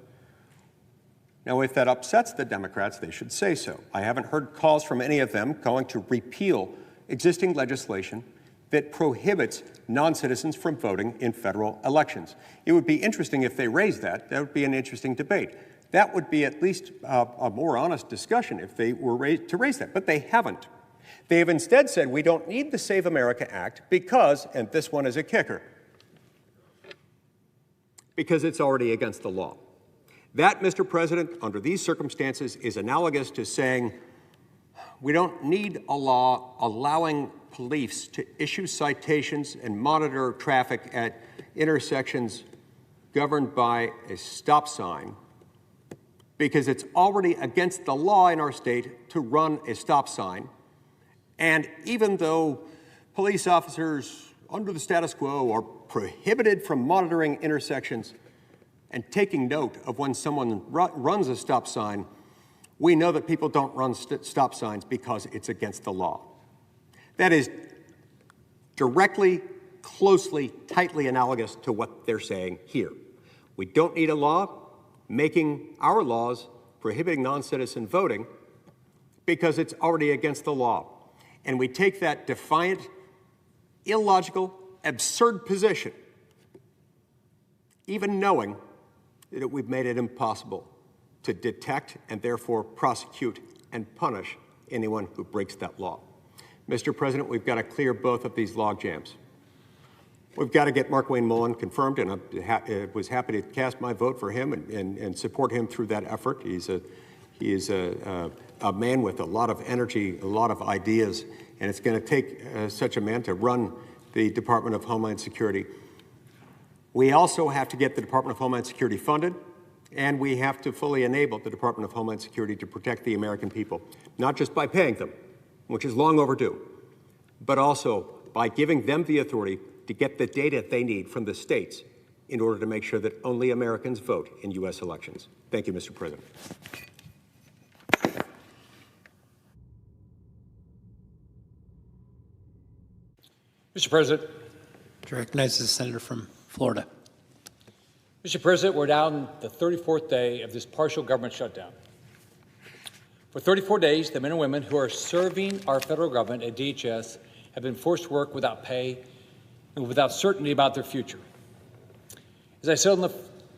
Now, if that upsets the Democrats, they should say so. I haven't heard calls from any of them calling to repeal existing legislation that prohibits non-citizens from voting in federal elections. It would be interesting if they raised that. That would be an interesting debate. That would be at least a more honest discussion if they were to raise that, but they haven't. They have instead said we don't need the Save America Act because, and this one is a kicker, because it's already against the law. That, Mr. President, under these circumstances is analogous to saying we don't need a law allowing police to issue citations and monitor traffic at intersections governed by a stop sign because it's already against the law in our state to run a stop sign. And even though police officers under the status quo are prohibited from monitoring intersections and taking note of when someone runs a stop sign, we know that people don't run stop signs because it's against the law. That is directly, closely, tightly analogous to what they're saying here. We don't need a law making our laws prohibiting non-citizen voting because it's already against the law. And we take that defiant, illogical, absurd position, even knowing that we've made it impossible to detect and therefore prosecute and punish anyone who breaks that law. Mr. President, we've got to clear both of these log jams. We've got to get Markwayne Mullin confirmed, and I was happy to cast my vote for him and support him through that effort. He is a man with a lot of energy, a lot of ideas, and it's going to take such a man to run the Department of Homeland Security. We also have to get the Department of Homeland Security funded, and we have to fully enable the Department of Homeland Security to protect the American people, not just by paying them, which is long overdue, but also by giving them the authority to get the data they need from the states in order to make sure that only Americans vote in U.S. elections. Thank you, Mr. President. Mr. President. To recognize the senator from Florida. Mr. President, we're now on the 34th day of this partial government shutdown. For 34 days, the men and women who are serving our federal government at DHS have been forced to work without pay and without certainty about their future. As I said on the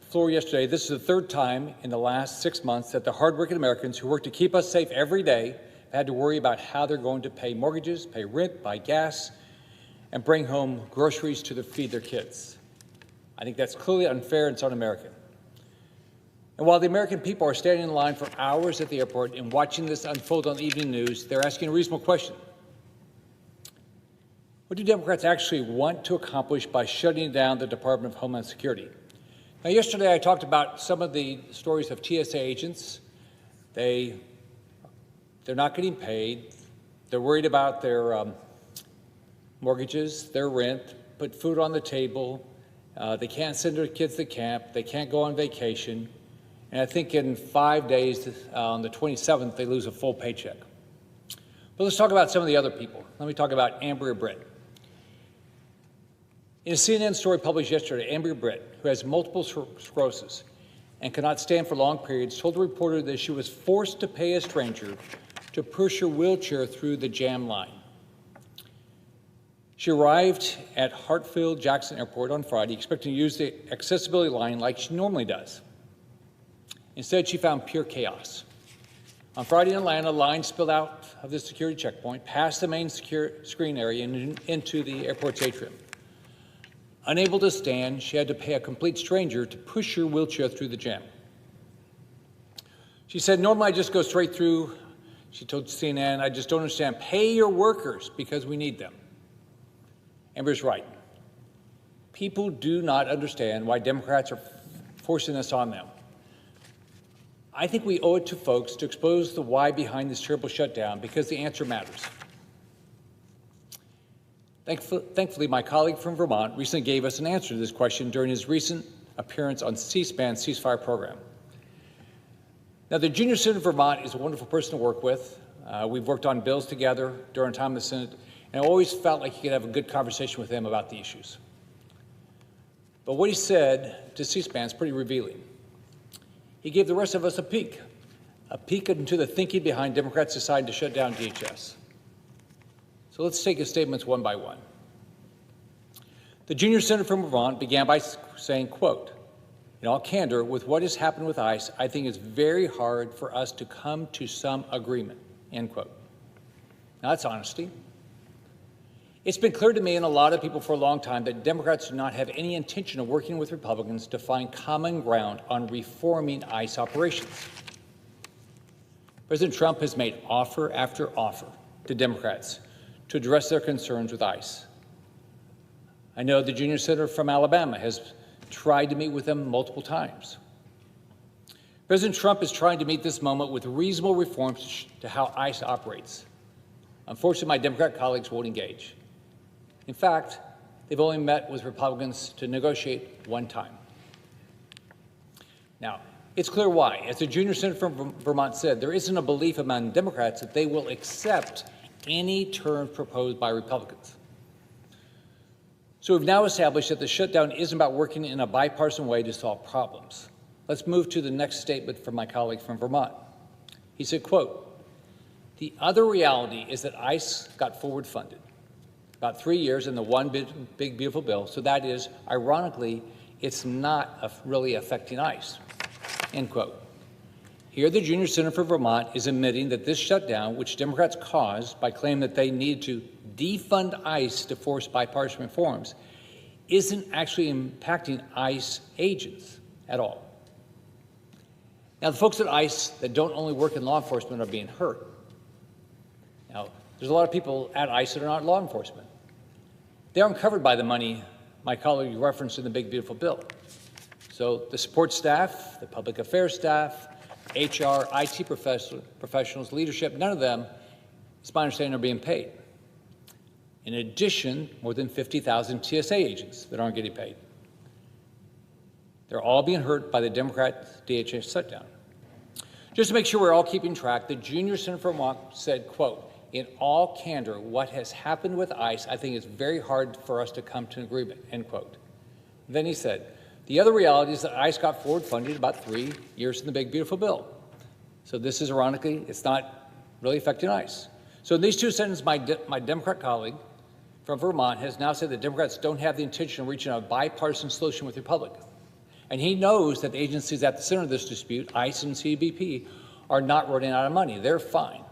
floor yesterday, this is the third time in the last 6 months that the hardworking Americans who work to keep us safe every day have had to worry about how they're going to pay mortgages, pay rent, buy gas, and bring home groceries to feed their kids. I think that's clearly unfair and it's un-American. And while the American people are standing in line for hours at the airport and watching this unfold on the evening news, they're asking a reasonable question. What do Democrats actually want to accomplish by shutting down the Department of Homeland Security? Now, yesterday I talked about some of the stories of TSA agents. They're not getting paid. They're worried about their mortgages, their rent, put food on the table. They can't send their kids to camp. They can't go on vacation. And I think in 5 days, on the 27th, they lose a full paycheck. But let's talk about some of the other people. Let me talk about Amber Britt. In a CNN story published yesterday, Amber Britt, who has multiple sclerosis and cannot stand for long periods, told the reporter that she was forced to pay a stranger to push her wheelchair through the jam line. She arrived at Hartsfield-Jackson Airport on Friday, expecting to use the accessibility line like she normally does. Instead, she found pure chaos. On Friday in Atlanta, a line spilled out of the security checkpoint, past the main screen area and into the airport's atrium. Unable to stand, she had to pay a complete stranger to push her wheelchair through the jam. She said, normally I just go straight through. She told CNN, I just don't understand. Pay your workers because we need them. Amber's right. People do not understand why Democrats are forcing this on them. I think we owe it to folks to expose the why behind this terrible shutdown because the answer matters. Thankfully, my colleague from Vermont recently gave us an answer to this question during his recent appearance on C-SPAN's ceasefire program. Now, the junior senator of Vermont is a wonderful person to work with. We've worked on bills together during time in the Senate, and I always felt like you could have a good conversation with him about the issues. But what he said to C-SPAN is pretty revealing. He gave the rest of us a peek into the thinking behind Democrats deciding to shut down DHS. So let's take his statements one by one. The junior senator from Vermont began by saying, quote, in all candor, with what has happened with ICE, I think it's very hard for us to come to some agreement, end quote. Now that's honesty. It's been clear to me and a lot of people for a long time that Democrats do not have any intention of working with Republicans to find common ground on reforming ICE operations. President Trump has made offer after offer to Democrats to address their concerns with ICE. I know the junior senator from Alabama has tried to meet with them multiple times. President Trump is trying to meet this moment with reasonable reforms to how ICE operates. Unfortunately, my Democrat colleagues won't engage. In fact, they've only met with Republicans to negotiate one time. Now, it's clear why. As the junior senator from Vermont said, there isn't a belief among Democrats that they will accept any terms proposed by Republicans. So we've now established that the shutdown isn't about working in a bipartisan way to solve problems. let's move to the next statement from my colleague from Vermont. He said, quote, "The other reality is that ICE got forward funded about 3 years in the one big beautiful bill. So that is, ironically, it's not really affecting ICE," end quote. Here, the junior senator from Vermont is admitting that this shutdown, which Democrats caused by claiming that they need to defund ICE to force bipartisan reforms, isn't actually impacting ICE agents at all. Now, the folks at ICE that don't only work in law enforcement are being hurt. Now, there's a lot of people at ICE that are not law enforcement. They aren't covered by the money my colleague referenced in the big beautiful bill. So the support staff, the public affairs staff, HR, IT professionals, leadership, none of them, it's my understanding, are being paid. In addition, more than 50,000 TSA agents that aren't getting paid. They're all being hurt by the Democrat DHS shutdown. Just to make sure we're all keeping track, the junior senator from Vermont said, quote, "In all candor, what has happened with ICE, I think it's very hard for us to come to an agreement," end quote. Then he said, "The other reality is that ICE got forward funded about 3 years in the big beautiful bill. So this is, ironically, it's not really affecting ICE." So in these two sentences, my Democrat colleague from Vermont has now said that Democrats don't have the intention of reaching a bipartisan solution with Republicans. And he knows that the agencies at the center of this dispute, ICE and CBP, are not running out of money. They're fine.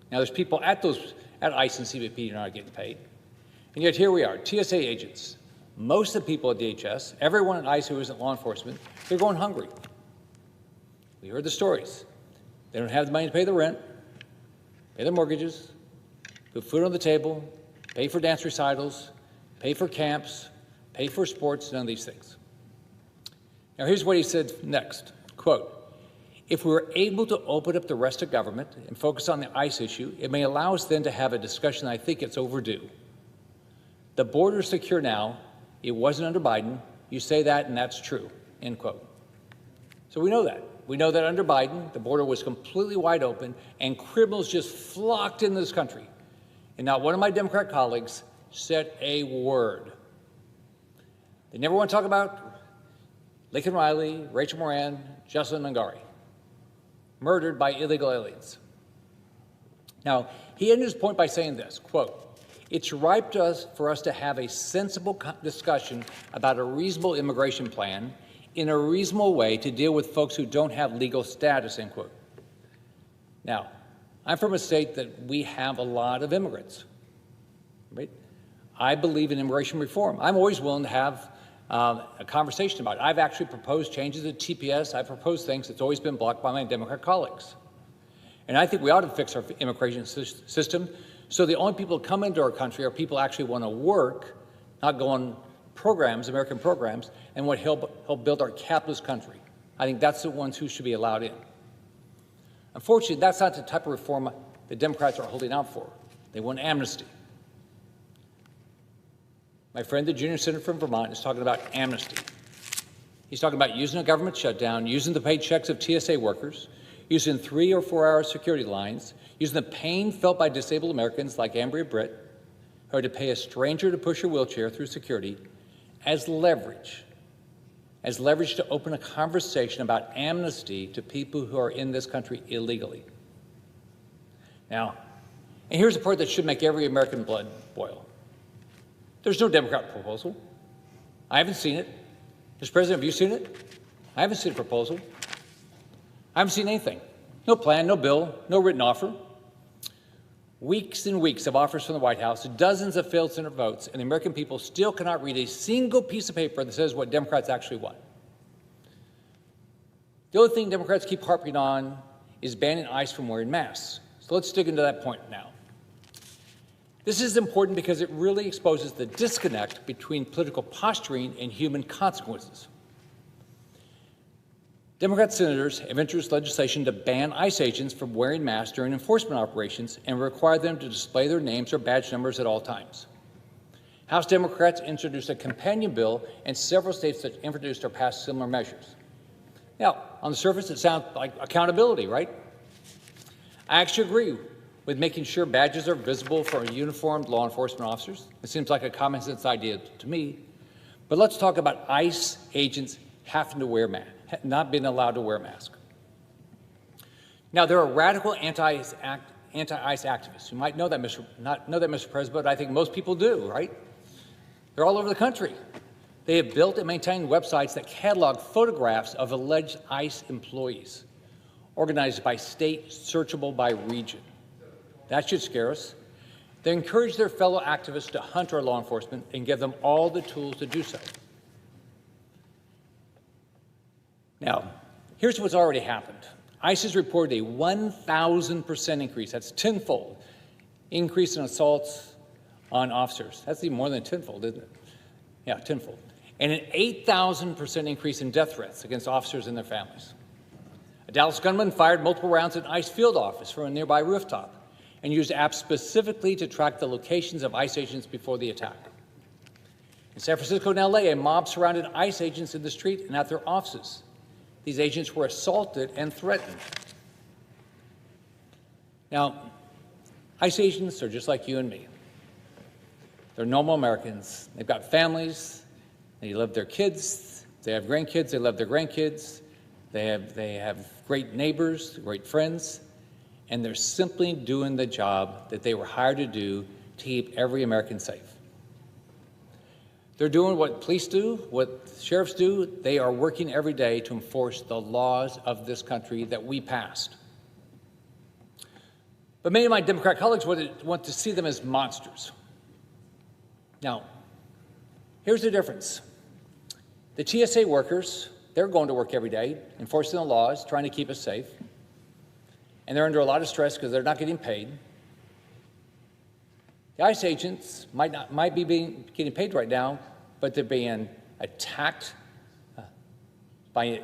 Now, there's people at ICE and CBP who are not getting paid. And yet here we are, TSA agents. Most of the people at DHS, everyone at ICE who isn't law enforcement, they're going hungry. We heard the stories. They don't have the money to pay the rent, pay their mortgages, put food on the table, pay for dance recitals, pay for camps, pay for sports, none of these things. Now, here's what he said next, quote, "If we were able to open up the rest of government and focus on the ICE issue, it may allow us then to have a discussion. I think it's overdue. The border is secure now. It wasn't under Biden. You say that, and that's true," end quote. So we know that. We know that under Biden, the border was completely wide open, and criminals just flocked into this country. And not one of my Democrat colleagues said a word. They never want to talk about Lincoln Riley, Rachel Moran, Jocelyn Mangari, murdered by illegal aliens. Now, he ended his point by saying this, quote, "It's ripe for us to have a sensible discussion about a reasonable immigration plan in a reasonable way to deal with folks who don't have legal status," end quote. Now, I'm from a state that we have a lot of immigrants, right? I believe in immigration reform. I'm always willing to have a conversation about it. I've actually proposed changes to TPS. I've proposed things that's always been blocked by my Democrat colleagues. And I think we ought to fix our immigration system so the only people who come into our country are people who actually want to work, not go on programs, American programs, and what help build our capitalist country. I think that's the ones who should be allowed in. Unfortunately, that's not the type of reform the Democrats are holding out for. They want amnesty. My friend, the junior senator from Vermont, is talking about amnesty. He's talking about using a government shutdown, using the paychecks of TSA workers, using 3 or 4 hour security lines, using the pain felt by disabled Americans like Ambria Britt, who are to pay a stranger to push a wheelchair through security, as leverage to open a conversation about amnesty to people who are in this country illegally. Now, and here's the part that should make every American blood boil. There's no Democrat proposal. I haven't seen it. Mr. President, have you seen it? I haven't seen a proposal. I haven't seen anything. No plan, no bill, no written offer. Weeks and weeks of offers from the White House, dozens of failed Senate votes, and the American people still cannot read a single piece of paper that says what Democrats actually want. The only thing Democrats keep harping on is banning ICE from wearing masks. So let's dig into that point now. This is important because it really exposes the disconnect between political posturing and human consequences. Democrat senators have introduced legislation to ban ICE agents from wearing masks during enforcement operations and require them to display their names or badge numbers at all times. House Democrats introduced a companion bill, and several states that introduced or passed similar measures. Now, on the surface, it sounds like accountability, right? I actually agree with making sure badges are visible for uniformed law enforcement officers. It seems like a common sense idea to me. But let's talk about ICE agents having to wear masks. not been allowed to wear a mask. Now, there are radical anti-ICE activists. You might not know that, Mr. President, but I think most people do, right? They're all over the country. They have built and maintained websites that catalog photographs of alleged ICE employees, organized by state, searchable by region. That should scare us. They encourage their fellow activists to hunt our law enforcement and give them all the tools to do so. Now, here's what's already happened. ICE has reported a 1,000% increase, that's tenfold, increase in assaults on officers. That's even more than tenfold, isn't it? Yeah, tenfold. And an 8,000% increase in death threats against officers and their families. A Dallas gunman fired multiple rounds at an ICE field office from a nearby rooftop and used apps specifically to track the locations of ICE agents before the attack. In San Francisco and LA, a mob surrounded ICE agents in the street and at their offices. These agents were assaulted and threatened. Now, ICE agents are just like you and me. They're normal Americans. They've got families. They love their kids. They have grandkids. They love their grandkids. They have great neighbors, great friends, and they're simply doing the job that they were hired to do to keep every American safe. They're doing what police do, what sheriffs do. They are working every day to enforce the laws of this country that we passed. But many of my Democrat colleagues want to see them as monsters. Now, here's the difference. The TSA workers, they're going to work every day, enforcing the laws, trying to keep us safe. And they're under a lot of stress because they're not getting paid. The ICE agents might be getting paid right now, but they're being attacked by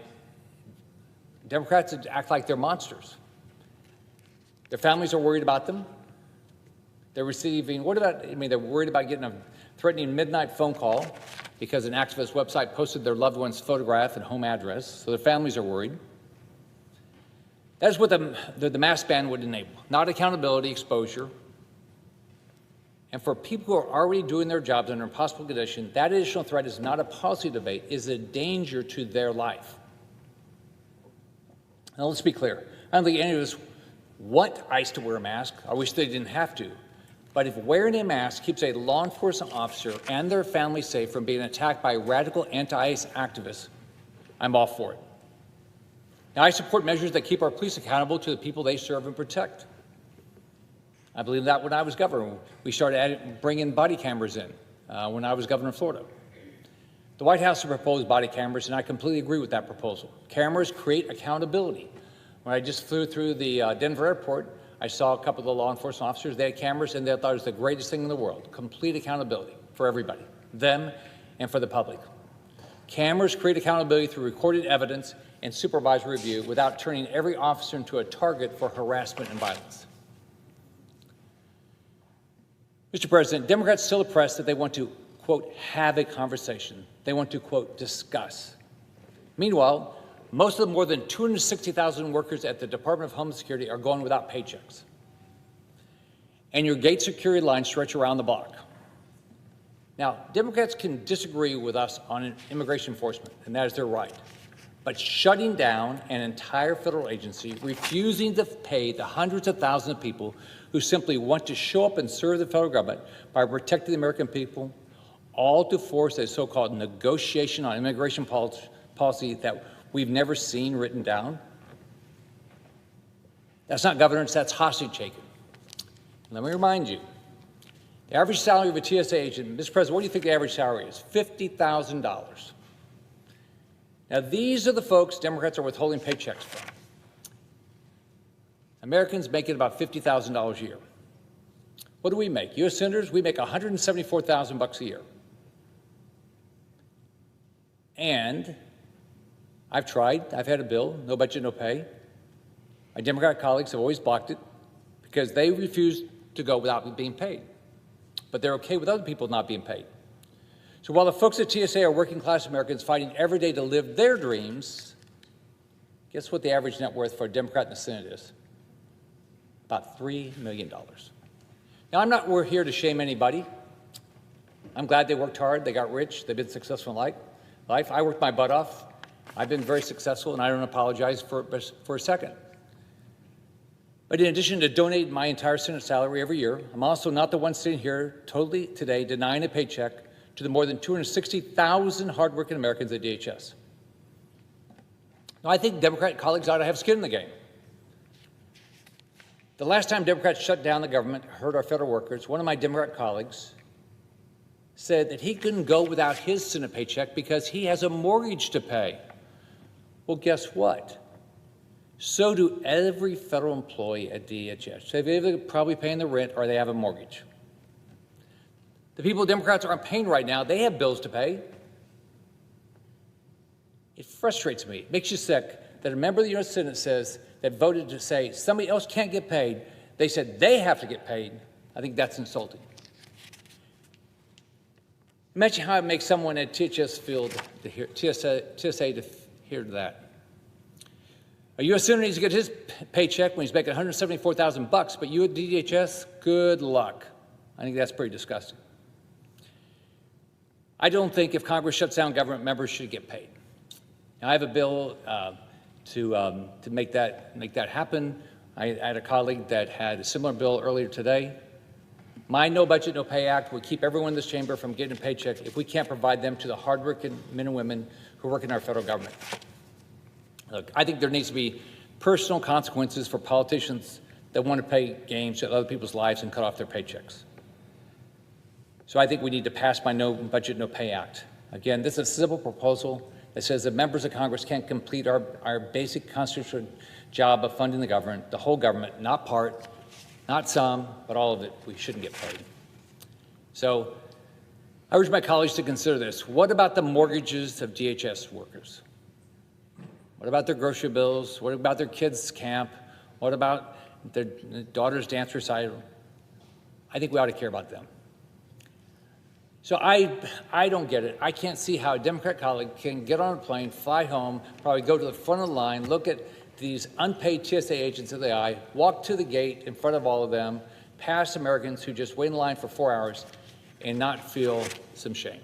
Democrats that act like they're monsters. Their families are worried about them. They're receiving, they're worried about getting a threatening midnight phone call because an activist website posted their loved one's photograph and home address, so their families are worried. That is what the mask ban would enable, not accountability, exposure. And for people who are already doing their jobs under impossible conditions, that additional threat is not a policy debate, it is a danger to their life. Now, let's be clear. I don't think any of us want ICE to wear a mask. I wish they didn't have to. But if wearing a mask keeps a law enforcement officer and their family safe from being attacked by radical anti-ICE activists, I'm all for it. Now, I support measures that keep our police accountable to the people they serve and protect. I believe that when I was governor, we started bringing body cameras in when I was governor of Florida. The White House has proposed body cameras, and I completely agree with that proposal. Cameras create accountability. When I just flew through the Denver airport, I saw a couple of the law enforcement officers. They had cameras, and they thought it was the greatest thing in the world. Complete accountability for everybody, them and for the public. Cameras create accountability through recorded evidence and supervisory review without turning every officer into a target for harassment and violence. Mr. President, Democrats still press that they want to, quote, have a conversation. They want to, quote, discuss. Meanwhile, most of the more than 260,000 workers at the Department of Homeland Security are going without paychecks. And your gate security lines stretch around the block. Now, Democrats can disagree with us on immigration enforcement, and that is their right. But shutting down an entire federal agency, refusing to pay the hundreds of thousands of people who simply want to show up and serve the federal government by protecting the American people, all to force a so-called negotiation on immigration policy that we've never seen written down. That's not governance, that's hostage taking. Let me remind you, the average salary of a TSA agent, Mr. President, what do you think the average salary is? $50,000. Now, these are the folks Democrats are withholding paychecks from. Americans making about $50,000 a year. What do we make? U.S. senators, we make $174,000 a year. And I've tried. I've had a bill, no budget, no pay. My Democrat colleagues have always blocked it because they refuse to go without being paid. But they're okay with other people not being paid. So while the folks at TSA are working-class Americans fighting every day to live their dreams, guess what the average net worth for a Democrat in the Senate is? About $3 million. Now, I'm not here to shame anybody. I'm glad they worked hard, they got rich, they've been successful in life. I worked my butt off, I've been very successful, and I don't apologize for a second. But in addition to donating my entire Senate salary every year, I'm also not the one sitting here totally today denying a paycheck to the more than 260,000 hardworking Americans at DHS. Now, I think Democrat colleagues ought to have skin in the game. The last time Democrats shut down the government, hurt our federal workers, one of my Democrat colleagues said that he couldn't go without his Senate paycheck because he has a mortgage to pay. Well, guess what? So do every federal employee at DHS. So they're probably paying the rent or they have a mortgage. The people Democrats aren't paying right now, they have bills to pay. It frustrates me. It makes you sick that a member of the U.S. Senate says that voted to say somebody else can't get paid. They said they have to get paid. I think that's insulting. Imagine how it makes someone at TSA to hear that. A U.S. Senator needs to get his paycheck when he's making $174,000 bucks, but you at DHS, good luck. I think that's pretty disgusting. I don't think if Congress shuts down government, members should get paid. Now, I have a bill to make that happen. I had a colleague that had a similar bill earlier today. My No Budget, No Pay Act would keep everyone in this chamber from getting a paycheck if we can't provide them to the hardworking men and women who work in our federal government. Look, I think there needs to be personal consequences for politicians that want to play games with other people's lives and cut off their paychecks. So I think we need to pass my No Budget, No Pay Act. Again, this is a simple proposal that says that members of Congress can't complete our basic constitutional job of funding the government, the whole government, not part, not some, but all of it. We shouldn't get paid. So I urge my colleagues to consider this. What about the mortgages of DHS workers? What about their grocery bills? What about their kids' camp? What about their daughter's dance recital? I think we ought to care about them. So I don't get it. I can't see how a Democrat colleague can get on a plane, fly home, probably go to the front of the line, look at these unpaid TSA agents in the eye, walk to the gate in front of all of them, past Americans who just wait in line for 4 hours, and not feel some shame.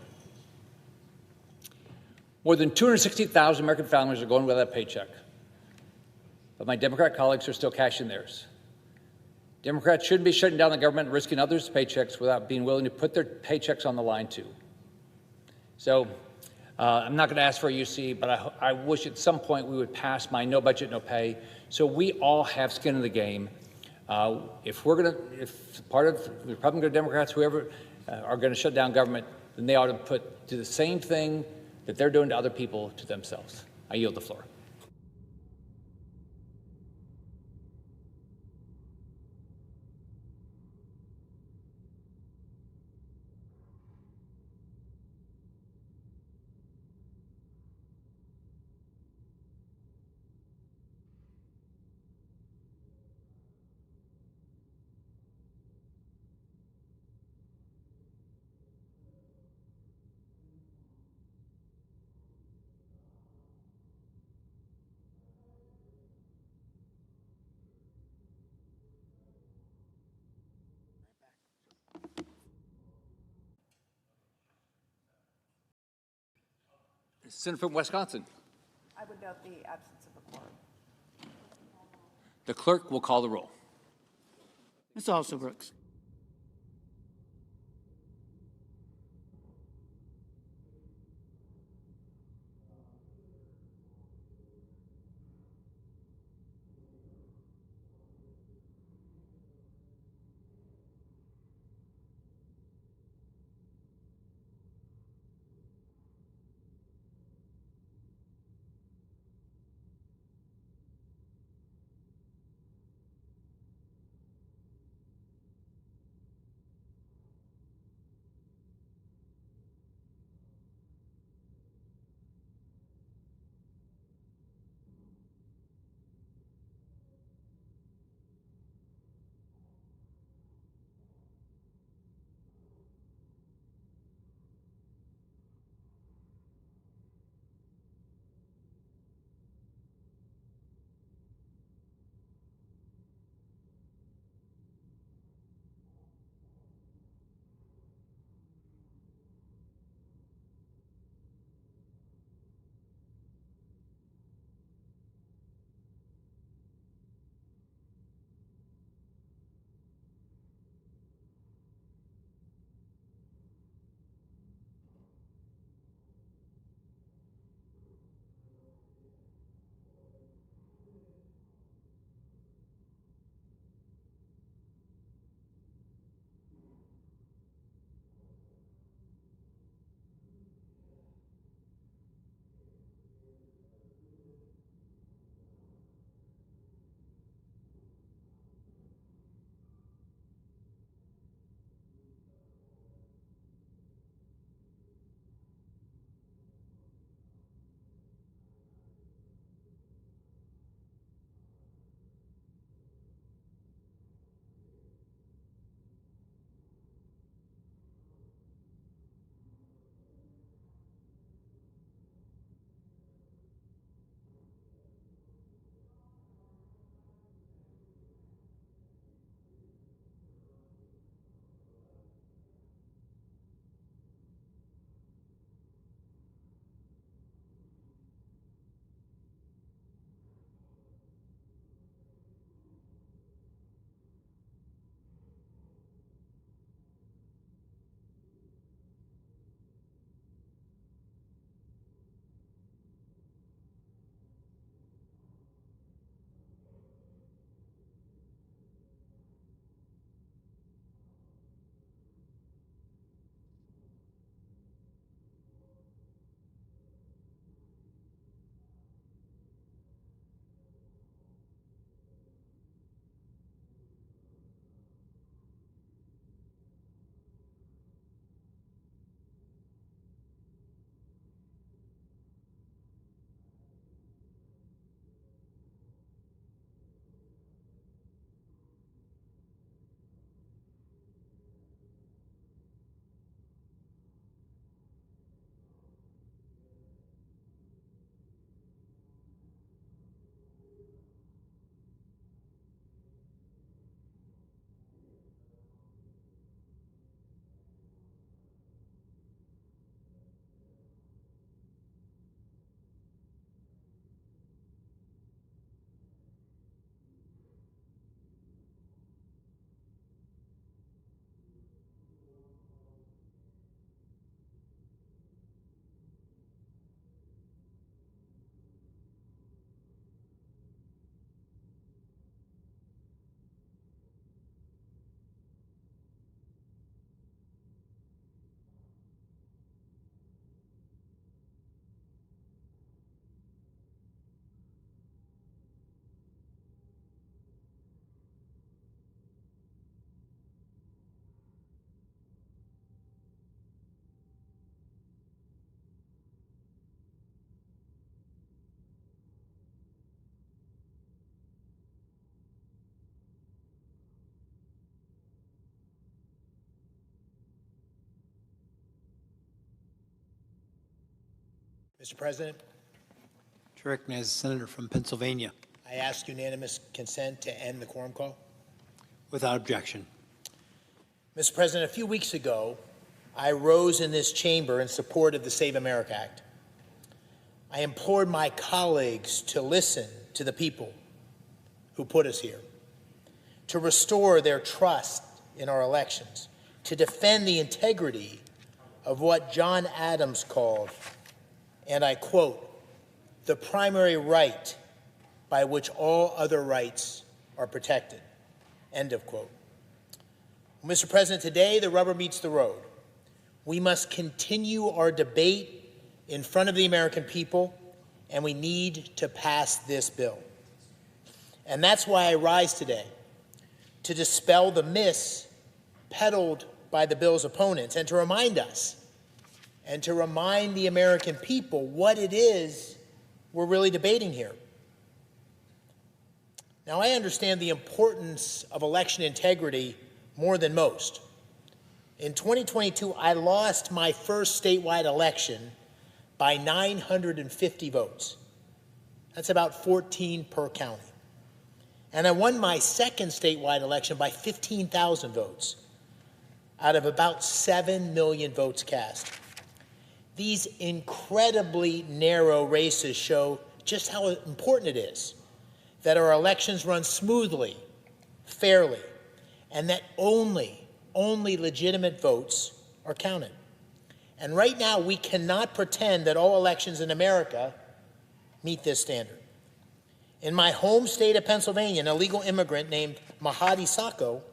More than 260,000 American families are going without a paycheck, but my Democrat colleagues are still cashing theirs. Democrats shouldn't be shutting down the government and risking others' paychecks without being willing to put their paychecks on the line, too. So I'm not going to ask for a UC, but I wish at some point we would pass my No Budget, No Pay so we all have skin in the game. If part of the Republicans or Democrats, whoever, are going to shut down government, then they ought to do the same thing that they're doing to other people to themselves. I yield the floor. Senator from Wisconsin. I would note the absence of a quorum. The clerk will call the roll. Ms. Alsobrooks. Mr. President, To recognize the senator from Pennsylvania. I ask unanimous consent to end the quorum call. Without objection. Mr. President, a few weeks ago, I rose in this chamber in support of the Save America Act. I implored my colleagues to listen to the people who put us here, to restore their trust in our elections, to defend the integrity of what John Adams called, and I quote, the primary right by which all other rights are protected, end of quote. Well, Mr. President, today the rubber meets the road. We must continue our debate in front of the American people, and we need to pass this bill. And that's why I rise today, to dispel the myths peddled by the bill's opponents and to remind us and to remind the American people what it is we're really debating here. Now, I understand the importance of election integrity more than most. In 2022, I lost my first statewide election by 950 votes. That's about 14 per county. And I won my second statewide election by 15,000 votes out of about 7 million votes cast. These incredibly narrow races show just how important it is that our elections run smoothly, fairly, and that only legitimate votes are counted. And right now, we cannot pretend that all elections in America meet this standard. In my home state of Pennsylvania, an illegal immigrant named Mahadi Sacco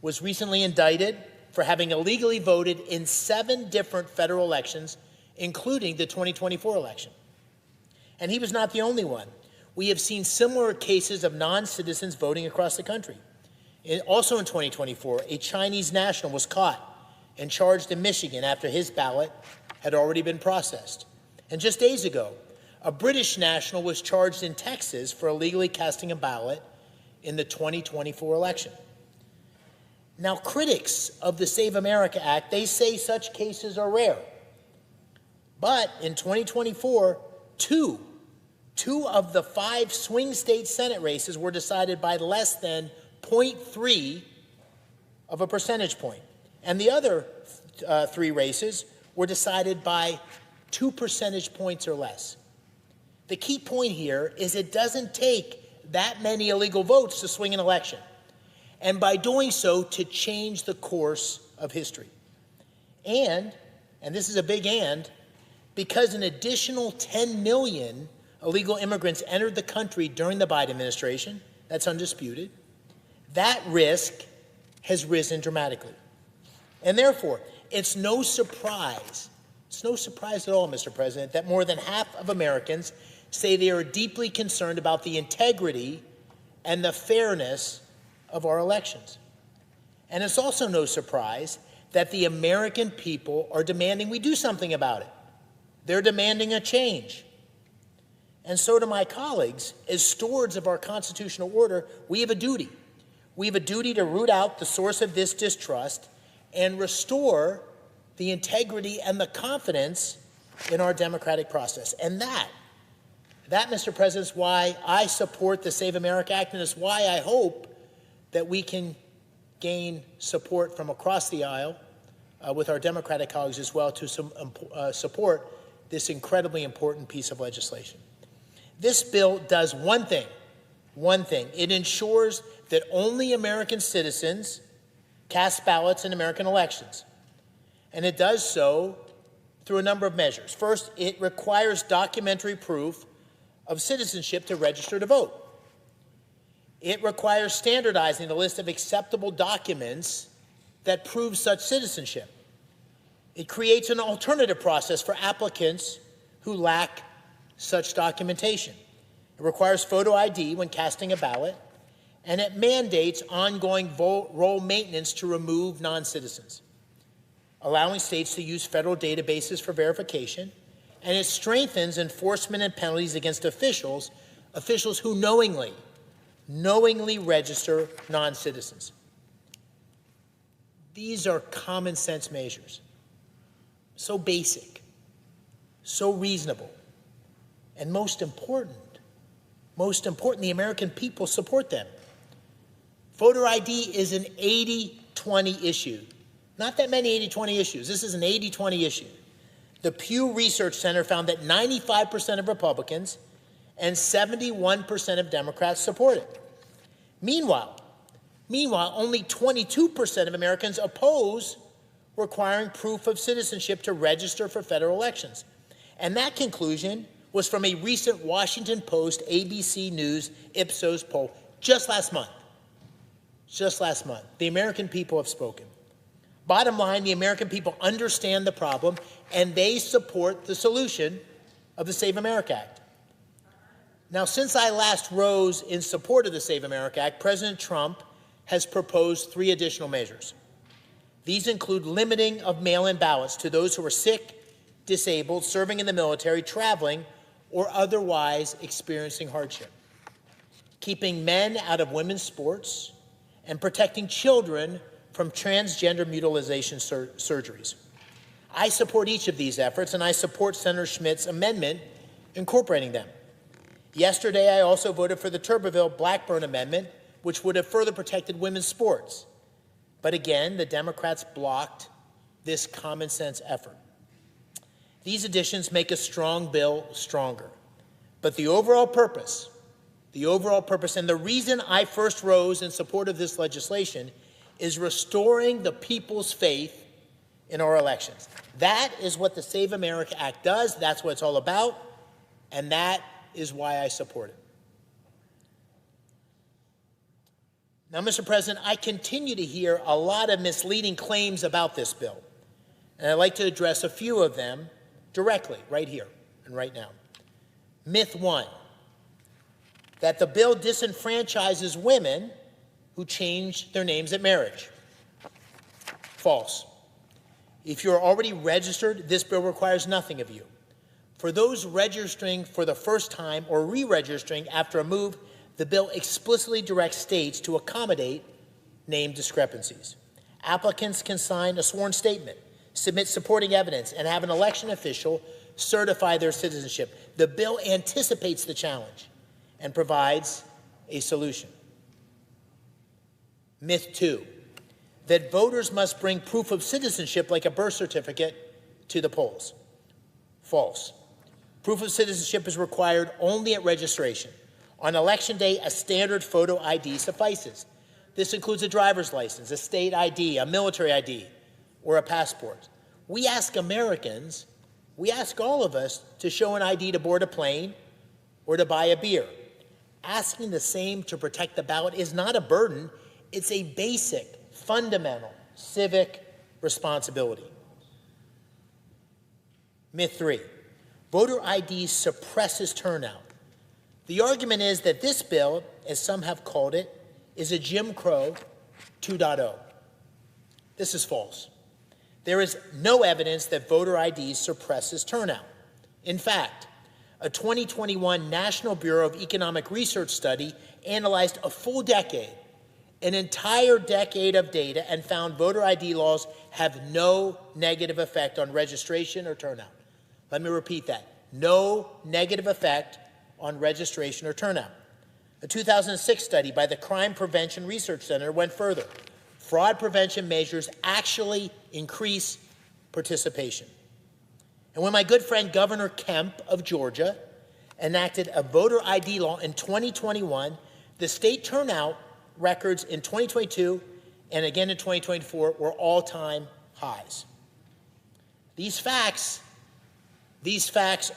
was recently indicted for having illegally voted in 7 different federal elections, including the 2024 election. And he was not the only one. We have seen similar cases of non-citizens voting across the country. Also in 2024, a Chinese national was caught and charged in Michigan after his ballot had already been processed. And just days ago, a British national was charged in Texas for illegally casting a ballot in the 2024 election. Now, critics of the Save America Act, they say such cases are rare. But in 2024, two of the 5 swing state Senate races were decided by less than 0.3 of a percentage point. And the other 3 races were decided by 2 percentage points or less. The key point here is it doesn't take that many illegal votes to swing an election, and by doing so, to change the course of history. And this is a big and, because an additional 10 million illegal immigrants entered the country during the Biden administration, that's undisputed, that risk has risen dramatically. And therefore, it's no surprise at all, Mr. President, that more than half of Americans say they are deeply concerned about the integrity and the fairness of our elections. And it's also no surprise that the American people are demanding we do something about it. They're demanding a change. And so do my colleagues. As stewards of our constitutional order, we have a duty. We have a duty to root out the source of this distrust and restore the integrity and the confidence in our democratic process. And that, Mr. President, is why I support the Save America Act, and it's why I hope that we can gain support from across the aisle with our Democratic colleagues as well to support this incredibly important piece of legislation. This bill does one thing. It ensures that only American citizens cast ballots in American elections. And it does so through a number of measures. First, it requires documentary proof of citizenship to register to vote. It requires standardizing the list of acceptable documents that prove such citizenship. It creates an alternative process for applicants who lack such documentation. It requires photo ID when casting a ballot, and it mandates ongoing roll maintenance to remove non-citizens, allowing states to use federal databases for verification, and it strengthens enforcement and penalties against officials who knowingly register non-citizens. These are common sense measures, so basic, so reasonable, And most important, the American people support them. Voter ID is an 80-20 issue. Not that many 80-20 issues. This is an 80-20 issue. The Pew Research Center found that 95% of Republicans and 71% of Democrats support it. Meanwhile, only 22% of Americans oppose requiring proof of citizenship to register for federal elections. And that conclusion was from a recent Washington Post ABC News Ipsos poll just last month. Just last month. The American people have spoken. Bottom line, the American people understand the problem, and they support the solution of the Save America Act. Now, since I last rose in support of the Save America Act, President Trump has proposed 3 additional measures. These include limiting of mail-in ballots to those who are sick, disabled, serving in the military, traveling, or otherwise experiencing hardship, keeping men out of women's sports, and protecting children from transgender mutilization surgeries. I support each of these efforts, and I support Senator Schmidt's amendment incorporating them. Yesterday, I also voted for the Tuberville-Blackburn amendment, which would have further protected women's sports. But again, the Democrats blocked this common sense effort. These additions make a strong bill stronger. But the overall purpose, and the reason I first rose in support of this legislation is restoring the people's faith in our elections. That is what the Save America Act does. That's what it's all about. And that is why I support it. Now, Mr. President, I continue to hear a lot of misleading claims about this bill. And I'd like to address a few of them directly, right here and right now. Myth 1, that the bill disenfranchises women who change their names at marriage. False. If you're already registered, this bill requires nothing of you. For those registering for the first time or re-registering after a move, the bill explicitly directs states to accommodate name discrepancies. Applicants can sign a sworn statement, submit supporting evidence, and have an election official certify their citizenship. The bill anticipates the challenge and provides a solution. Myth 2, that voters must bring proof of citizenship like a birth certificate to the polls. False. Proof of citizenship is required only at registration. On Election Day, a standard photo ID suffices. This includes a driver's license, a state ID, a military ID, or a passport. We ask Americans, we ask all of us to show an ID to board a plane or to buy a beer. Asking the same to protect the ballot is not a burden. It's a basic, fundamental civic responsibility. Myth 3, voter ID suppresses turnout. The argument is that this bill, as some have called it, is a Jim Crow 2.0. This is false. There is no evidence that voter ID suppresses turnout. In fact, a 2021 National Bureau of Economic Research study analyzed a full decade, an entire decade of data, and found voter ID laws have no negative effect on registration or turnout. Let me repeat that. No negative effect on registration or turnout. A 2006 study by the Crime Prevention Research Center went further. Fraud prevention measures actually increase participation. And when my good friend Governor Kemp of Georgia enacted a voter ID law in 2021, the state turnout records in 2022 and again in 2024 were all-time highs. These facts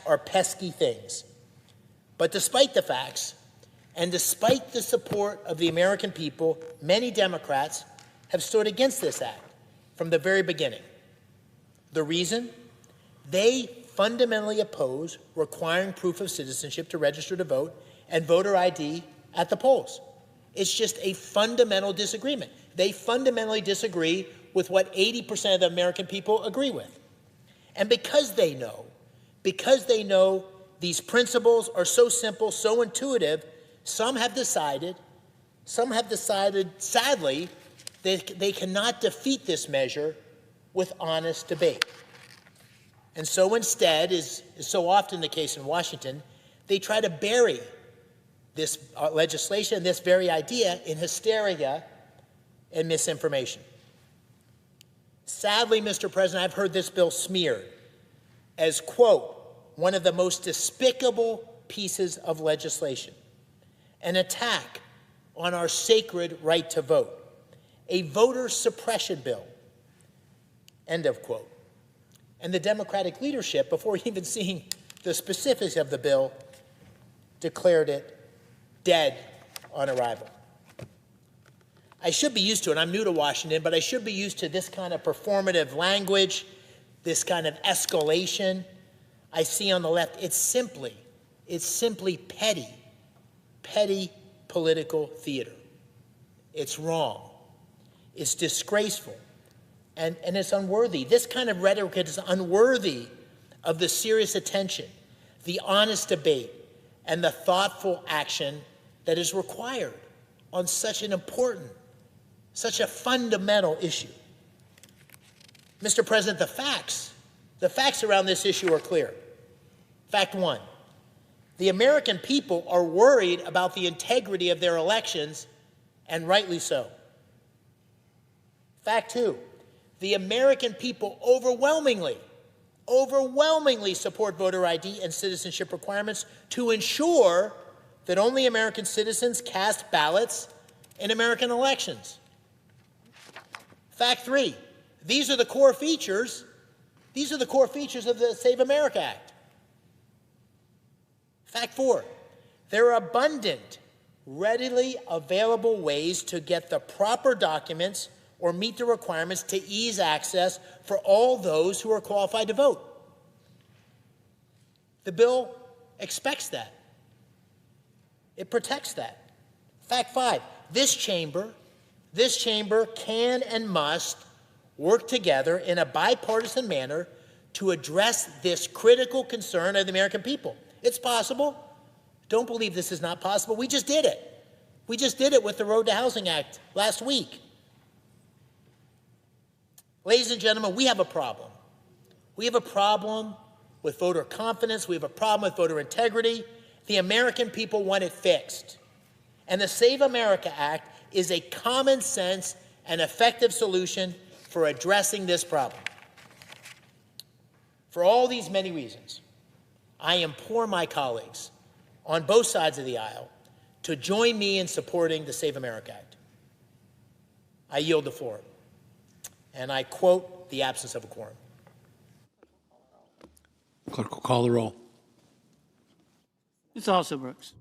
are pesky things. But despite the facts, and despite the support of the American people, many Democrats have stood against this act from the very beginning. The reason? They fundamentally oppose requiring proof of citizenship to register to vote and voter ID at the polls. It's just a fundamental disagreement. They fundamentally disagree with what 80% of the American people agree with. And because they know these principles are so simple, so intuitive, some have decided, sadly, they cannot defeat this measure with honest debate. And so instead, is so often the case in Washington, they try to bury this legislation, this very idea, in hysteria and misinformation. Sadly, Mr. President, I've heard this bill smeared as, quote, one of the most despicable pieces of legislation, an attack on our sacred right to vote, a voter suppression bill, end of quote. And the Democratic leadership, before even seeing the specifics of the bill, declared it dead on arrival. I should be used to it. I'm new to Washington, but I should be used to this kind of performative language, this kind of escalation I see on the left. It's simply petty political theater. It's wrong. It's disgraceful. And it's unworthy. This kind of rhetoric is unworthy of the serious attention, the honest debate, and the thoughtful action that is required on such an important, such a fundamental issue. Mr. President, the facts around this issue are clear. Fact one, the American people are worried about the integrity of their elections, and rightly so. Fact two, the American people overwhelmingly support voter ID and citizenship requirements to ensure that only American citizens cast ballots in American elections. Fact three, these are the core features of the Save America Act. Fact four, there are abundant, readily available ways to get the proper documents or meet the requirements to ease access for all those who are qualified to vote. The bill expects that. It protects that. Fact five, this chamber can and must work together in a bipartisan manner to address this critical concern of the American people. It's possible. Don't believe this is not possible. We just did it. We just did it with the Road to Housing Act last week. Ladies and gentlemen, we have a problem. We have a problem with voter confidence. We have a problem with voter integrity. The American people want it fixed. And the Save America Act is a common sense and effective solution for addressing this problem. For all these many reasons, I implore my colleagues on both sides of the aisle to join me in supporting the Save America Act. I yield the floor. And I quote the absence of a quorum. Clerk will call the roll. Ms. Alsobrooks.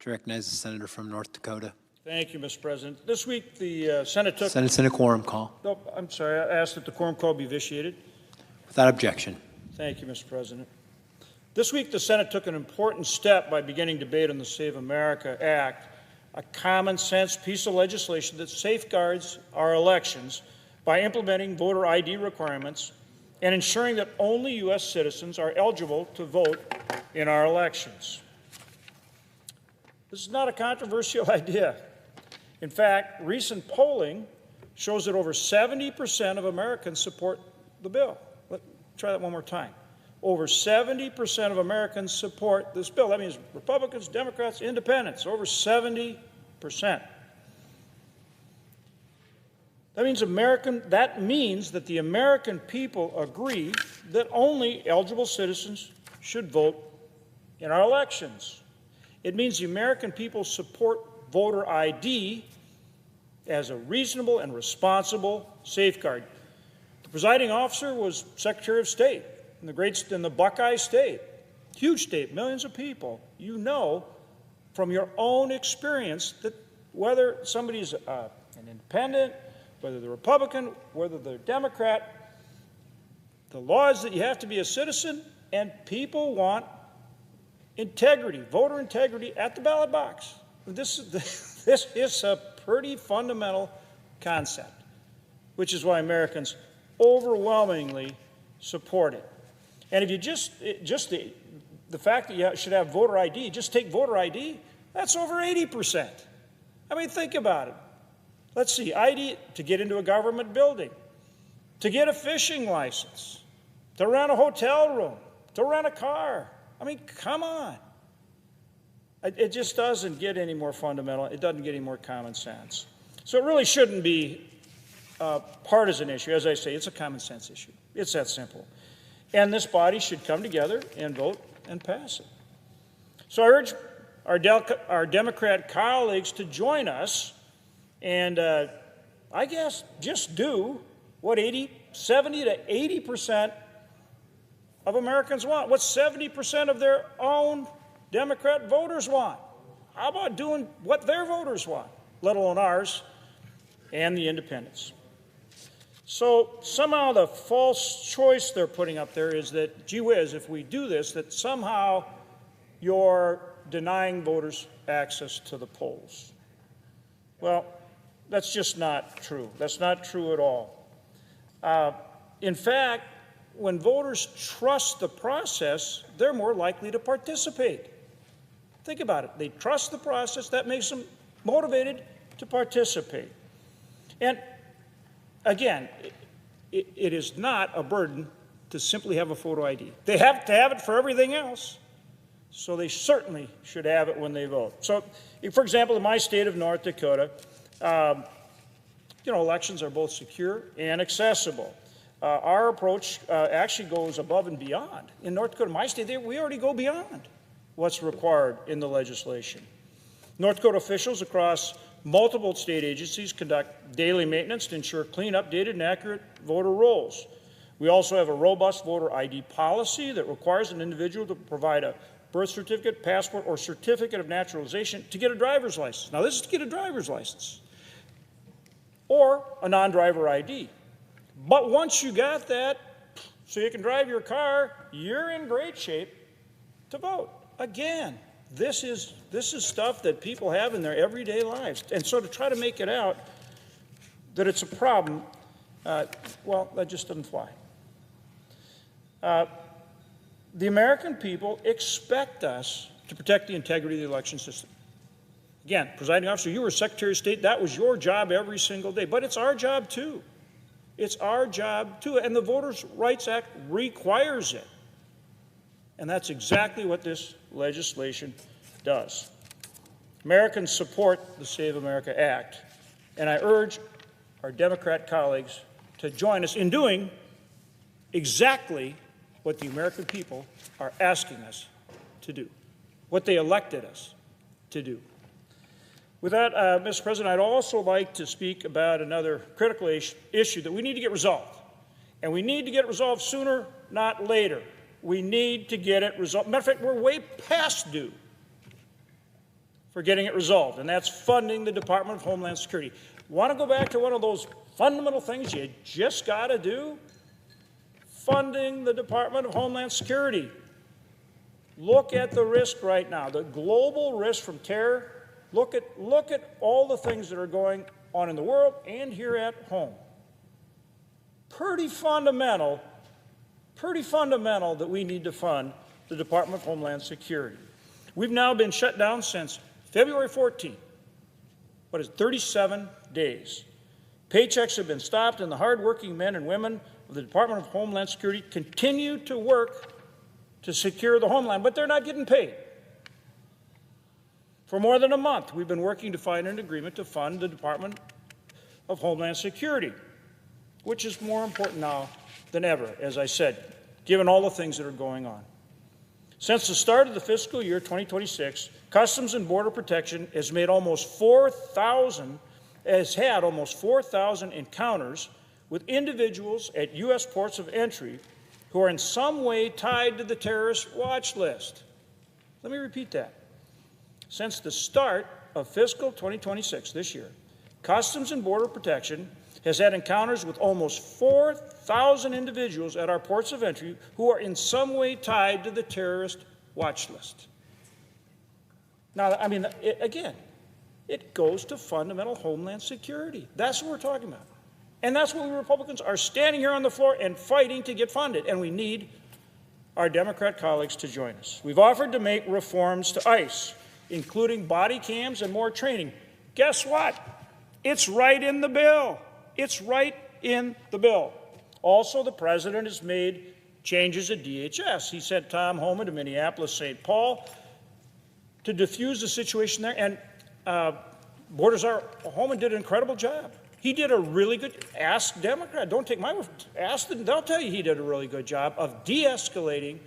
To recognize the senator from North Dakota. Thank you, Mr. President. This week, the Senate took... Senate's in a quorum call. Oh, I'm sorry. I asked that the quorum call be vitiated. Without objection. Thank you, Mr. President. This week, the Senate took an important step by beginning debate on the Save America Act, a common-sense piece of legislation that safeguards our elections by implementing voter ID requirements and ensuring that only U.S. citizens are eligible to vote in our elections. This is not a controversial idea. In fact, recent polling shows that over 70% of Americans support the bill. Try that one more time. Over 70% of Americans support this bill. That means Republicans, Democrats, Independents, over 70%. That means that the American people agree that only eligible citizens should vote in our elections. It means the American people support voter ID as a reasonable and responsible safeguard. The presiding officer was Secretary of State in the Buckeye State, huge state, millions of people. You know from your own experience that whether somebody's an independent, whether they're Republican, whether they're Democrat, the law is that you have to be a citizen, and people want integrity, voter integrity at the ballot box. This is a pretty fundamental concept, which is why Americans overwhelmingly support it. And if you the fact that you should have voter ID, just take voter ID, that's over 80%. I mean, think about it. Let's see, ID to get into a government building, to get a fishing license, to rent a hotel room, to rent a car. I mean, come on. It just doesn't get any more fundamental. It doesn't get any more common sense. So it really shouldn't be a partisan issue. As I say, it's a common sense issue. It's that simple. And this body should come together and vote and pass it. So I urge our Democrat colleagues to join us and I guess just do what 70 to 80% of Americans want, what 70% of their own Democrat voters want. How about doing what their voters want, let alone ours and the independents? So somehow the false choice they're putting up there is that, gee whiz, if we do this, that somehow you're denying voters access to the polls. Well, that's just not true. That's not true at all. In fact, when voters trust the process, they're more likely to participate. Think about it. They trust the process. That makes them motivated to participate. And again, it is not a burden to simply have a photo ID. They have to have it for everything else, so they certainly should have it when they vote. So, for example, in my state of North Dakota, elections are both secure and accessible. Our approach actually goes above and beyond. In North Dakota, my state, we already go beyond what's required in the legislation. North Dakota officials across multiple state agencies conduct daily maintenance to ensure clean, updated, and accurate voter rolls. We also have a robust voter ID policy that requires an individual to provide a birth certificate, passport, or certificate of naturalization to get a driver's license. Now, this is to get a driver's license or a non-driver ID. But once you got that, so you can drive your car, you're in great shape to vote. Again, this is stuff that people have in their everyday lives. And so to try to make it out that it's a problem, well, that just doesn't fly. The American people expect us to protect the integrity of the election system. Again, presiding officer, you were Secretary of State. That was your job every single day. But it's our job, too. It's our job, too. And the Voters' Rights Act requires it. And that's exactly what this legislation does. Americans support the Save America Act. And I urge our Democrat colleagues to join us in doing exactly what the American people are asking us to do, what they elected us to do. With that, Mr. President, I'd also like to speak about another critical issue that we need to get resolved. And we need to get it resolved sooner, not later. We need to get it resolved. Matter of fact, we're way past due for getting it resolved, and that's funding the Department of Homeland Security. Want to go back to one of those fundamental things you just got to do? Funding the Department of Homeland Security. Look at the risk right now, the global risk from terror. Look at all the things that are going on in the world and here at home. Pretty fundamental that we need to fund the Department of Homeland Security. We've now been shut down since February 14th. What is it, 37 days. Paychecks have been stopped, and the hardworking men and women of the Department of Homeland Security continue to work to secure the homeland, but they're not getting paid. For more than a month, we've been working to find an agreement to fund the Department of Homeland Security, which is more important now than ever, as I said, given all the things that are going on. Since the start of the fiscal year 2026, Customs and Border Protection has had almost 4,000 encounters with individuals at U.S. ports of entry who are in some way tied to the terrorist watch list. Let me repeat that. Since the start of fiscal 2026 this year, Customs and Border Protection has had encounters with almost 4,000 individuals at our ports of entry who are in some way tied to the terrorist watch list. Now, I mean, again, it goes to fundamental homeland security. That's what we're talking about. And that's what we Republicans are standing here on the floor and fighting to get funded. And we need our Democrat colleagues to join us. We've offered to make reforms to ICE, including body cams and more training. Guess what? It's right in the bill. It's right in the bill. Also, the president has made changes at DHS. He sent Tom Homan to Minneapolis-St. Paul to diffuse the situation there. And Borders are, Homan did an incredible job. He did a really good, ask Democrat, don't take my word, ask them, they'll tell you he did a really good job of de-escalating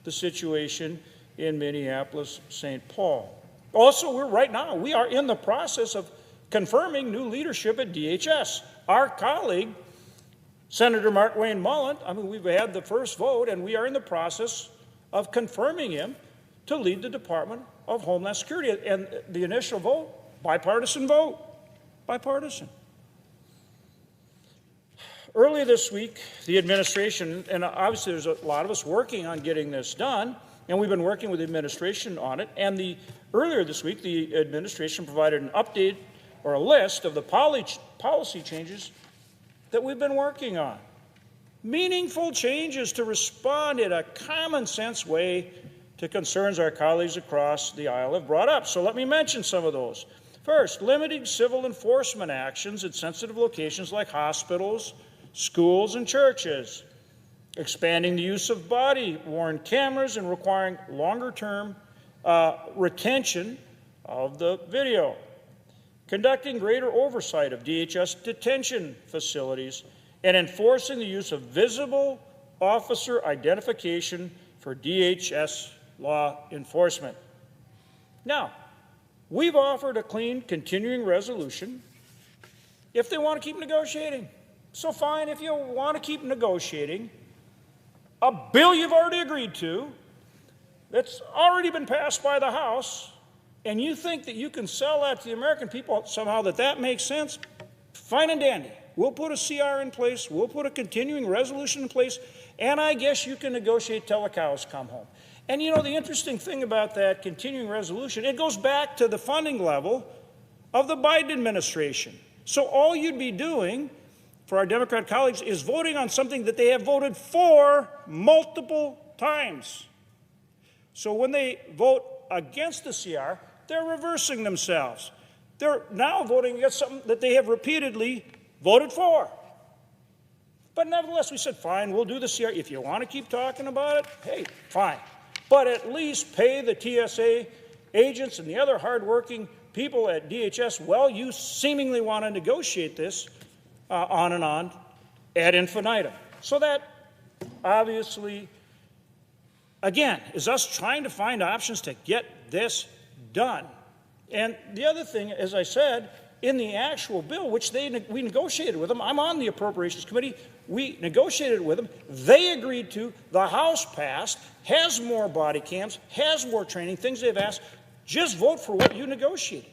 the situation in Minneapolis-St. Paul. Also, we are in the process of confirming new leadership at DHS. Our colleague, Senator Mark Wayne Mullen, we've had the first vote, and we are in the process of confirming him to lead the Department of Homeland Security. And the initial vote, bipartisan vote, bipartisan. Earlier this week, the administration, and obviously there's a lot of us working on getting this done, and we've been working with the administration on it, and earlier this week, the administration provided an update or a list of the policy changes that we've been working on. Meaningful changes to respond in a common-sense way to concerns our colleagues across the aisle have brought up. So let me mention some of those. First, limiting civil enforcement actions at sensitive locations like hospitals, schools, and churches. Expanding the use of body-worn cameras and requiring longer-term retention of the video. Conducting greater oversight of DHS detention facilities and enforcing the use of visible officer identification for DHS law enforcement. Now, we've offered a clean continuing resolution if they want to keep negotiating. So fine, if you want to keep negotiating, a bill you've already agreed to, that's already been passed by the House, and you think that you can sell that to the American people somehow, that makes sense, fine and dandy. We'll put a CR in place, we'll put a continuing resolution in place, and I guess you can negotiate till the cows come home. And you know, the interesting thing about that continuing resolution, it goes back to the funding level of the Biden administration. So all you'd be doing for our Democrat colleagues is voting on something that they have voted for multiple times. So when they vote against the CR, they're reversing themselves. They're now voting against something that they have repeatedly voted for. But nevertheless, we said, fine, we'll do the CR. If you want to keep talking about it, hey, fine. But at least pay the TSA agents and the other hardworking people at DHS, well, you seemingly want to negotiate this on and on ad infinitum. So that obviously, again, is us trying to find options to get this done. And the other thing, as I said, in the actual bill, which we negotiated with them, I'm on the Appropriations Committee, we negotiated with them, they agreed to, the House passed, has more body cams, has more training, things they've asked, Just vote for what you negotiated.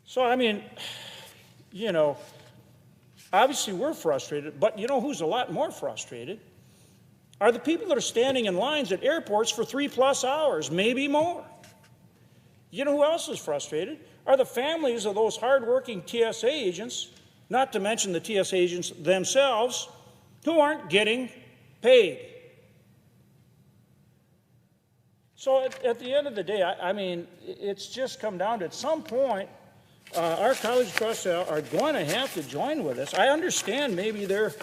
So, I mean, you know, obviously we're frustrated, but you know who's a lot more frustrated? Are the people that are standing in lines at airports for 3+ hours, maybe more. You know who else is frustrated? Are the families of those hardworking TSA agents, not to mention the TSA agents themselves, who aren't getting paid. So at the end of the day, I mean, it's just come down to, at some point, our colleagues across the aisle are going to have to join with us. I understand maybe their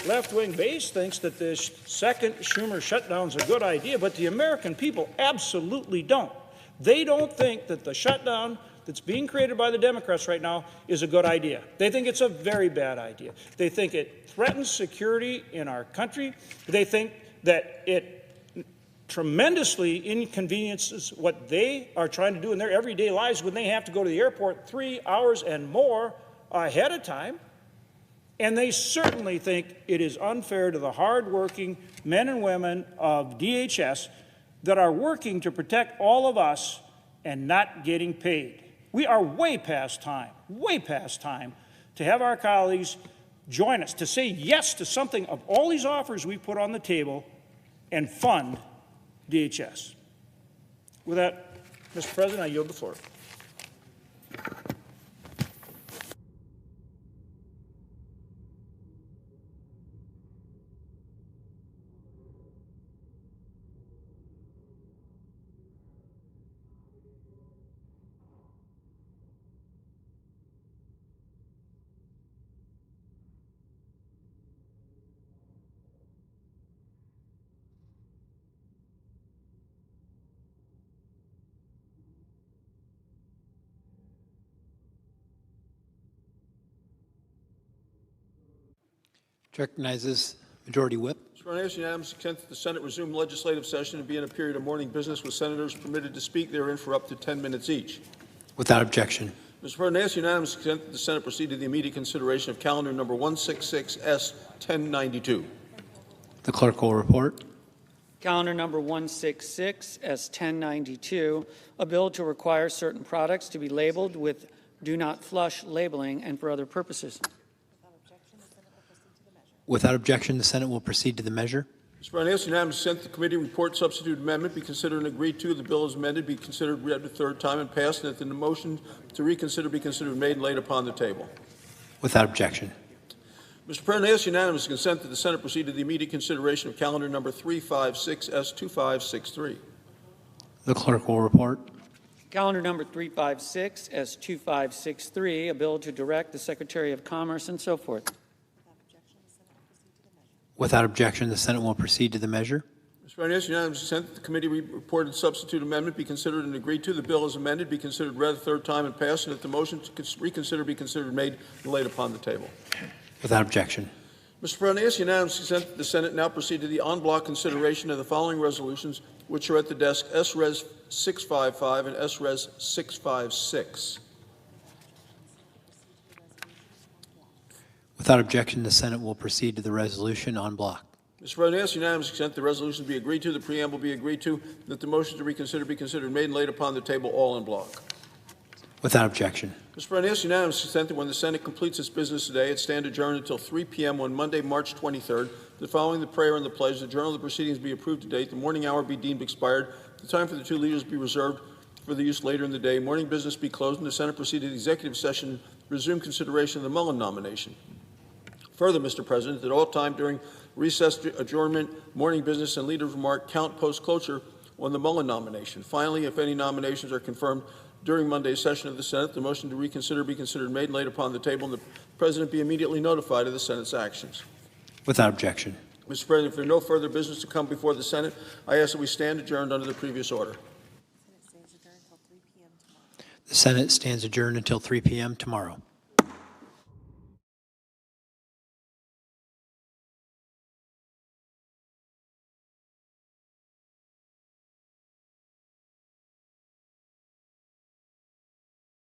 left-wing base thinks that this second Schumer shutdown is a good idea, but the American people absolutely don't. They don't think that the shutdown that's being created by the Democrats right now is a good idea. They think it's a very bad idea. They think it threatens security in our country. They think that it tremendously inconveniences what they are trying to do in their everyday lives when they have to go to the airport 3 hours and more ahead of time. And they certainly think it is unfair to the hardworking men and women of DHS that are working to protect all of us and not getting paid. We are way past time to have our colleagues join us, to say yes to something of all these offers we put on the table and fund DHS. With that, Mr. President, I yield the floor. Recognizes Majority Whip. Mr. President, I ask unanimous consent that the Senate resume legislative session and be in a period of morning business with senators permitted to speak therein for up to 10 minutes each. Without objection. Mr. President, I ask unanimous consent that the Senate proceed to the immediate consideration of calendar number 166S1092. The clerk will report. Calendar number 166S1092, a bill to require certain products to be labeled with do not flush labeling and for other purposes. Without objection, the Senate will proceed to the measure. Mr. President, I ask unanimous consent that the committee report substitute amendment be considered and agreed to. The bill as amended be considered read a third time and passed, and that the motion to reconsider be considered made and laid upon the table. Without objection. Mr. President, I ask unanimous consent that the Senate proceed to the immediate consideration of calendar number 356S2563. The clerk will report. Calendar number 356S2563, a bill to direct the Secretary of Commerce and so forth. Without objection, the Senate will proceed to the measure. Mr. President, I ask unanimous consent that the committee reported substitute amendment be considered and agreed to. The bill as amended be considered read a third time and passed, and that the motion to reconsider be considered made and laid upon the table. Without objection. Mr. President, I ask unanimous consent that the Senate now proceed to the en bloc consideration of the following resolutions, which are at the desk: S-Res 655 and S-Res 656. Without objection, the Senate will proceed to the resolution en bloc. Mr. President, I ask unanimous consent the resolution be agreed to, the preamble be agreed to, that the motion to reconsider be considered made and laid upon the table, all en bloc. Without objection. Mr. President, I ask unanimous consent that when the Senate completes its business today, it stand adjourned until 3 p.m. on Monday, March 23rd, that following the prayer and the pledge, the journal of the proceedings be approved to date, the morning hour be deemed expired, the time for the two leaders be reserved for the use later in the day, morning business be closed, and the Senate proceed to the executive session, resume consideration of the Mullen nomination. Further, Mr. President, that all time during recess, adjournment, morning business, and leader's remark count post-cloture on the Mullen nomination. Finally, if any nominations are confirmed during Monday's session of the Senate, the motion to reconsider be considered made and laid upon the table, and the President be immediately notified of the Senate's actions. Without objection. Mr. President, if there is no further business to come before the Senate, I ask that we stand adjourned under the previous order. The Senate stands adjourned until 3 p.m. tomorrow.